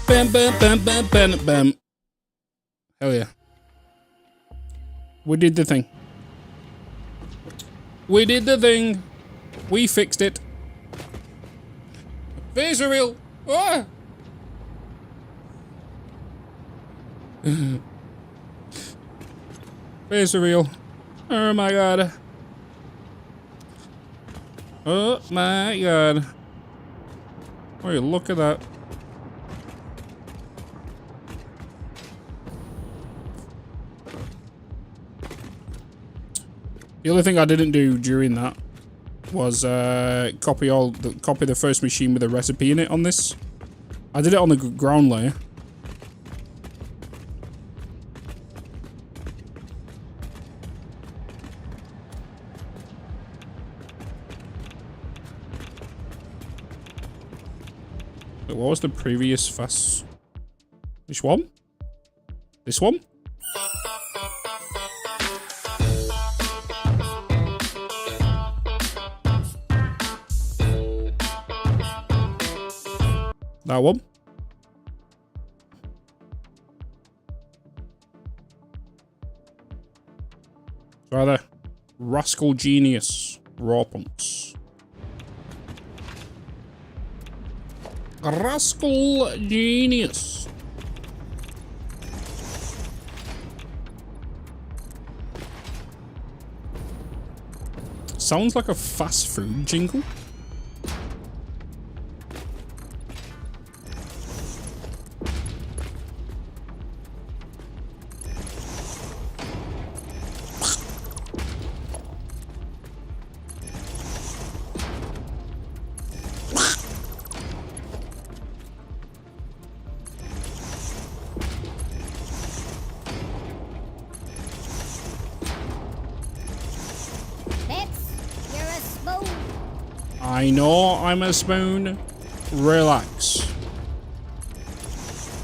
[SPEAKER 5] Bam, bam, bam, bam, bam, bam. Hell yeah. We did the thing. We did the thing. We fixed it. Phaser reel. Ah! Phaser reel. Oh my god. Oh my god. Oh, look at that. The only thing I didn't do during that was copy the first machine with a recipe in it on this. I did it on the ground layer. So what was the previous fast? Which one? This one? That one. Rather rascal genius raw punks. Rascal genius. Sounds like a fast food jingle. I know I'm a spoon. Relax.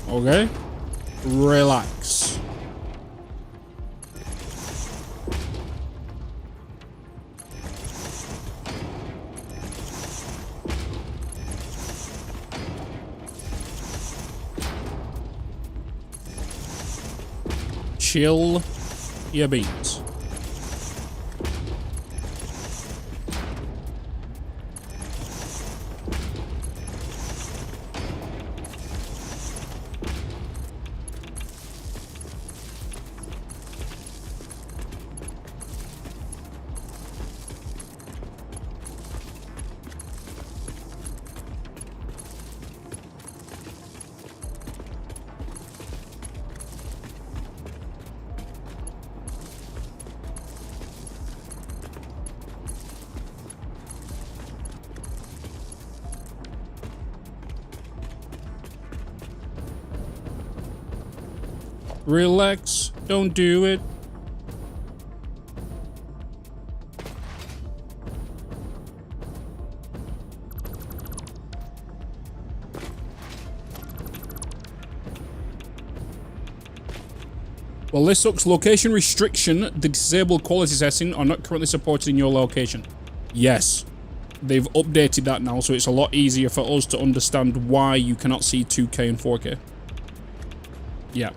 [SPEAKER 5] Okay? Relax. Chill your beans. Relax. Don't do it. Well, this sucks. Location restriction. The disabled quality setting are not currently supported in your location. Yes. They've updated that now, so it's a lot easier for us to understand why you cannot see 2K and 4K. Yeah.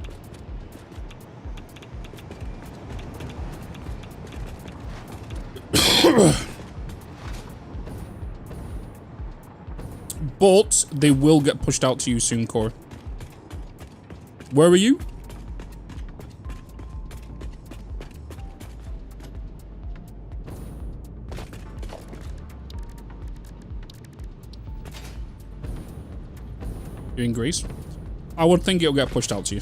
[SPEAKER 5] But they will get pushed out to you soon, Core. Where are you? You're in Greece? I would think it'll get pushed out to you.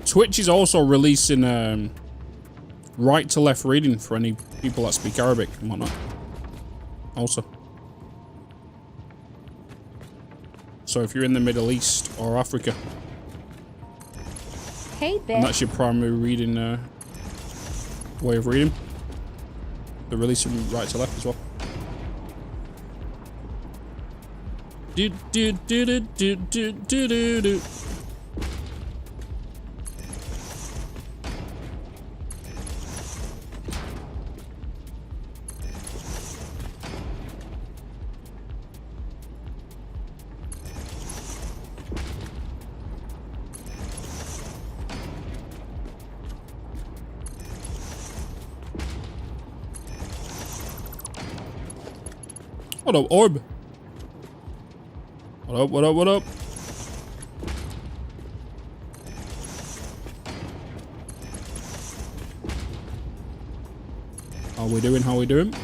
[SPEAKER 5] Twitch is also releasing right to left reading for any people that speak Arabic and whatnot. Also. So if you're in the Middle East or Africa.
[SPEAKER 2] Hey, Bitz.
[SPEAKER 5] And that's your primary reading way of reading. They're releasing right to left as well. Do do do do do do do do do. What up, Orb? What up, what up, what up? How we doing, how we doing?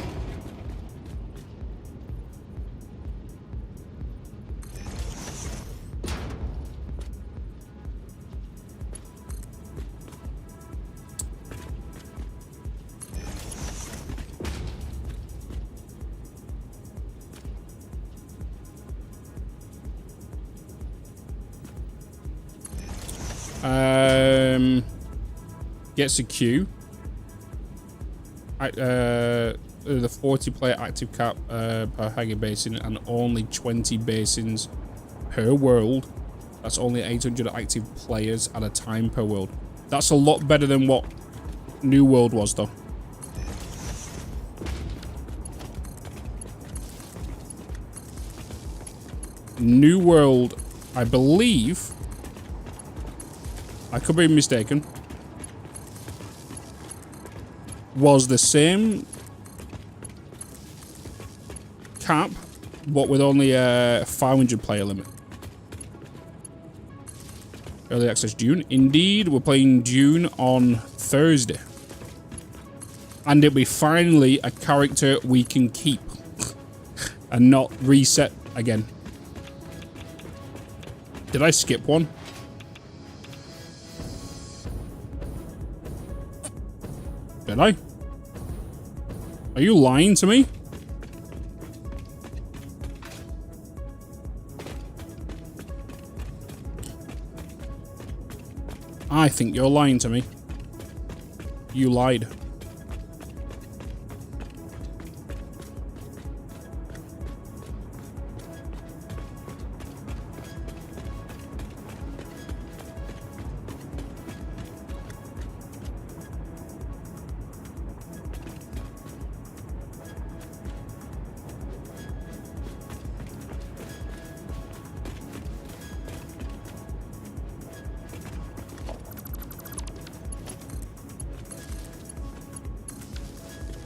[SPEAKER 5] Gets a queue. The 40 player active cap per Hagi basin and only 20 basins per world That's only 800 active players at a time per world. That's a lot better than what New World was, though. New World, I believe, I could be mistaken, was the same cap, but with only a 500 player limit. Early access June. Indeed, we're playing June on Thursday. And it'll be finally a character we can keep. And not reset again. Did I skip one? Did I? Are you lying to me? I think you're lying to me. You lied.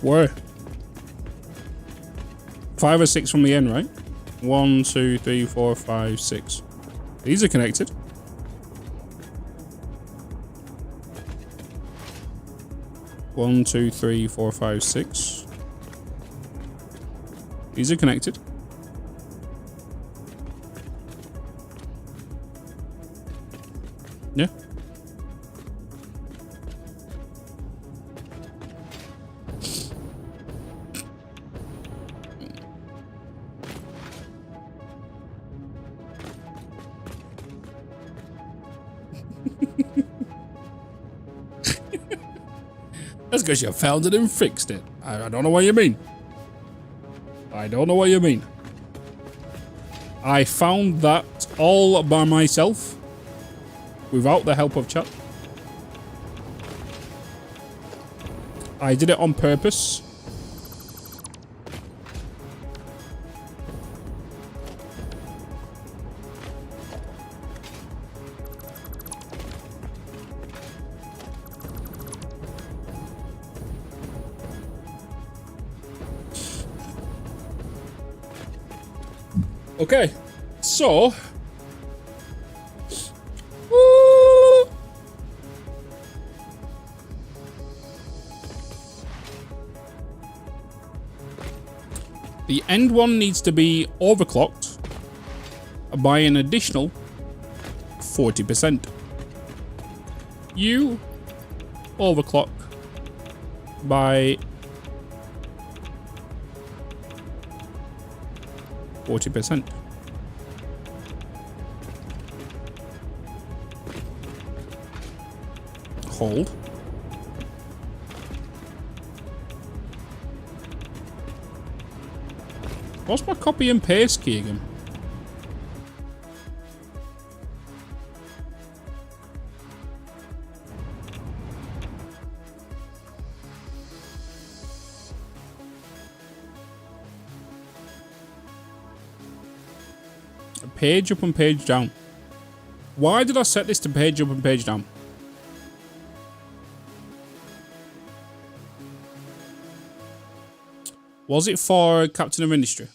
[SPEAKER 5] Where? 5 or 6 from the end, right? 1, 2, 3, 4, 5, 6. These are connected. One, 2, 3, 4, 5, 6. These are connected. Yeah. That's because you found it and fixed it. I don't know what you mean. I don't know what you mean. I found that all by myself, without the help of chat. I did it on purpose. Okay, so the end one needs to be overclocked by an additional 40%. You overclock by 40%. Hold. What's my copy and paste key again? Page up and page down. Why did I set this to page up and page down? Was it for Captain of Industry?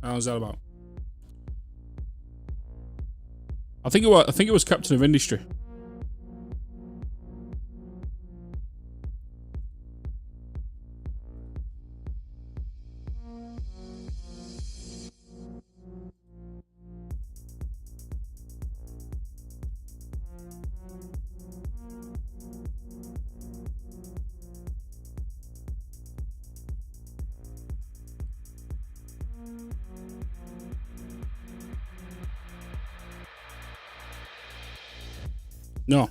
[SPEAKER 5] How's that about? I think it was Captain of Industry. No.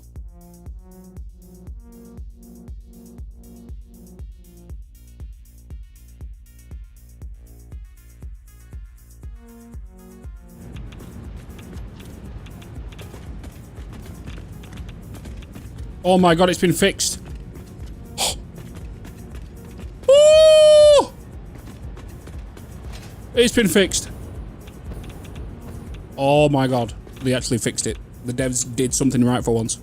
[SPEAKER 5] Oh my god, it's been fixed. Ooh! It's been fixed. Oh my god, they actually fixed it. The devs did something right for once.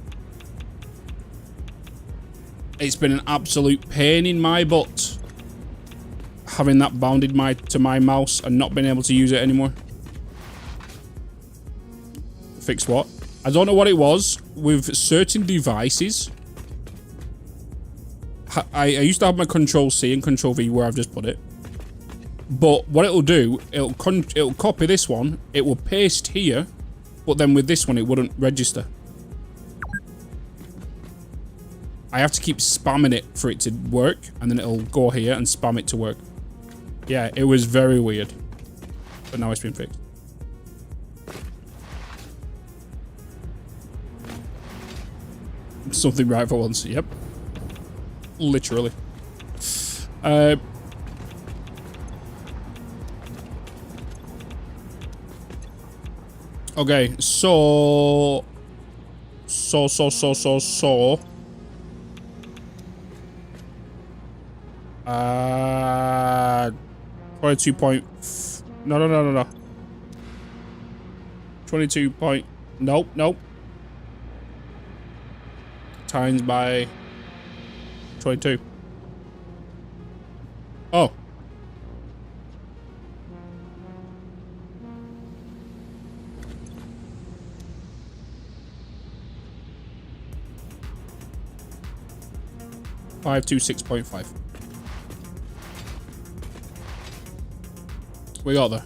[SPEAKER 5] It's been an absolute pain in my butt having that bounded to my mouse and not being able to use it anymore. Fix what? I don't know what it was with certain devices. I used to have my Control C and Control V where I've just put it. But what it'll do, it'll copy this one, it will paste here, but then with this one it wouldn't register. I have to keep spamming it for it to work, and then it'll go here and spam it to work. Yeah, it was very weird. But now it's been fixed. Something right for once, yep. Literally. Okay, so 22 point. No. 22 point. Nope. Times by 22. Oh. .526.5. We got there.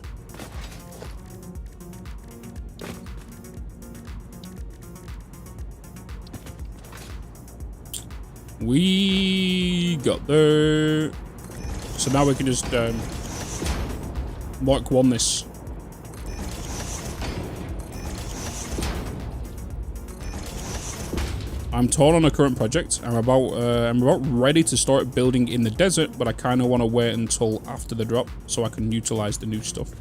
[SPEAKER 5] We got there. So now we can just Mark 1 this. I'm torn on a current project. I'm about ready to start building in the desert, but I kind of want to wait until after the drop so I can utilize the new stuff.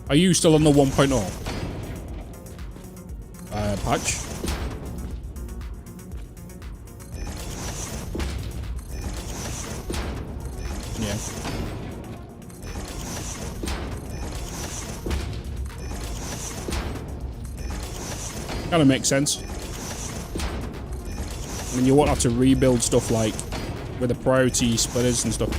[SPEAKER 5] Are you still on the 1.0 patch? Yeah. Kind of makes sense. I mean, you won't have to rebuild stuff like with the priority splitters and stuff.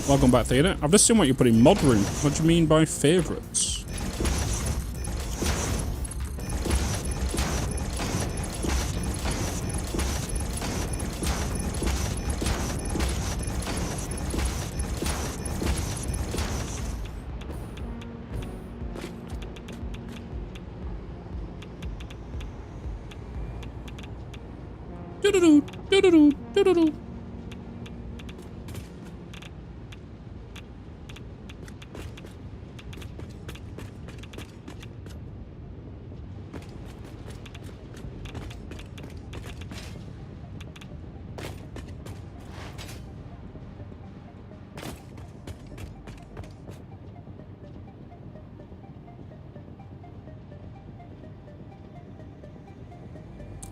[SPEAKER 5] Welcome back, Theater. I've just seen what you put in mod room. What do you mean by favorites? Do-do-do, do-do-do, do-do-do.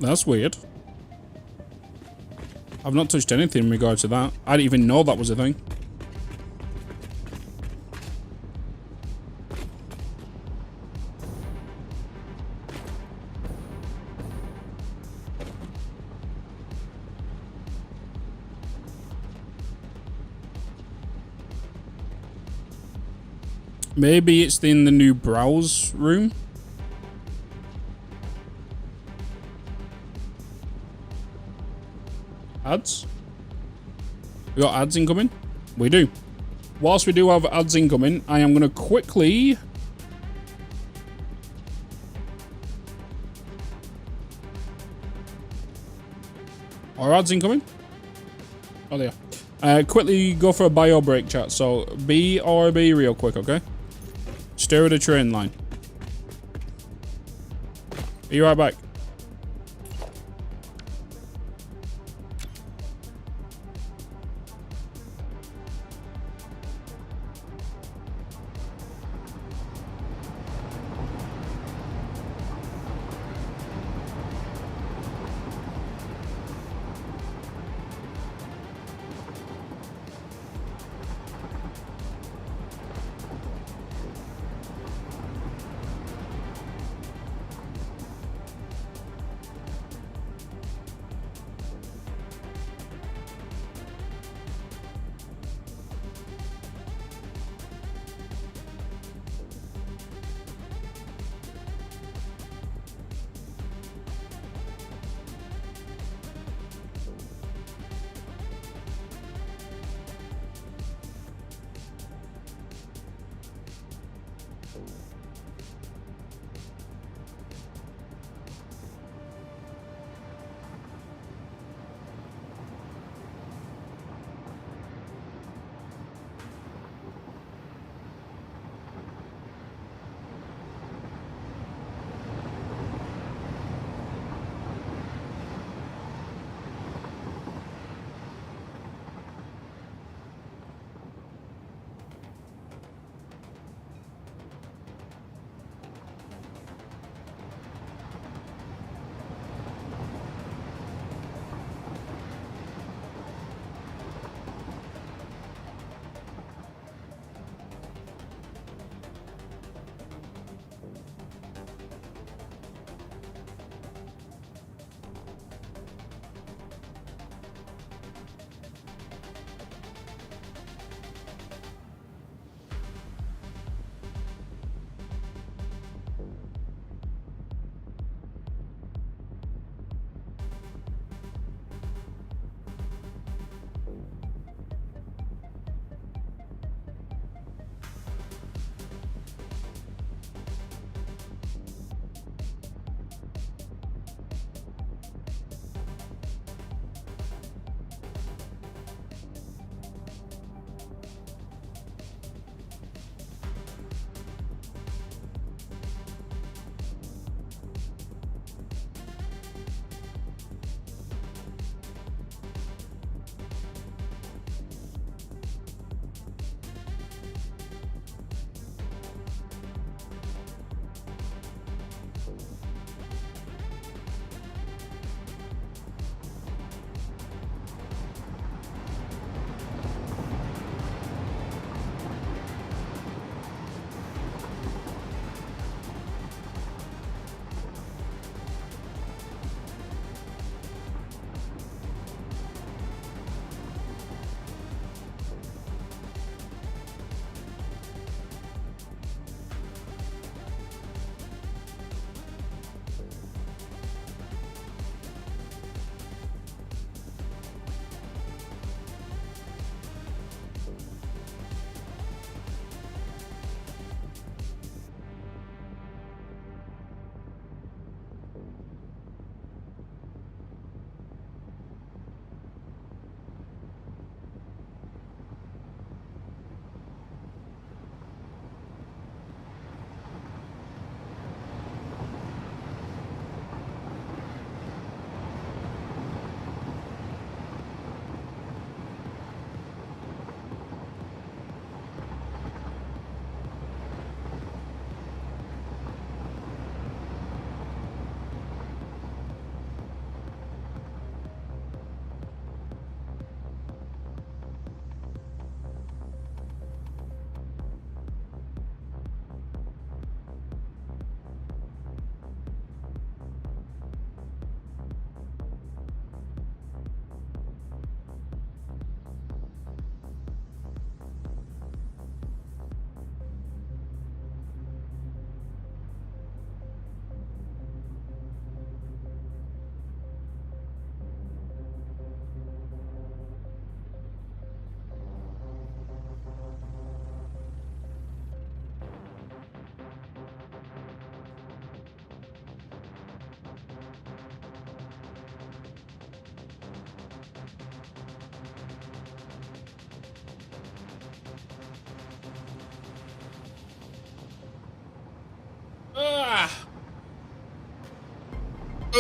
[SPEAKER 5] That's weird. I've not touched anything in regard to that. I didn't even know that was a thing. Maybe it's in the new browse room. Ads? We got ads incoming? We do. Whilst we do have ads incoming, I am going to quickly... Are ads incoming? Oh, they are. Quickly go for a bio break, chat. So, BRB real quick, okay? Stare at a train line. Be right back.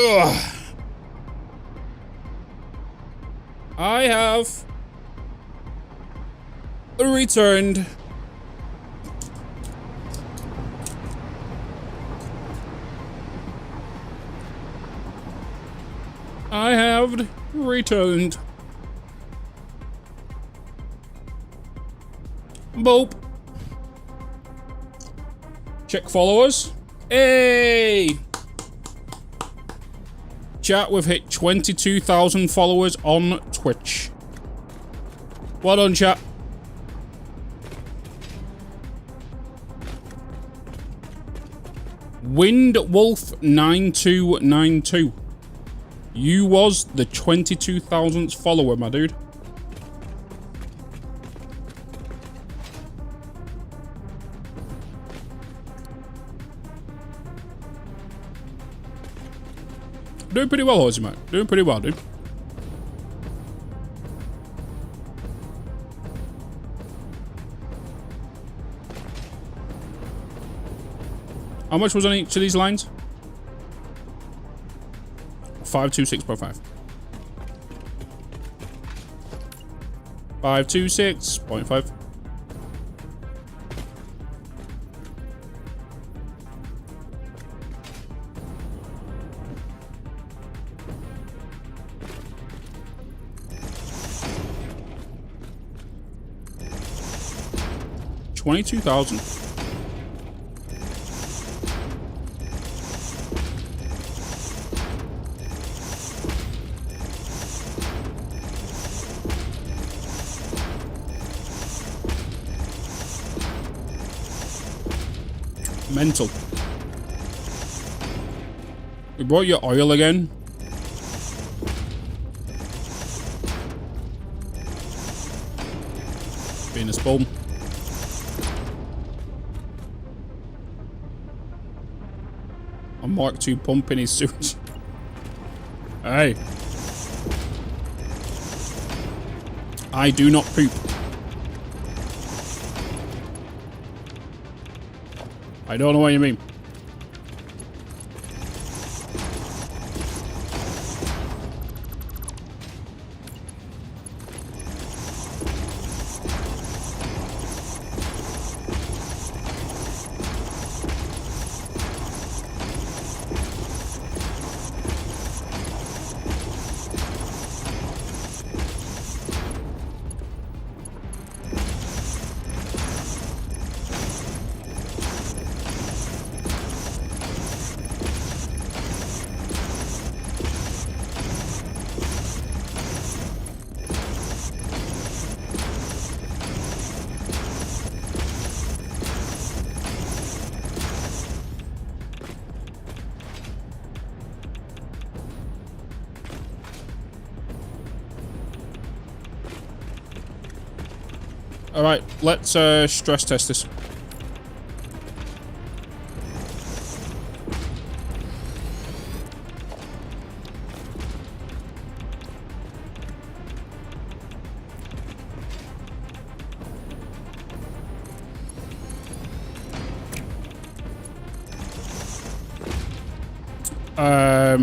[SPEAKER 5] Ugh. I have returned. I have returned. Boop. Check followers. Hey! Chat, we've hit 22,000 followers on Twitch. Well done, chat. WINDWOLF 9292. You was the 22,000th follower, my dude. Doing pretty well, Ozzy, mate. Doing pretty well, dude. How much was on each of these lines? 526.5. 526.5. $22,000. Mental. We brought your oil again. Being a spawn. A Mark II pump in his suit. Hey. I do not poop. I don't know what you mean. All right, let's stress test this. I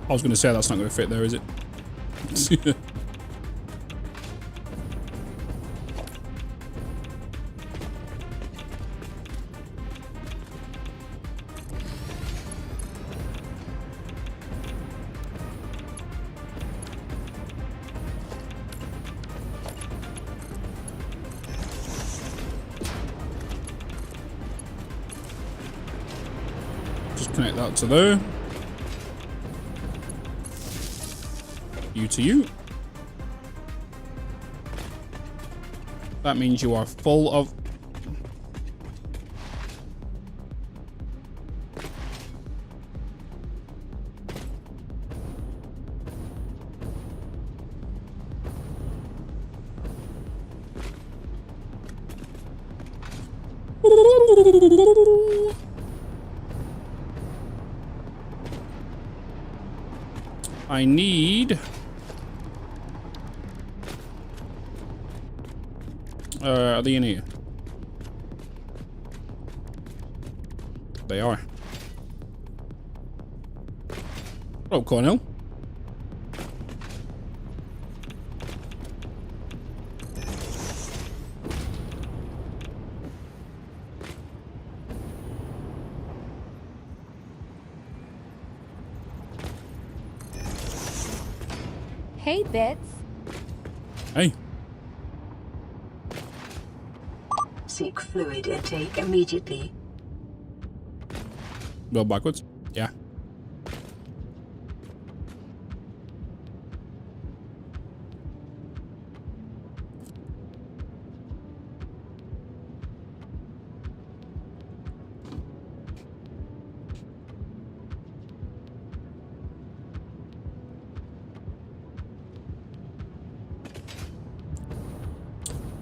[SPEAKER 5] was going to say that's not going to fit there, is it? Just connect that to there. You to you. That means you are full of... I need... are they in here? they are. Hello, Cornell.
[SPEAKER 2] Hey, Bitz.
[SPEAKER 5] Hey.
[SPEAKER 9] Seek fluid intake immediately.
[SPEAKER 5] Go backwards. Yeah.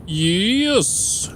[SPEAKER 5] Yes.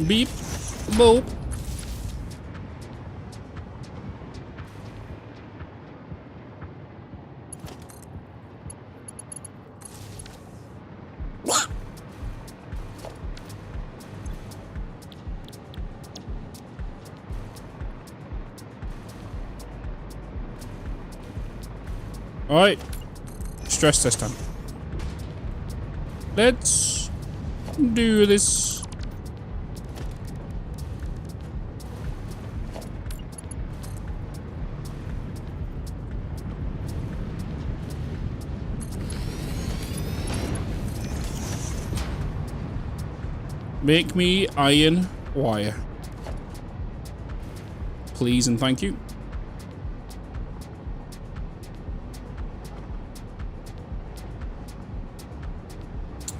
[SPEAKER 5] Beep. Boop. All right. Stress test time. Let's do this. Make me iron wire. Please and thank you.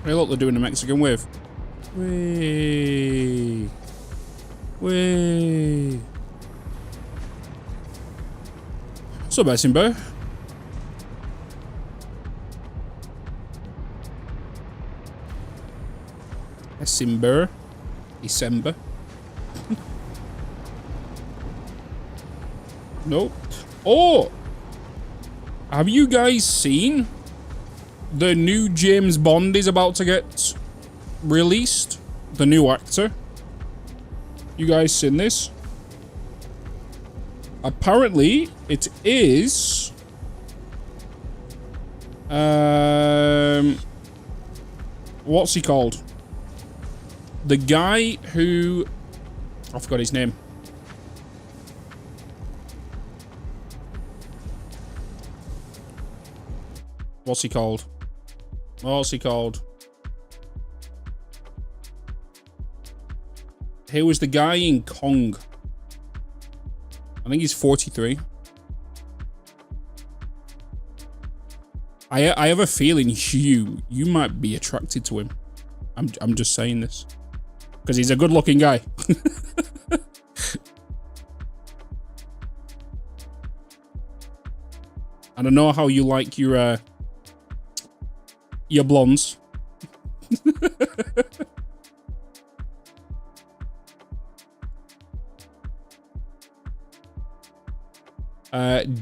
[SPEAKER 5] Hey, look, they're doing a Mexican wave. Way. Way. So bad, Simbo. December. Nope. Oh! Have you guys seen the new James Bond is about to get released? The new actor? You guys seen this? Apparently, it is... what's he called? The guy who... I forgot his name. What's he called? What's he called? He was the guy in Kong. I think he's 43. I have a feeling you might be attracted to him. I'm just saying this. Because he's a good-looking guy. And I know how you like your blondes.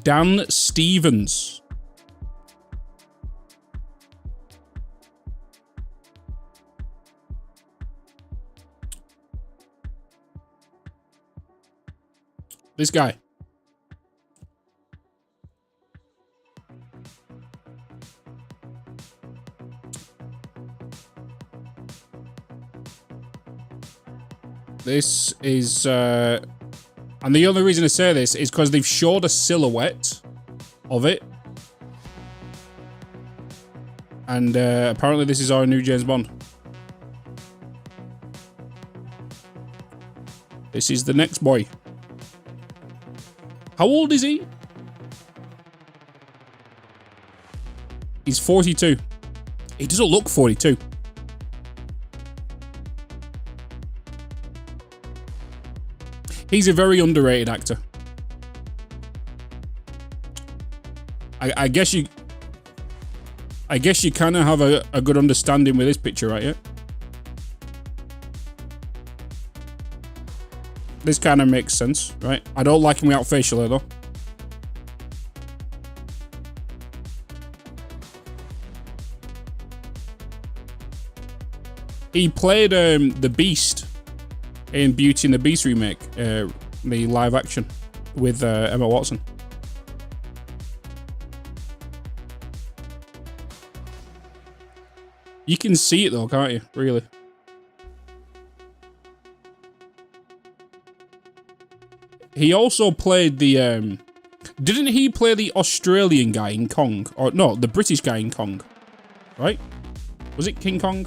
[SPEAKER 5] Dan Stevens. This guy. This is, and the only reason I say this is because they've showed a silhouette of it. And apparently this is our new James Bond. This is the next boy. How old is he? He's 42. He doesn't look 42. He's a very underrated actor. I guess you kind of have a good understanding with this picture, right? Yeah. This kind of makes sense, right? I don't like him without facial hair, though. He played the Beast in Beauty and the Beast remake, the live action with Emma Watson. You can see it though, can't you? Really? He also played the didn't he play the Australian guy in Kong? Or no, the British guy in Kong. Right? Was it King Kong?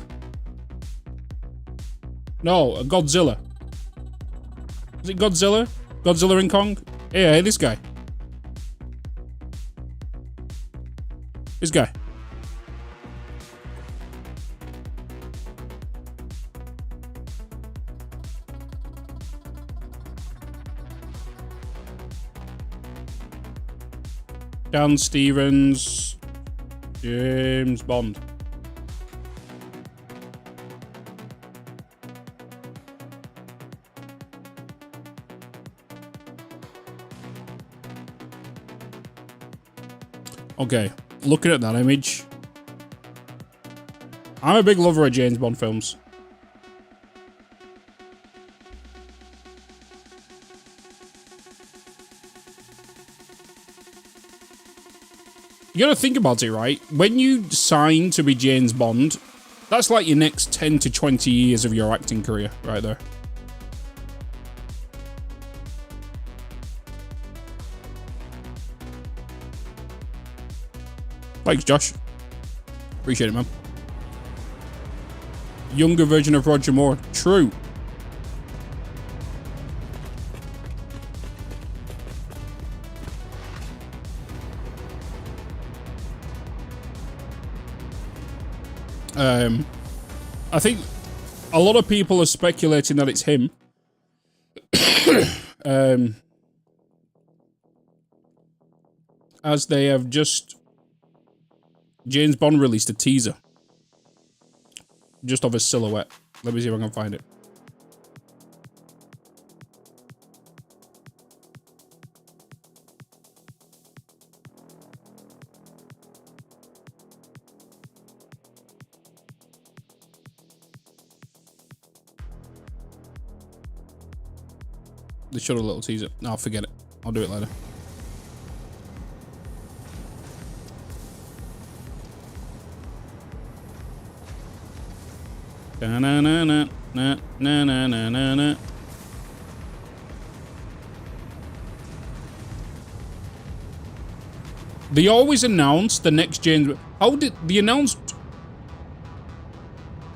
[SPEAKER 5] No, Godzilla. Was it Godzilla? Godzilla in Kong? Hey, this guy. This guy. Dan Stevens, James Bond. Okay, looking at that image, I'm a big lover of James Bond films. You gotta think about it, right? When you sign to be James Bond, that's like your next 10 to 20 years of your acting career, right there. Thanks, Josh. Appreciate it, man. Younger version of Roger Moore. True. I think a lot of people are speculating that it's him. As they have just... James Bond released a teaser. Just of a silhouette. Let me see if I can find it. They showed a little teaser. No, forget it. I'll do it later. Na na na na na na na na na. They always announce the next James. How did they announce?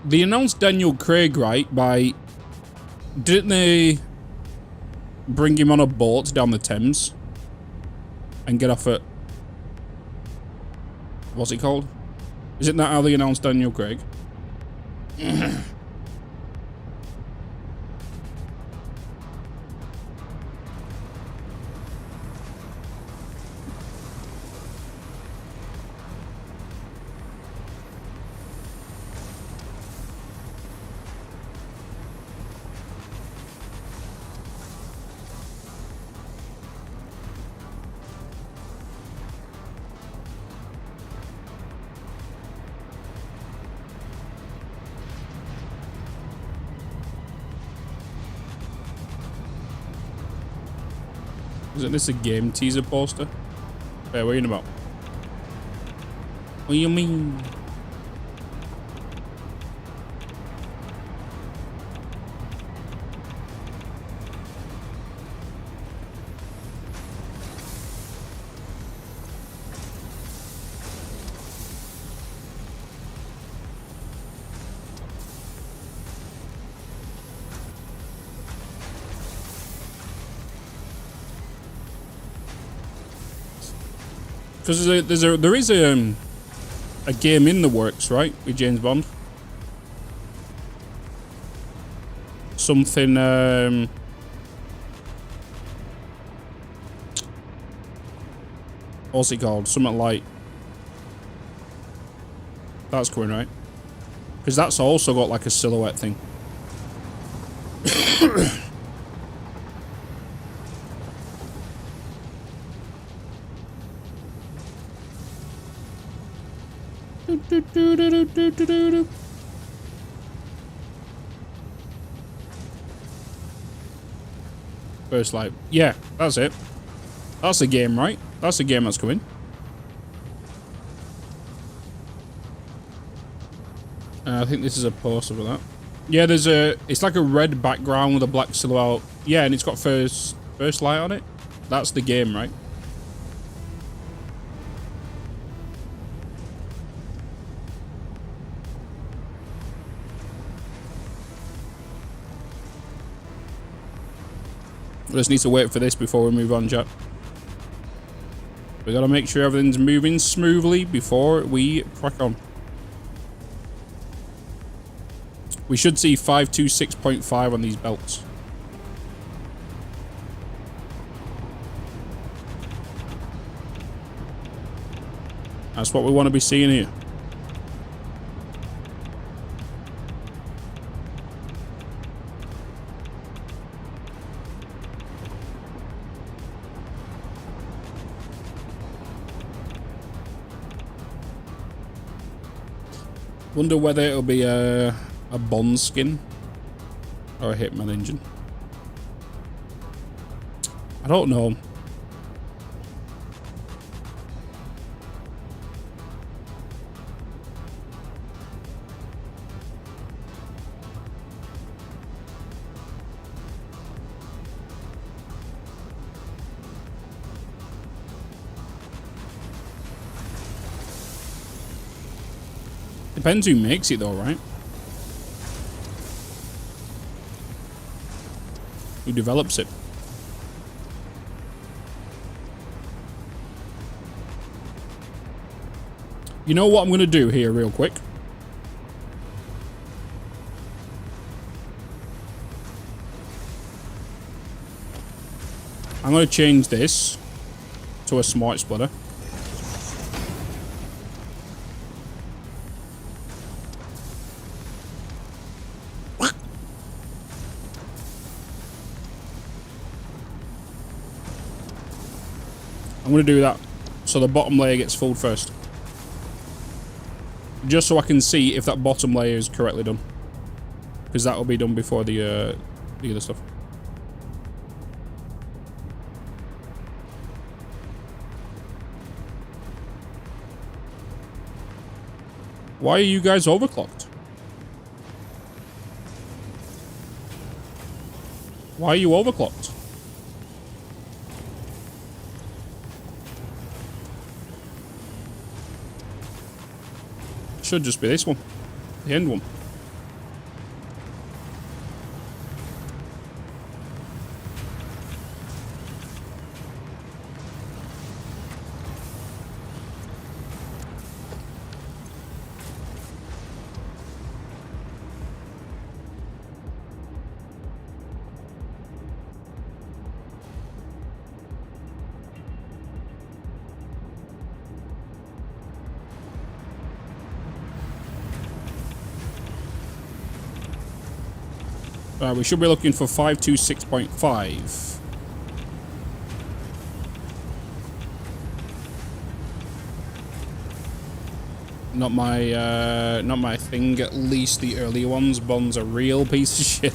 [SPEAKER 5] They announced Daniel Craig, right? By didn't they bring him on a boat down the Thames and get off at what's it called? Isn't that how they announced Daniel Craig? Isn't this a game teaser poster? Hey, what are you about? What do you mean? Because there is a game in the works, right, with James Bond. Something. What's it called? Something like. That's coming, right? Because that's also got like a silhouette thing. First light. Yeah, that's it. That's the game, right? That's the game that's coming. I think this is a poster for that. Yeah, there's a. It's like a red background with a black silhouette. Yeah, and it's got first light on it. That's the game, right? We just need to wait for this before we move on, chat. We gotta make sure everything's moving smoothly before we crack on. We should see 526.5 on these belts. That's what we want to be seeing here. Wonder whether it'll be a Bond skin or a Hitman engine. I don't know. Depends who makes it though, right? Who develops it? You know what I'm going to do here real quick? I'm going to change this to a smart splitter. I'm going to do that so the bottom layer gets filled first. Just so I can see if that bottom layer is correctly done. Because that will be done before the other stuff. Why are you guys overclocked? Why are you overclocked? Should just be this one, the end one. We should be looking for 526.5. Not my thing. At least the earlier ones. Bond's a real piece of shit.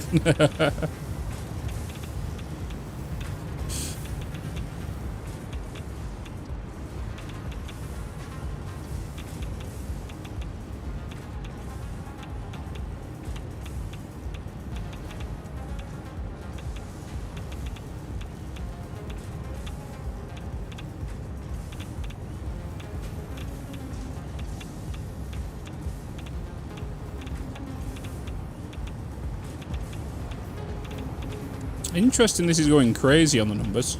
[SPEAKER 5] Interesting, this is going crazy on the numbers.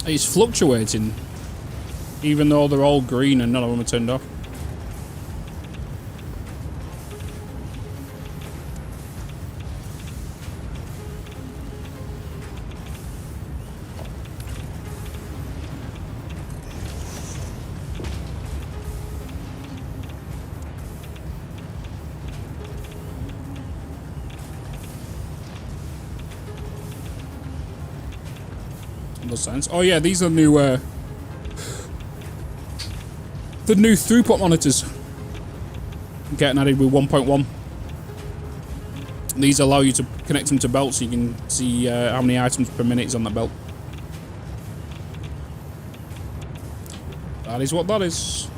[SPEAKER 5] It's fluctuating, even though they're all green and none of them are turned off. Sense. Oh yeah, these are new the new throughput monitors getting added with 1.1. These allow you to connect them to belts so you can see how many items per minute is on that belt. That is what that is.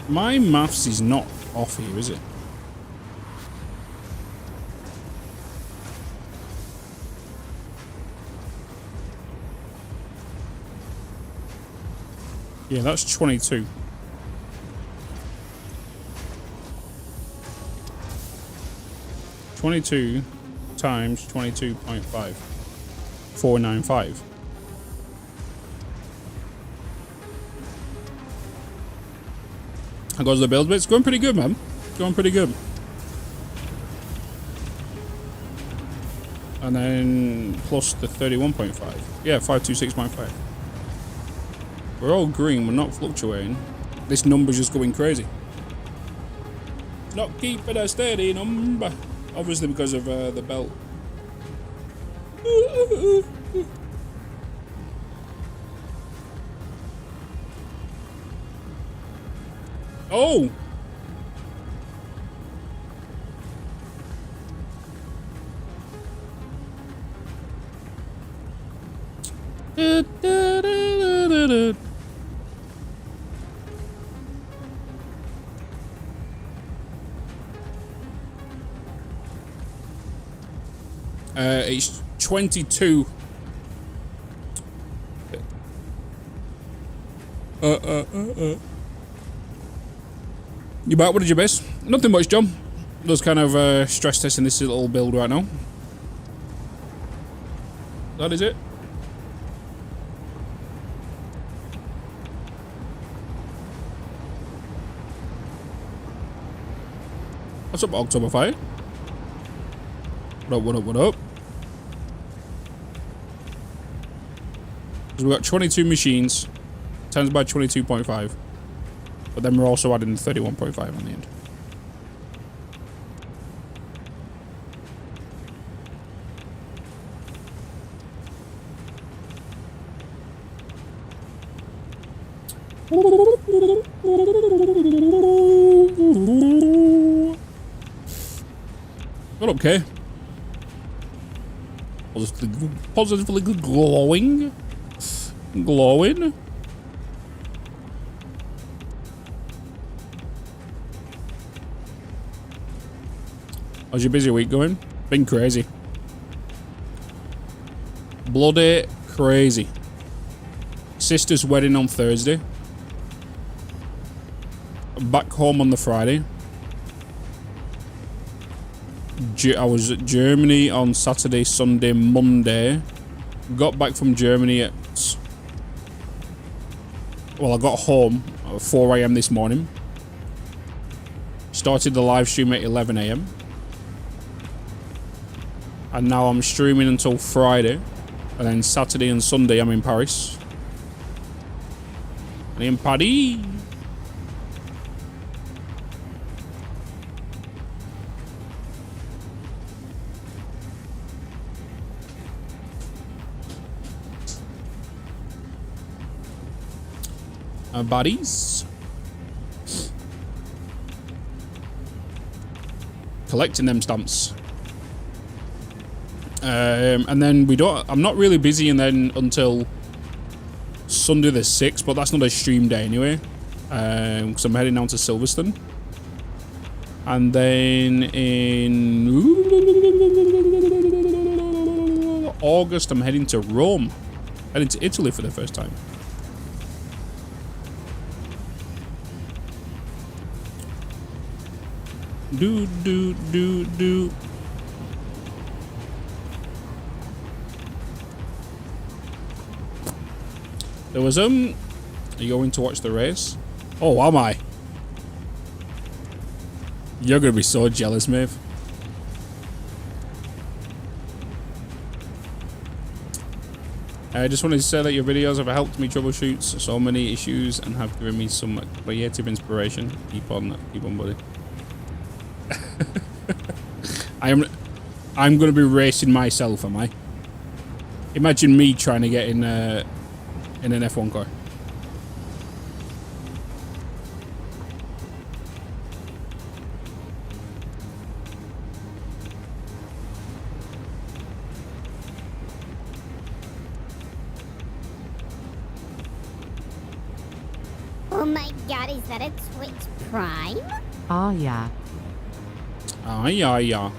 [SPEAKER 5] My maths is not off here, is it? Yeah, that's 22. (22 times 22.5) 495. How goes the build bit? It's going pretty good, man. It's going pretty good. And then plus the 31.5. Yeah, 526.5. We're all green. We're not fluctuating. This number's just going crazy. Not keeping a steady number. Obviously because of the belt. Oh! It's 22. You back? What did you miss? Nothing much, John. Just kind of stress testing this little build right now. That is it. What's up, October Fire? What up, what up, what up? So we've got 22 machines, times by 22.5. But then we're also adding 31.5 on the end. What up, Kay? Positively glowing. Glowing. How's your busy week going? Been crazy. Bloody crazy. Sister's wedding on Thursday. Back home on the Friday. I was at Germany on Saturday, Sunday, Monday. Got back from Germany at... Well, I got home at 4 AM this morning. Started the live stream at 11 AM. And now I'm streaming until Friday. And then Saturday and Sunday I'm in Paris. And in Paris. Bodies. Collecting them stamps. And then I'm not really busy and then until Sunday the 6th, but that's not a stream day anyway. Because I'm heading down to Silverstone. And then in August, I'm heading to Rome. Heading to Italy for the first time. Do. There was are you going to watch the race? Oh, am I? You're gonna be so jealous, Maeve. I just wanted to say that your videos have helped me troubleshoot so many issues and have given me some creative inspiration. Keep on, buddy. I'm gonna be racing myself, am I? Imagine me trying to get in an F1 car.
[SPEAKER 3] Oh my god, is that a Twitch Prime?
[SPEAKER 4] Oh yeah.
[SPEAKER 5] Ah, yeah.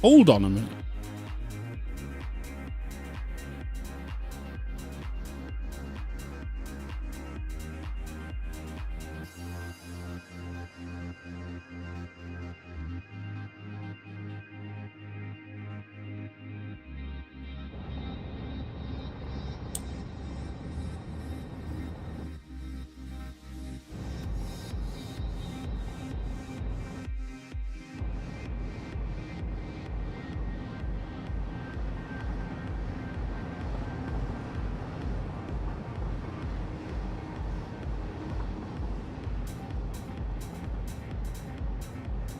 [SPEAKER 5] Hold on a minute.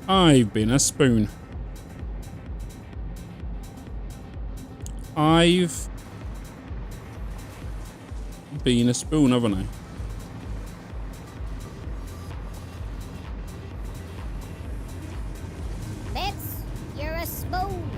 [SPEAKER 5] I've been a spoon. I've been a spoon, haven't I?
[SPEAKER 3] Bitz, you're a spoon.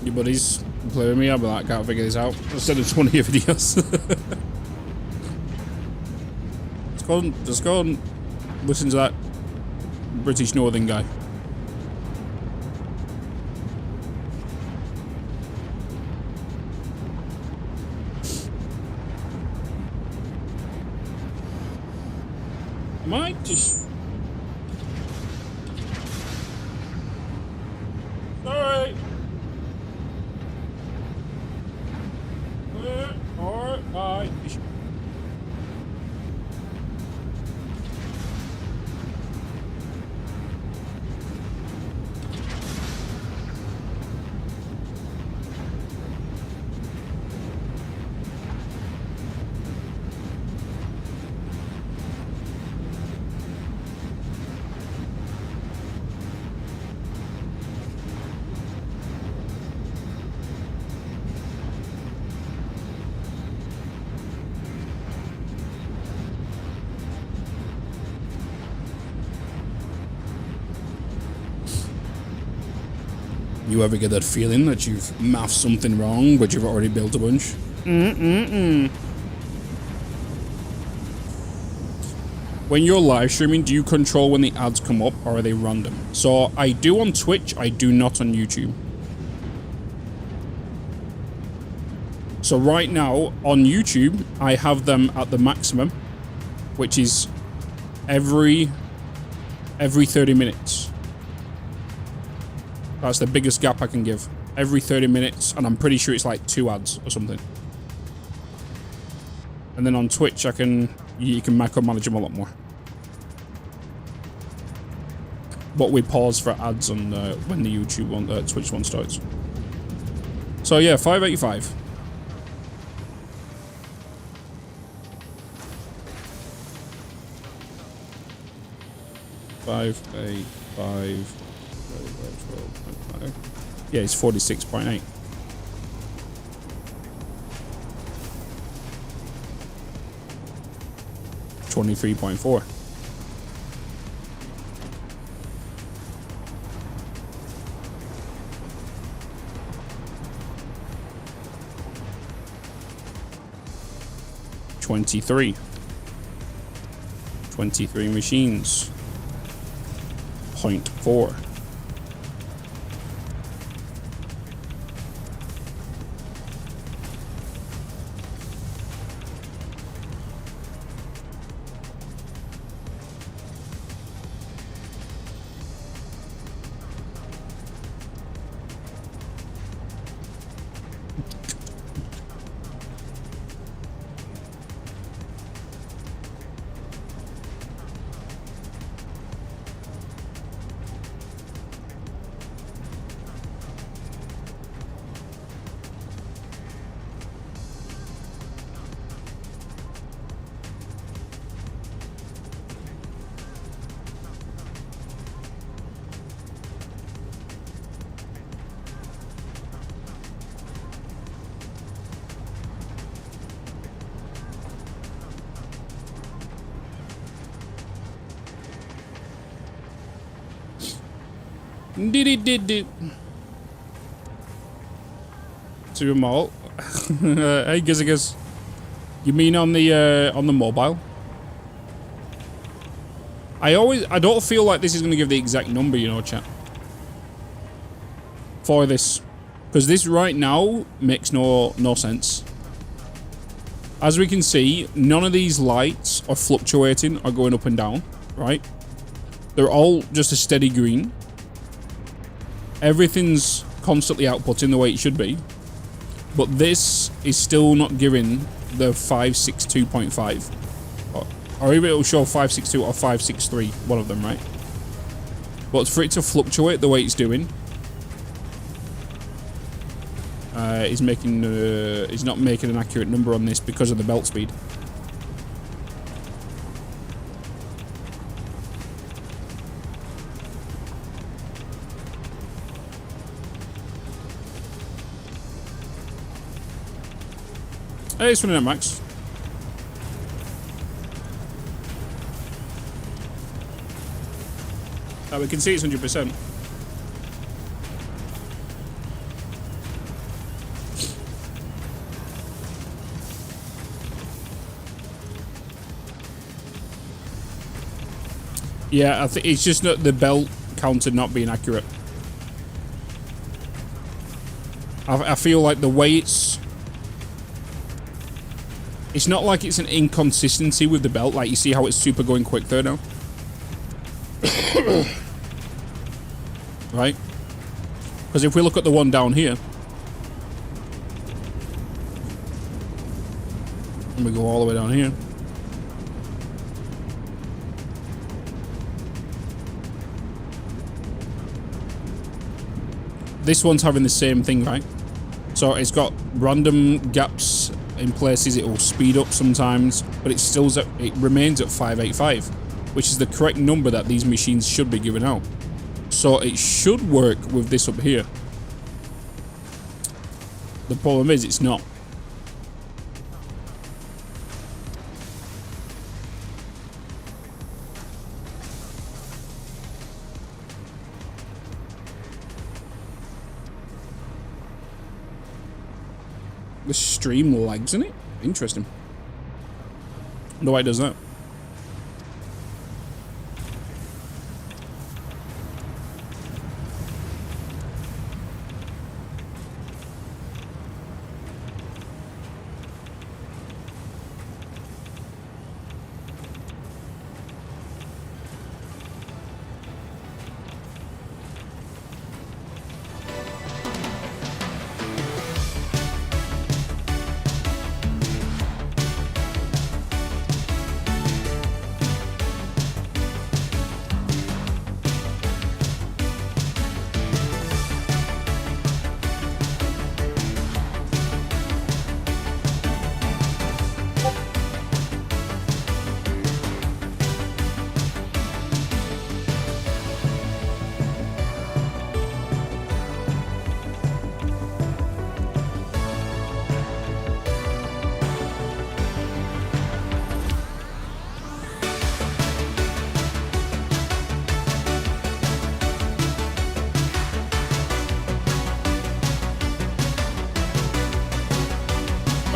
[SPEAKER 5] Your buddies play with me, I'll be like, can't figure this out. Instead of one of your videos. Just go and listen to that British Northern guy. I might just... Sorry. Alright, bye. You ever get that feeling that you've mathed something wrong, but you've already built a bunch? When you're live streaming, do you control when the ads come up, or are they random? So I do on Twitch, I do not on YouTube. So right now on YouTube, I have them at the maximum, which is every 30 minutes. That's the biggest gap I can give. Every 30 minutes, and I'm pretty sure it's like 2 ads or something. And then on Twitch, you can micromanage them a lot more. But we pause for ads on when the YouTube one, Twitch one starts. So yeah, 585. Yeah, it's 46.8. $23.4. $23 machines. 0.4. To them all. Hey, Gizagas. You mean on the mobile? I don't feel like this is going to give the exact number, you know, chat. For this. Because this right now makes no sense. As we can see, none of these lights are fluctuating or going up and down, right? They're all just a steady green. Everything's constantly outputting the way it should be. But this is still not giving the 562.5. Or even it'll show 562 or 563, one of them, right? But for it to fluctuate the way it's doing, is not making an accurate number on this because of the belt speed. Hey, it's running at max. We can see it's 100%. Yeah, I think it's just not the belt counter not being accurate. I feel like the way it's not like it's an inconsistency with the belt. Like, you see how it's super going quick there now? Right? Because if we look at the one down here, and we go all the way down here, this one's having the same thing, right? So it's got random gaps in places. It will speed up sometimes, but it remains at 585, which is the correct number that these machines should be giving out. So it should work with this up here. The problem is it's not. The stream lags in it? Interesting. I wonder why it does that.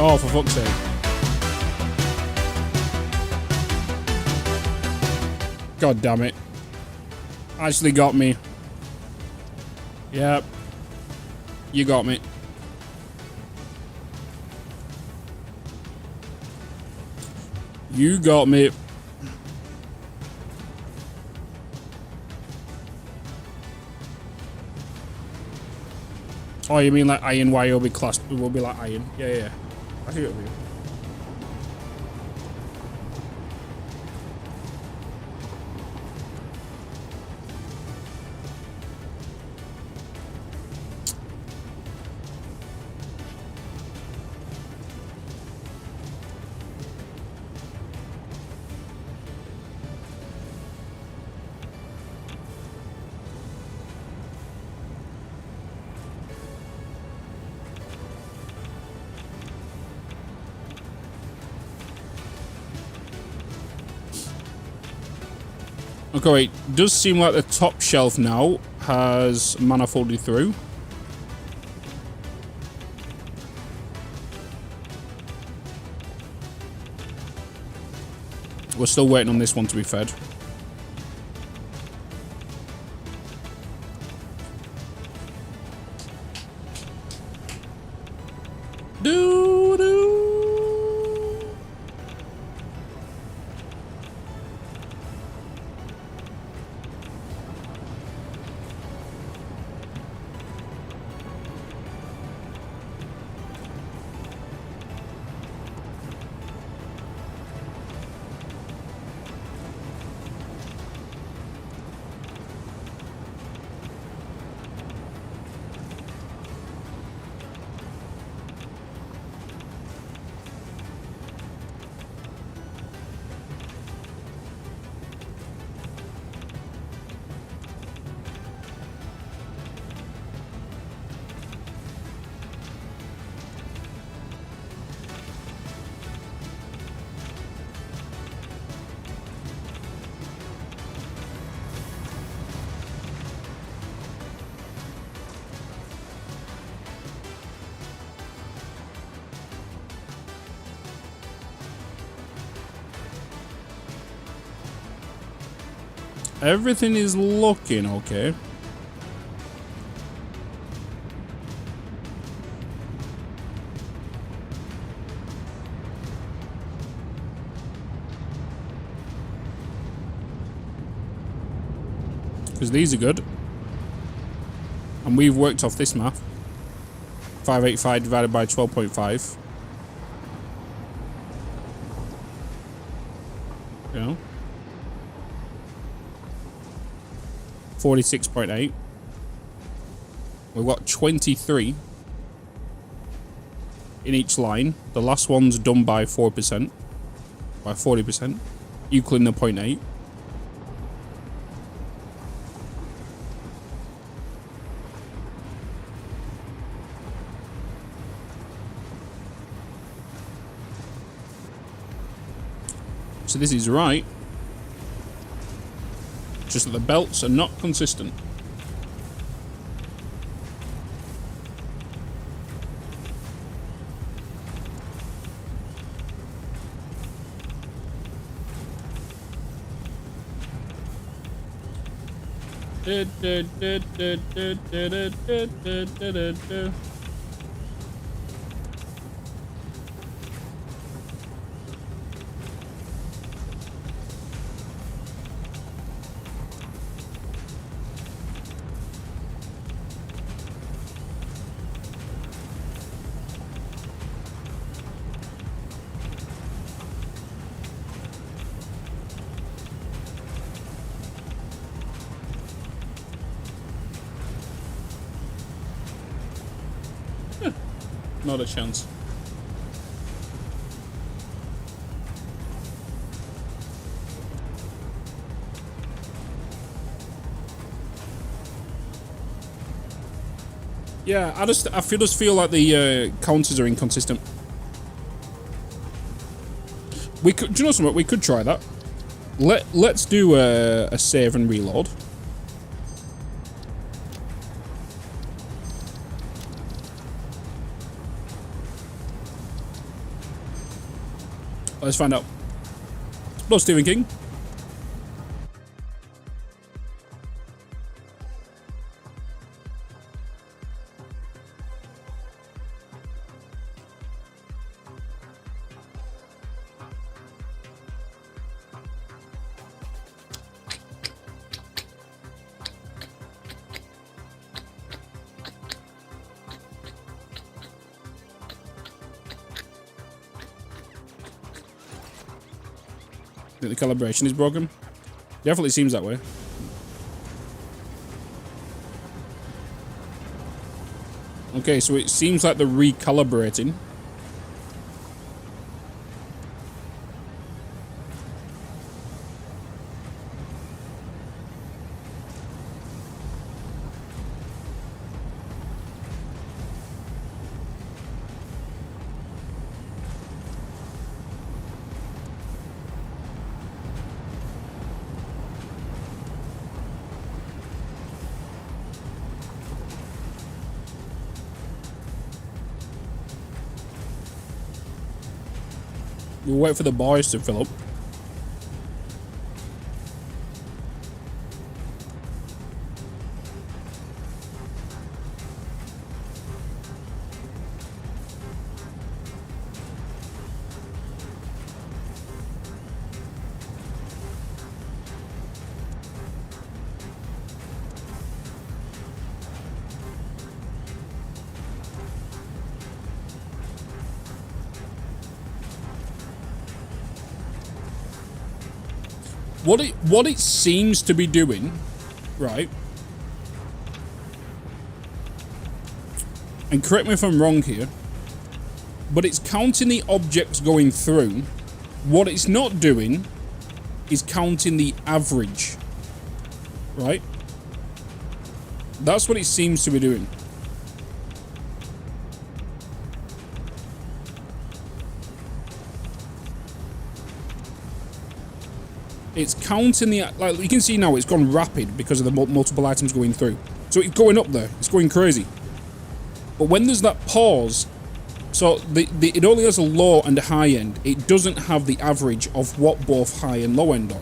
[SPEAKER 5] Oh, for fuck's sake. God damn it. Actually got me. Yep. You got me. You got me. Oh, you mean like Iron Y will be classed? It will be like Iron. Yeah, yeah. I see what you mean. Okay, wait. Does seem like the top shelf now has manifolded through. We're still waiting on this one to be fed. Everything is looking okay. Because these are good. And we've worked off this math. 585 divided by 12.5. You know? 46.8. We've got 23 in each line. The last one's done by 4%, by 40%, equaling the 0.8. So this is right. Just that the belts are not consistent. Not a chance. Yeah, I just feel like the counters are inconsistent. We could, do you know something? We could try that. Let's do a save and reload. Let's find out. Hello, Stephen King. Think the calibration is broken? Definitely seems that way. Okay, so it seems like they're recalibrating. We'll wait for the bars to fill up. What it seems to be doing, right? And correct me if I'm wrong here, but it's counting the objects going through. What it's not doing is counting the average, right? That's what it seems to be doing. It's counting the, like you can see now, it's gone rapid because of the multiple items going through. So it's going up there. It's going crazy. But when there's that pause, so it only has a low and a high end. It doesn't have the average of what both high and low end are.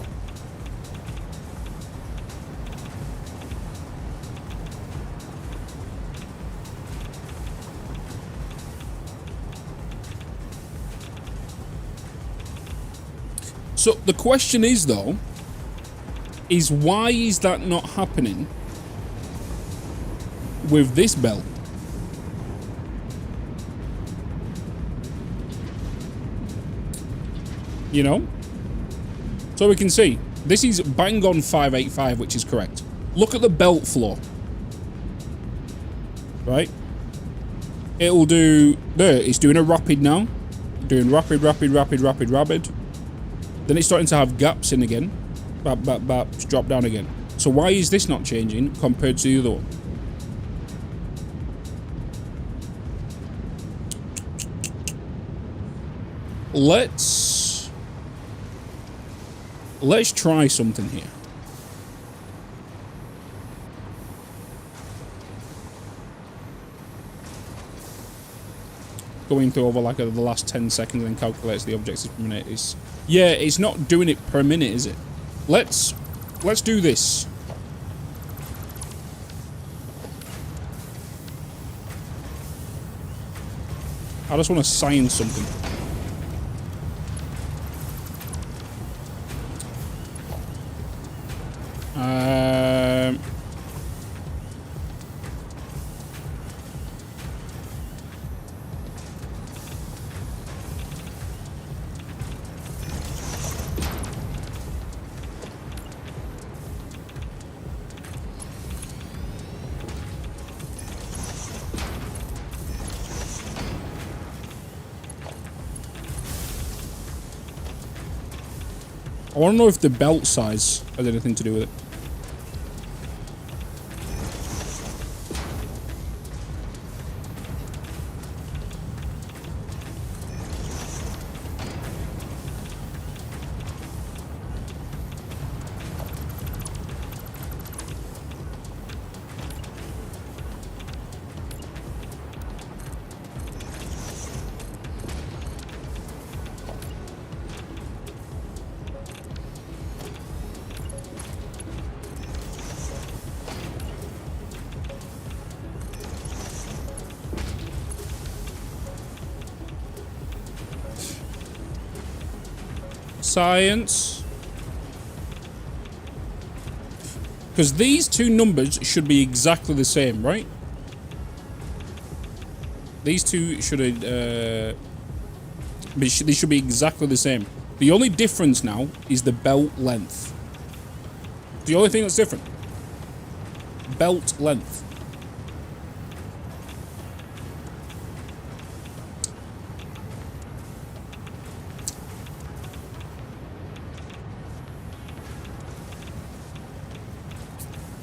[SPEAKER 5] So the question is, though, is why is that not happening with this belt? You know? So we can see, this is bang on 585, which is correct. Look at the belt flow. Right? It'll do, there, it's doing a rapid now. Doing rapid, rapid, rapid, rapid, rapid. Then it's starting to have gaps in again. Bap, bap, bap, drop down again. So why is this not changing compared to the other one? Let's try something here. Going through over like the last 10 seconds and calculates the objects per minute is, yeah, it's not doing it per minute, is it? Let's do this. I just want to sign something. I want to know if the belt size has anything to do with it. Science. Because these two numbers should be exactly the same, right? These two should they should be exactly the same. The only difference now is the belt length. The only thing that's different. Belt length.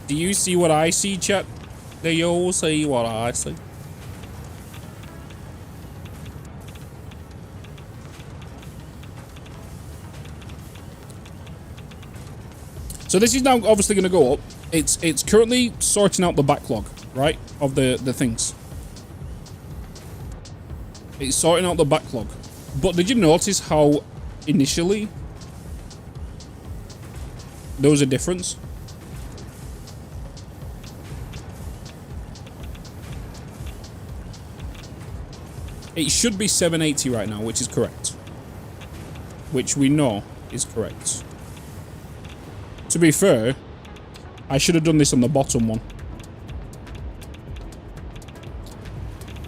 [SPEAKER 5] Do you see what I see, chat? Do you all see what I see? So this is now obviously going to go up. It's currently sorting out the backlog, right, of the things. It's sorting out the backlog. But did you notice how initially there was a difference? It should be 780 right now, which is correct. Which we know is correct. To be fair, I should have done this on the bottom one.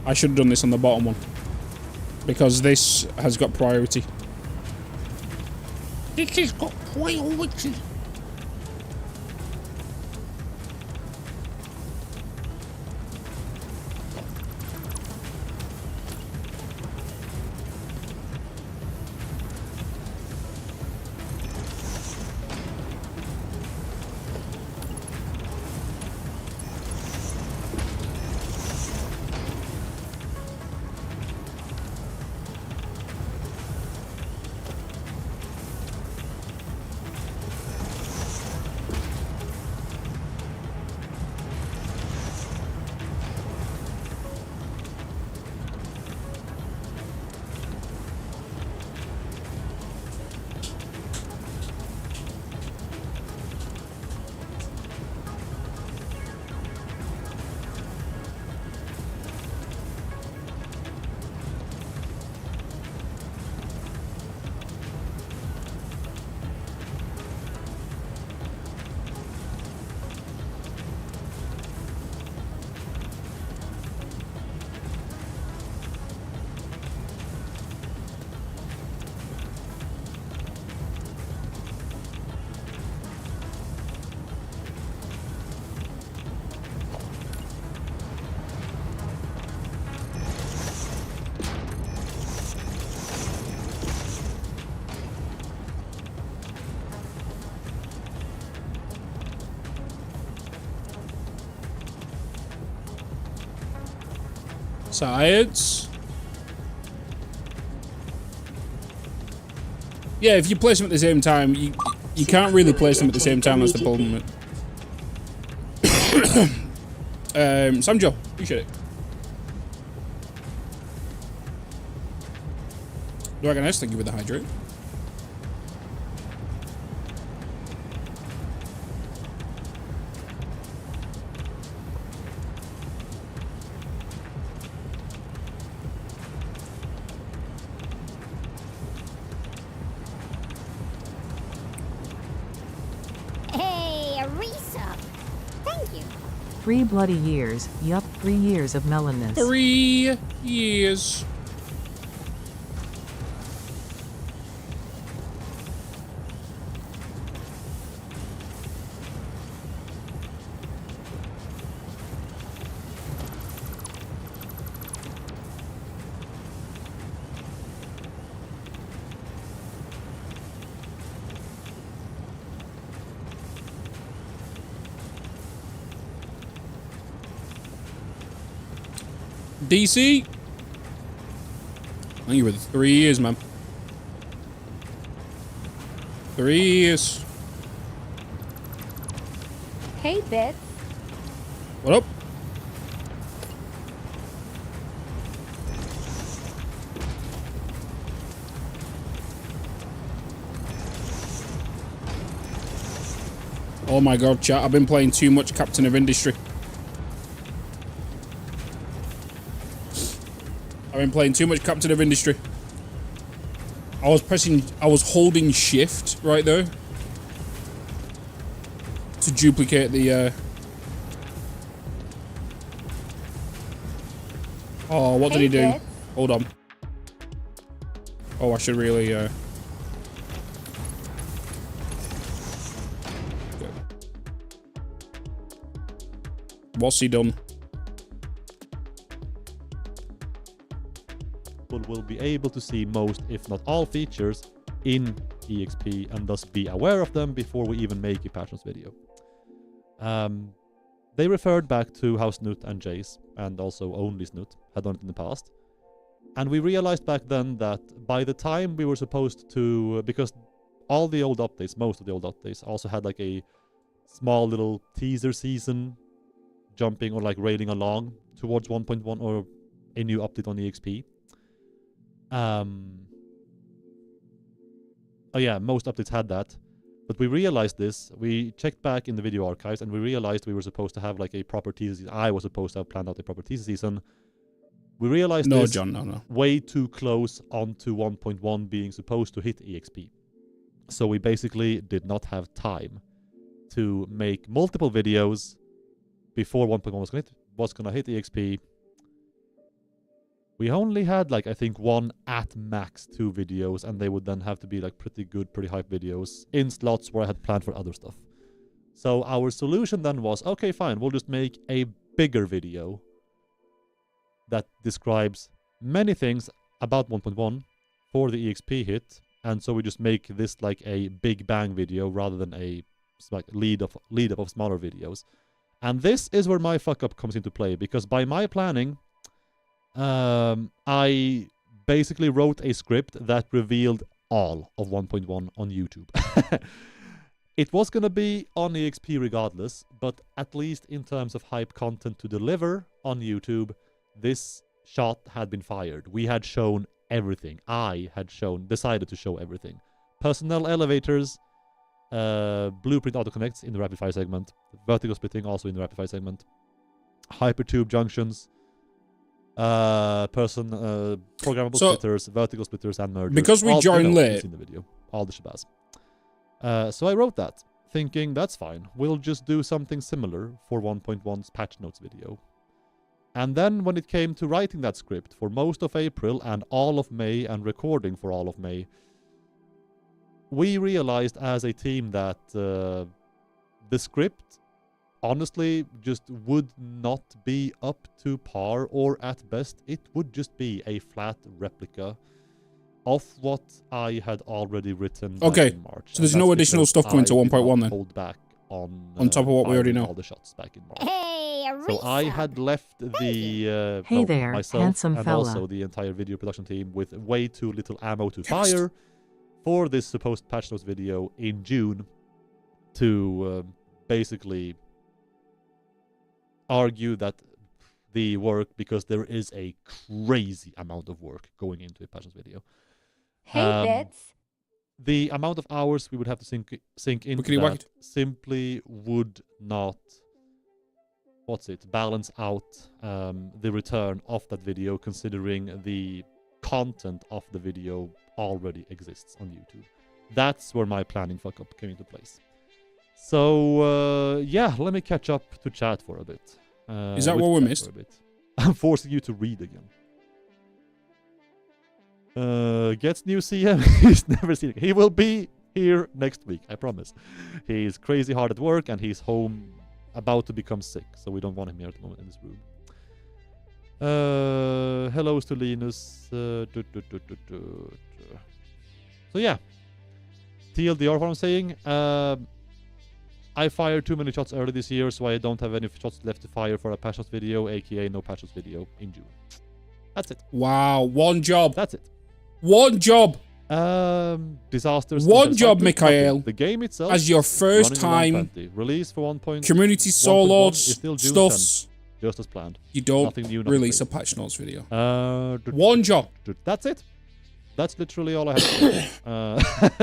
[SPEAKER 5] I should have done this on the bottom one. Because this has got priority. This has got priority. Science. Yeah, if you place them at the same time, you can't really place them at the same time. That's the problem. Samjo, appreciate it. Dragon S, thank you with the hydrate.
[SPEAKER 3] Hey, a resub. Thank you.
[SPEAKER 4] 3 bloody years. Yup, 3 years of melonness.
[SPEAKER 5] 3 years. DC. I think you were 3 years, man. 3 years.
[SPEAKER 2] Hey, Bitz.
[SPEAKER 5] What up? Oh my god, chat. I've been playing too much Captain of Industry. I've been playing too much Captain of Industry. I was holding shift right there to duplicate the, Oh, what did he do?
[SPEAKER 2] Bitz.
[SPEAKER 5] Hold on. Oh, I should really, Good. What's he done?
[SPEAKER 12] Will be able to see most, if not all, features in EXP and thus be aware of them before we even make a patch notes video. They referred back to how Snoot and Jace, and also only Snoot, had done it in the past. And we realized back then that by the time we were supposed to, because all the old updates, most of the old updates, also had like a small little teaser season jumping or like railing along towards 1.1 or a new update on EXP. Oh yeah, most updates had that. But we realized this, we checked back in the video archives and we realized we were supposed to have like a proper teaser season. I was supposed to have planned out a proper teaser season. We realized
[SPEAKER 5] no,
[SPEAKER 12] this
[SPEAKER 5] John, no.
[SPEAKER 12] way too close onto 1.1 being supposed to hit EXP. So we basically did not have time to make multiple videos before 1.1 was gonna hit EXP. We only had like, I think, one at max 2 videos, and they would then have to be like pretty good, pretty hype videos in slots where I had planned for other stuff. So our solution then was, okay, fine, we'll just make a bigger video that describes many things about 1.1 for the EXP hit, and so we just make this like a big bang video rather than a like lead up of smaller videos. And this is where my fuck up comes into play, because by my planning, I basically wrote a script that revealed all of 1.1 on YouTube. It was gonna be on EXP regardless, but at least in terms of hype content to deliver on YouTube, this shot had been fired. We had shown everything. I had decided to show everything. Personnel elevators, blueprint autoconnects in the rapid fire segment, vertical splitting also in the rapid fire segment, hypertube junctions, programmable splitters, vertical splitters, and mergers.
[SPEAKER 5] Because we joined late
[SPEAKER 12] in the video, all the shabazz. So I wrote that, thinking that's fine. We'll just do something similar for 1.1's patch notes video. And then when it came to writing that script for most of April and all of May and recording for all of May, we realized as a team that the script honestly just would not be up to par, or at best it would just be a flat replica of what I had already written back in March.
[SPEAKER 5] So there's no additional stuff coming to 1.1 then?
[SPEAKER 12] Hold back on
[SPEAKER 5] top of what we already know.
[SPEAKER 12] All the shots back in March.
[SPEAKER 3] Hey,
[SPEAKER 12] so I had left the
[SPEAKER 4] hey there,
[SPEAKER 12] myself
[SPEAKER 4] handsome
[SPEAKER 12] and
[SPEAKER 4] fella.
[SPEAKER 12] also the entire video production team with way too little ammo to fire for this supposed patch notes video in June to basically argue that the work, because there is a crazy amount of work going into a patch notes video.
[SPEAKER 2] Hey, Bitz.
[SPEAKER 12] The amount of hours we would have to sink into that simply would not, balance out the return of that video, considering the content of the video already exists on YouTube. That's where my planning fuck up came into place. So, yeah, let me catch up to chat for a bit.
[SPEAKER 5] Is that what we missed?
[SPEAKER 12] I'm forcing you to read again. Gets new CM. He's never seen it. He will be here next week, I promise. He's crazy hard at work and he's home about to become sick, so we don't want him here at the moment in this room. Hello to Linus. So yeah, TLDR, what I'm saying. I fired too many shots early this year, so I don't have any shots left to fire for a patch notes video, aka no patch notes video in June. That's it.
[SPEAKER 5] Wow, one job.
[SPEAKER 12] That's it.
[SPEAKER 5] One job.
[SPEAKER 12] Disasters.
[SPEAKER 5] One job, Mikhail.
[SPEAKER 12] The game itself
[SPEAKER 5] as your first time
[SPEAKER 12] release for 1.
[SPEAKER 5] community soloed stuffs.
[SPEAKER 12] Just as planned.
[SPEAKER 5] You don't
[SPEAKER 12] nothing new,
[SPEAKER 5] release a patch notes video.
[SPEAKER 12] One
[SPEAKER 5] job.
[SPEAKER 12] That's it. That's literally all I have to say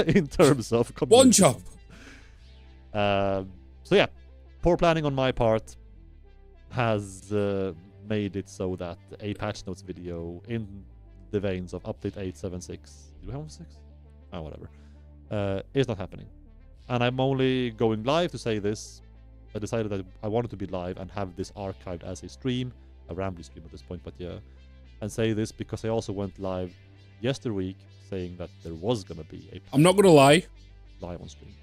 [SPEAKER 12] in terms of community.
[SPEAKER 5] One job.
[SPEAKER 12] So yeah, poor planning on my part has made it so that a patch notes video in the veins of update 8.7.6. Do we have 6? whatever. It's not happening. And I'm only going live to say this. I decided that I wanted to be live and have this archived as a stream, a rambly stream at this point, but yeah. And say this because I also went live yesterday saying that there was going to be a...
[SPEAKER 5] I'm not going to lie.
[SPEAKER 12] Live on stream.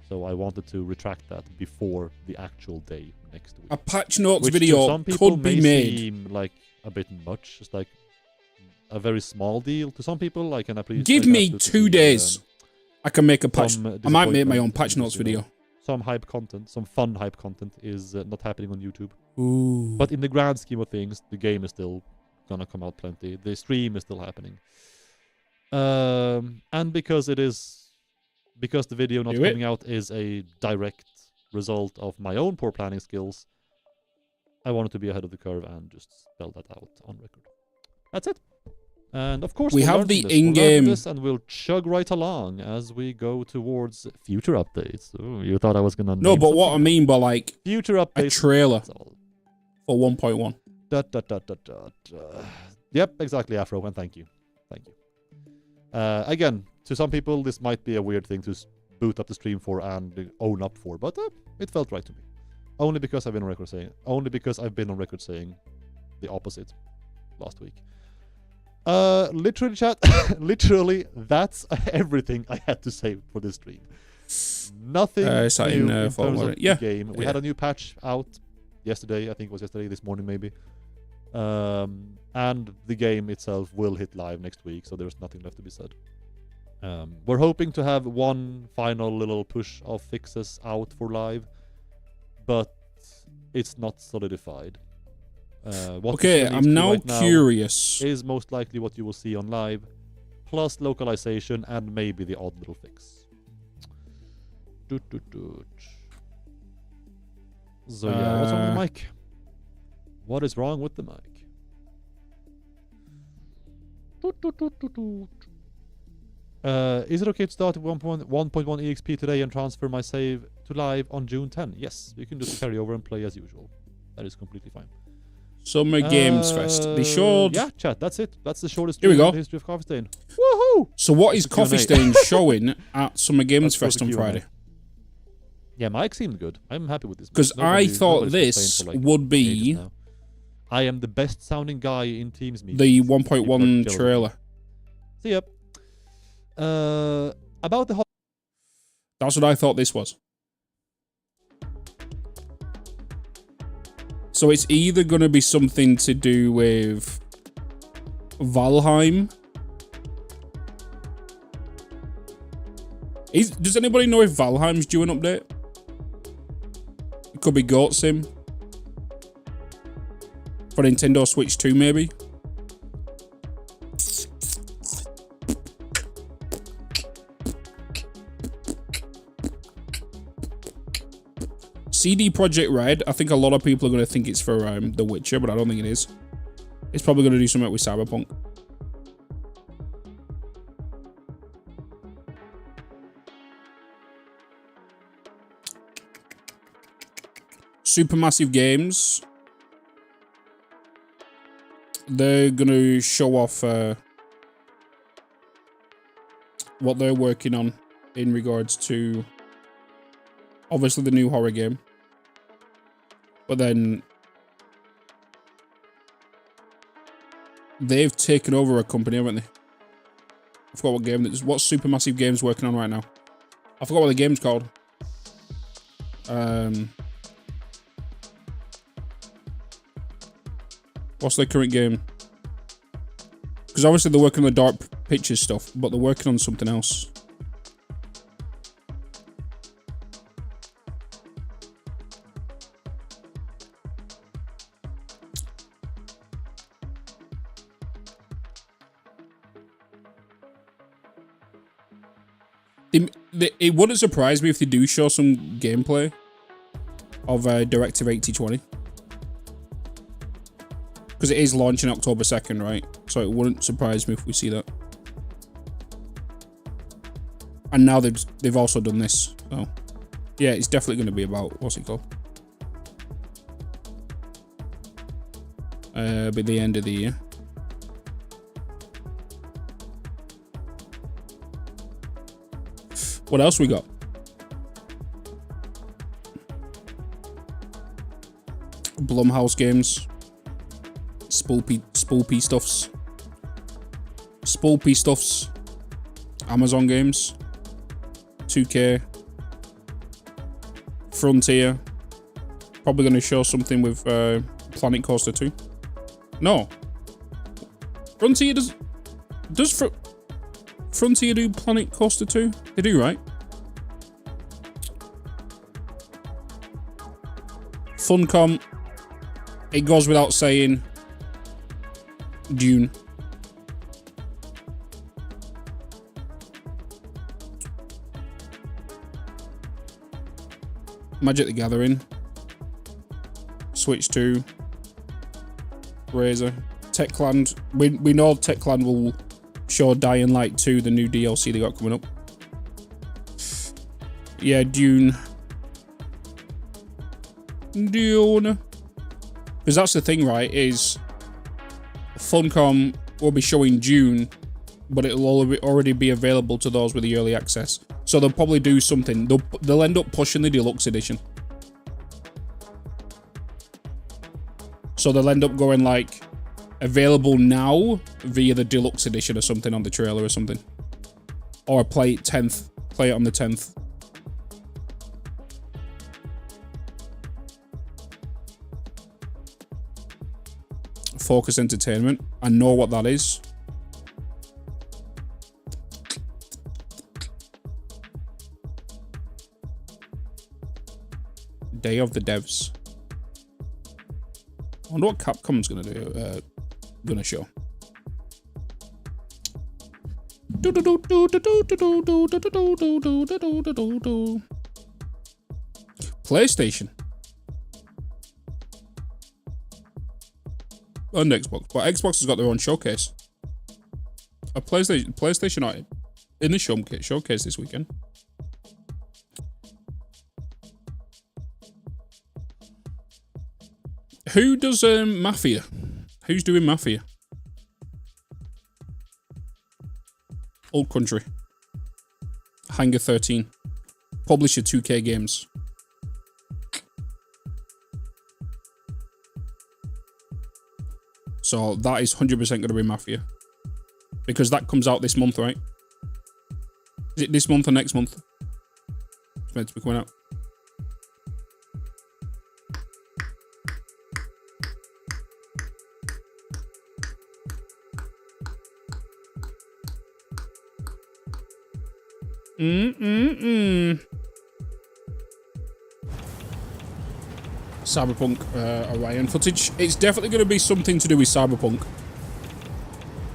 [SPEAKER 12] So I wanted to retract that before the actual day next week.
[SPEAKER 5] A patch notes
[SPEAKER 12] Which
[SPEAKER 5] video
[SPEAKER 12] to some people
[SPEAKER 5] could be
[SPEAKER 12] may
[SPEAKER 5] made.
[SPEAKER 12] Seem like a bit much. It's like a very small deal. To some people, like, and I please...
[SPEAKER 5] Give me 2 days. I can make a patch. I might make my own patch notes video.
[SPEAKER 12] Some hype content, some fun hype content is not happening on YouTube.
[SPEAKER 5] Ooh.
[SPEAKER 12] But in the grand scheme of things, the game is still gonna come out plenty. The stream is still happening. And because the video not coming out is a direct result of my own poor planning skills, I wanted to be ahead of the curve and just spell that out on record. That's it. And of course,
[SPEAKER 5] we have the in-game,
[SPEAKER 12] and we'll chug right along as we go towards future updates. Ooh, you thought I was gonna?
[SPEAKER 5] No, but what I mean by like
[SPEAKER 12] future updates,
[SPEAKER 5] a trailer for 1.1.
[SPEAKER 12] Yep, exactly, Afro, and thank you. Again, to some people, this might be a weird thing to boot up the stream for and own up for, but it felt right to me. Only because I've been on record saying the opposite last week. Literally, chat. Literally, that's everything I had to say for this stream. Nothing new in terms of the game. We had a new patch out yesterday. I think it was yesterday, this morning maybe. And the game itself will hit live next week, so there's nothing left to be said. We're hoping to have one final little push of fixes out for live, but it's not solidified.
[SPEAKER 5] Okay, I'm now curious.
[SPEAKER 12] Is most likely what you will see on live, plus localization and maybe the odd little fix. So yeah, what's wrong with the mic? What is wrong with the mic? Is it okay to start 1.1 EXP today and transfer my save to live on June 10? Yes, you can just carry over and play as usual. That is completely fine.
[SPEAKER 5] Summer Games Fest. They showed...
[SPEAKER 12] Yeah, chat, that's it. That's the shortest
[SPEAKER 5] Here we go.
[SPEAKER 12] in the history of Coffee Stain. Woohoo!
[SPEAKER 5] So what is Coffee Stain showing at Summer Games Fest on Friday?
[SPEAKER 12] Yeah, Mike seemed good. I'm happy with this.
[SPEAKER 5] Because I thought this would be...
[SPEAKER 12] I am the best sounding guy in Teams meetings.
[SPEAKER 5] The 1.1 trailer.
[SPEAKER 12] See ya. About the...
[SPEAKER 5] That's what I thought this was. So it's either going to be something to do with Valheim. Does anybody know if Valheim's due an update? It could be Goat Sim. For Nintendo Switch 2, maybe. CD Projekt Red, I think a lot of people are going to think it's for The Witcher, but I don't think it is. It's probably going to do something with Cyberpunk. Supermassive Games. They're going to show off what they're working on in regards to obviously the new horror game. But then they've taken over a company, haven't they? I forgot what game what Supermassive Games working on right now. I forgot what the game's called. What's their current game? Because obviously they're working on the Dark Pictures stuff, but they're working on something else. It wouldn't surprise me if they do show some gameplay of Directive 8020. Because it is launching October 2nd, right? So it wouldn't surprise me if we see that. And now they've also done this. So yeah, it's definitely going to be about, what's it called? By the end of the year. What else we got? Blumhouse games. Spoolpy stuffs. Spoolpy stuffs. Amazon games. 2K. Frontier. Probably going to show something with Planet Coaster 2. No. Frontier does Frontier do Planet Coaster 2? They do, right? Funcom. It goes without saying. Dune. Magic the Gathering. Switch 2. Razer. Techland. We know Techland will show Dying Light 2, the new DLC they got coming up. Yeah, Dune. Dune. Because that's the thing, right, is Funcom will be showing Dune, but it'll already be available to those with the early access. So they'll probably do something. They'll end up pushing the deluxe edition. So they'll end up going like available now via the deluxe edition or something on the trailer or something. Or play it on the 10th. Focus Entertainment. I know what that is. Day of the Devs. I wonder what Capcom's gonna show. PlayStation. And Xbox, but Xbox has got their own showcase. A PlayStation are in the showcase this weekend. Who does Mafia? Who's doing Mafia? Old Country. Hangar 13. Publisher 2K Games. So that is 100% going to be Mafia. Because that comes out this month, right? Is it this month or next month? It's meant to be coming out. Cyberpunk Orion footage. It's definitely going to be something to do with Cyberpunk,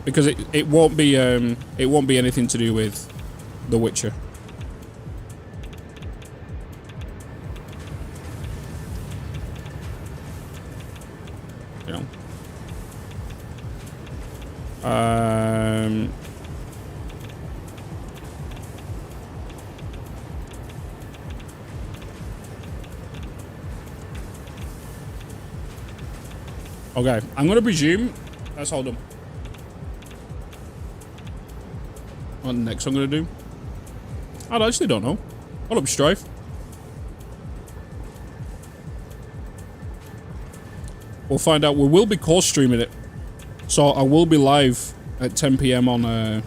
[SPEAKER 5] because it won't be anything to do with The Witcher. You know. Okay, I'm gonna presume. Let's hold them. What next I'm gonna do? I actually don't know. Hold up, Strife. We'll find out. We will be course streaming it, so I will be live at 10 PM on.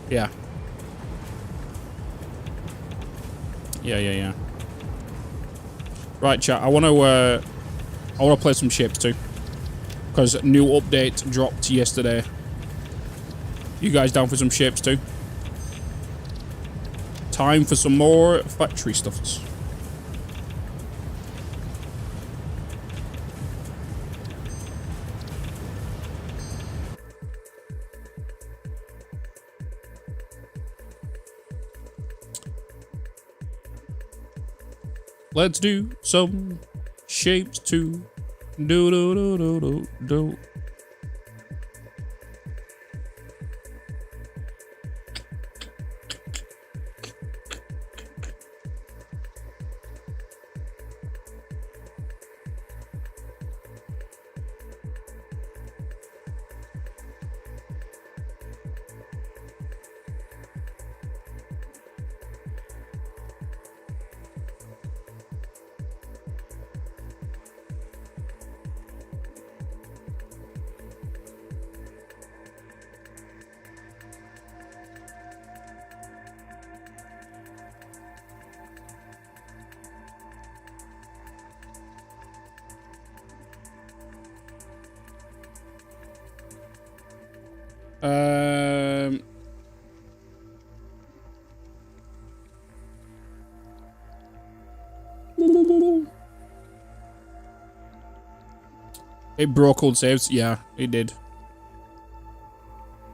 [SPEAKER 5] Yeah. Right, chat. I want to play some ships too, because new update dropped yesterday. You guys down for some ships too? Time for some more factory stuffs. Let's do some shapes too. Do. It broke old saves. Yeah, it did.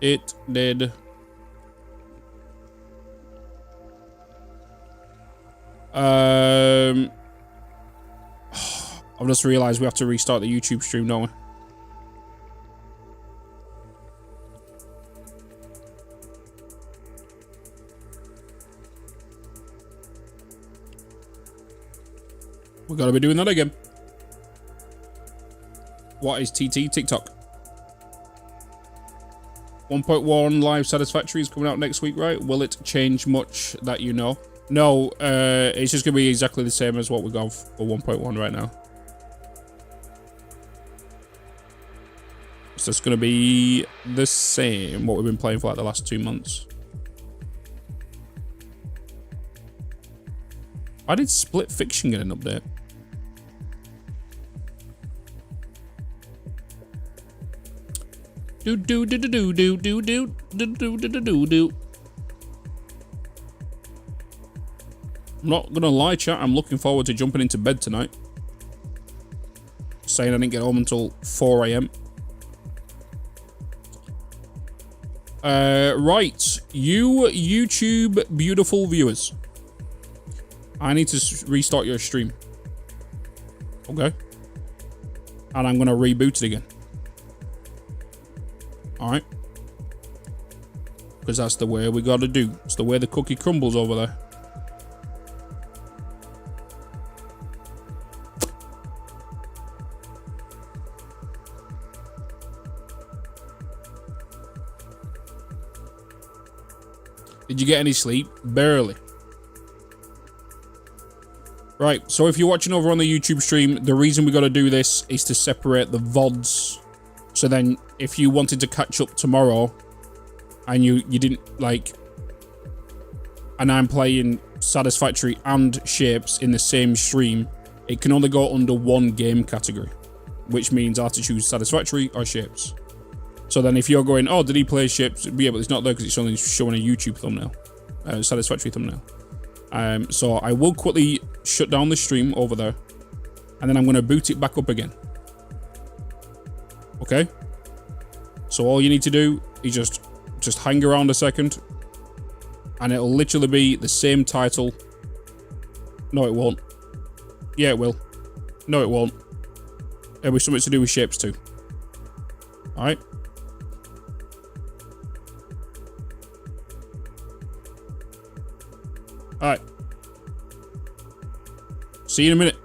[SPEAKER 5] It did. I've just realized we have to restart the YouTube stream, don't we? We gotta be doing that again. What is TT? TikTok. 1.1 live Satisfactory is coming out next week, right? Will it change much that you know? No, it's just gonna be exactly the same as what we got for 1.1 right now. It's just gonna be the same, what we've been playing for like the last 2 months. Why did Split Fiction get an update? Do do do do do do do do do do do do do. I'm not gonna lie, chat. I'm looking forward to jumping into bed tonight. Saying I didn't get home until 4 AM. Right, you YouTube beautiful viewers. I need to restart your stream. Okay. And I'm gonna reboot it again. Alright. Because that's the way we gotta do. It's the way the cookie crumbles over there. Did you get any sleep? Barely. Right, so if you're watching over on the YouTube stream, the reason we gotta do this is to separate the VODs. So then, if you wanted to catch up tomorrow, and you didn't, like, and I'm playing Satisfactory and Shapes in the same stream, it can only go under one game category, which means I have to choose Satisfactory or Shapes. So then if you're going, oh, did he play Shapes? Yeah, but it's not there because it's only showing a YouTube thumbnail, Satisfactory thumbnail. So I will quickly shut down the stream over there, and then I'm going to boot it back up again. Okay? So all you need to do is just hang around a second, and it'll literally be the same title. No, it won't. Yeah, it will. No, it won't. It'll be something to do with Shapes too. Alright? Alright. See you in a minute.